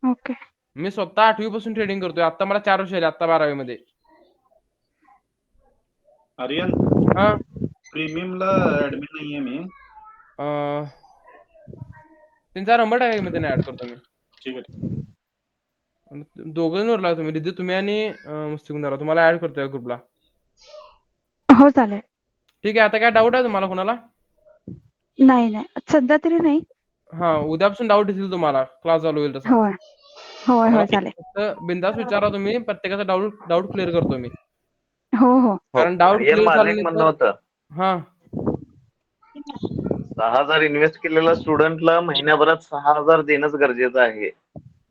ओके.
मी स्वतः 8वी पासून ट्रेडिंग करतोय आता मला 4 वर्ष आले आता 12वी मध्ये.
आर्यन
हा
प्रीमियमला ऍडमिन नाहीये मी.
त्यांचा नंबर टाका मी त्यांना ऍड करतो मी.
ठीक आहे.
दोघं उरला तुम्ही रिद्धी तुम्ही आणि मुस्तिकुंदारा तुम्हाला ऍड करतोय ग्रुपला.
हो चालेल.
ठीक आहे आता काय डाऊट आहे तुम्हाला कोणाला.
नाही सध्या तरी नाही.
हा उद्यापासून डाऊट येतील तुम्हाला क्लास चालू होईल तसा.
होय होय होय चालेल.
फक्त बिंदास विचारा तुम्ही प्रत्येकाचा डाऊट क्लिअर करतो मी.
हो.
कारण डाऊट
आर्यन,
क्लिअर
माझं
झालं
एक
नाही
म्हणणं
तर
होतं.
हा
6,000 इन्व्हेस्ट केलेल्या स्टुडंटला महिन्याभरात 6,000 देणंच गरजेचं आहे.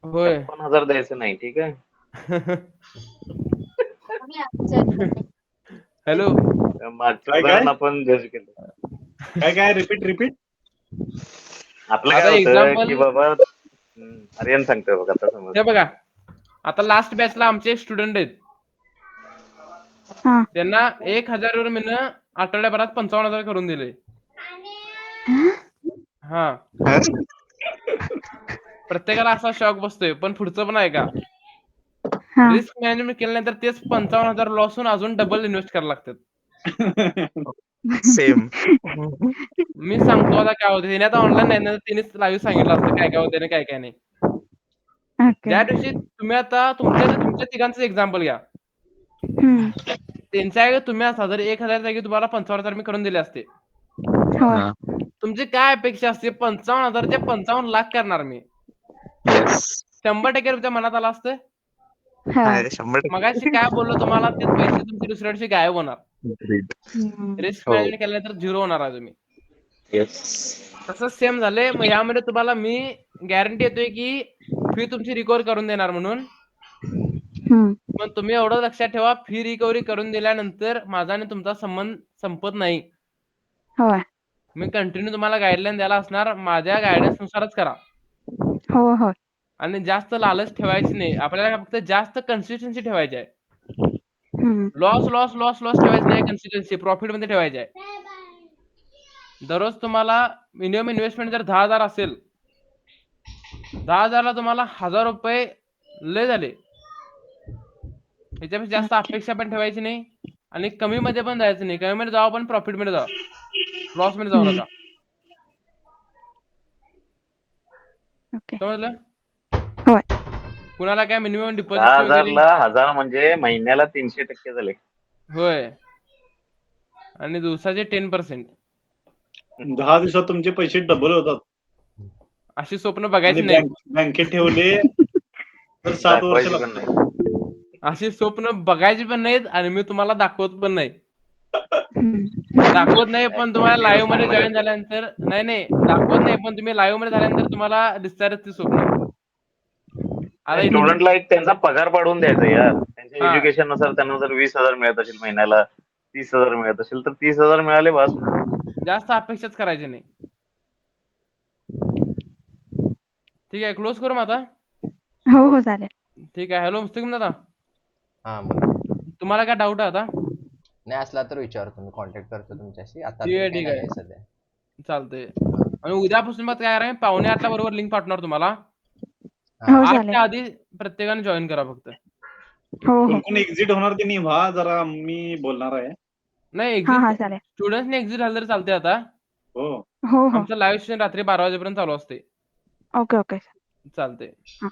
होय
56,000 द्यायचं नाही. ठीक आहे.
हॅलो
मागच्या
काय?
उदाहरण आपण जज केलं.
काय रिपीट.
आपलं
आता
काय होतं
example-
की बाबा आर्यन सांगतोय बघा आता समज.
हे बघा आता लास्ट बॅचला आमचे स्टुडंट आहेत.
हा.
त्यांना 1,000 वर मी आठवड्याभरात 55,000 करून दिले. हा
हा?
प्रत्येकाला असा शॉक बसतोय पण पुढचं पण आहे का.
हा.
रिस्क मॅनेजमेंट केल्यानंतर तेच 55,000 लॉस होऊन अजून डबल इन्व्हेस्ट करायला लागतात.
सेम.
मी सांगतो आता काय होतं त्याने आता ऑनलाईन नाही ना त्यांनीच लाईव्ह सांगितलं असतं काय होतं आणि काय नाही.
ओके.
ज्या दिवशी तुम्ही आता तुमच्या तिघांचं एक्झाम्पल घ्या.
हम्म.
त्यांच्या तुम्ही असा जर 1,000 जागी तुम्हाला 55,000 मी करून दिले असते.
होय.
हा.
तुमची काय अपेक्षा असते 55,000चे 55 लाख करणार मी.
येस.
100% तुमच्या मनात आलं असतं.
हा.
100%.
मगाशी काय बोललो तुम्हाला ते पैसे तुमचे दुसऱ्या दिवशी गायब होणार.
हम्म.
रिस्क
हो.
मॅनेजमेंट केल्यानंतर 0 होणार आहे तुम्ही.
येस.
तसंच सेम झालंय मग यामध्ये तुम्हाला मी गॅरंटी देतोय की फी तुमची रिकव्हर करून देणार म्हणून.
हम्म.
पण तुम्ही एवढं लक्षात ठेवा फी रिकव्हरी करून दिल्यानंतर माझा आणि तुमचा संबंध संपत नाही.
होय.
मी कंटिन्यू तुम्हाला गाईडलाईन द्यायला असणार माझ्या गायडन्स नुसारच करा.
हो.
आणि जास्त लालच ठेवायची नाही आपल्याला फक्त जास्त कन्सिस्टन्सी ठेवायची आहे.
हम्म.
लॉस ठेवायचं नाही कन्सिस्टन्सी प्रॉफिट मध्ये ठेवायची आहे. दररोज तुम्हाला मिनिमम इन्व्हेस्टमेंट जर 10,000 असेल, 10,000 ला तुम्हाला 1,000 रुपये लय झाले. ह्याच्यापेक्षा जास्त अपेक्षा पण ठेवायची नाही आणि कमी मध्ये पण जायचं नाही. कमी मध्ये जावा पण प्रॉफिट मध्ये जावा, लॉस मध्ये जाऊ नका.
ओके.
समजलं?
होय.
कुणाला काय मिनिमम डिपॉझिट
10,000ला 1,000 म्हणजे महिन्याला 300% झाले.
होय आणि दिवसाचे 10%.
10 दिवसात तुमचे पैसे डबल होतात.
अशी स्वप्न बघायची
आणि
नाही.
बँकेत ठेवले तर 7 वर्ष
दाखवायची पण
लागतात.
नाही.
अशी स्वप्न बघायची पण नाहीत आणि मी तुम्हाला दाखवत पण नाही.
हम्म.
दाखवत नाही पण तुम्हाला
Actually
लाईव्ह मध्ये
चांगलं
जॉईन
करते.
झाल्यानंतर नाही दाखवत नाही पण तुम्ही लाईव्ह मध्ये झाल्यानंतर तुम्हाला दिसणारच ती स्वप्न. आता इथे
स्टुडंटला एक त्यांचा पगार पाडून द्यायचा यार. त्यांच्या
हा.
एज्युकेशन नुसार त्यांना जर 20,000 मिळत असेल महिन्याला, 30,000 मिळत असेल तर 30,000 मिळाले बस.
जास्त अपेक्षाच करायची नाही. ठीक आहे, क्लोज करू मग आता.
हो हो चालेल.
ठीक आहे. हॅलो मुस्तकिम दादा,
हा बोला.
तुम्हाला काय डाऊट आहे आता?
नाही असला तर विचारतो, मी कॉन्टॅक्ट करतो तुमच्याशी. आता
ठीक आहे,
तरी
ठीक
काही
आहे.
नाही सध्या.
चालतंय. आणि उद्यापासून मग काय आहे, 7:45 बरोबर लिंक पाठवणार तुम्हाला.
हो
8
चालेल.
च्या आधी प्रत्येकाने जॉईन करा फक्त.
हो हो.
कोण कोण एक्झिट होणार त्यांनी व्हा, जरा मी बोलणार आहे.
नाही
हा हा
एक्झिट
चालेल.
स्टुडंट्सने एक्झिट झालं तर चालते. आता
हो.
हो हो.
आमचं लाईव्ह सेशन रात्री 12 वाजेपर्यंत चालू असते.
Okay okay.
चालते.
हा.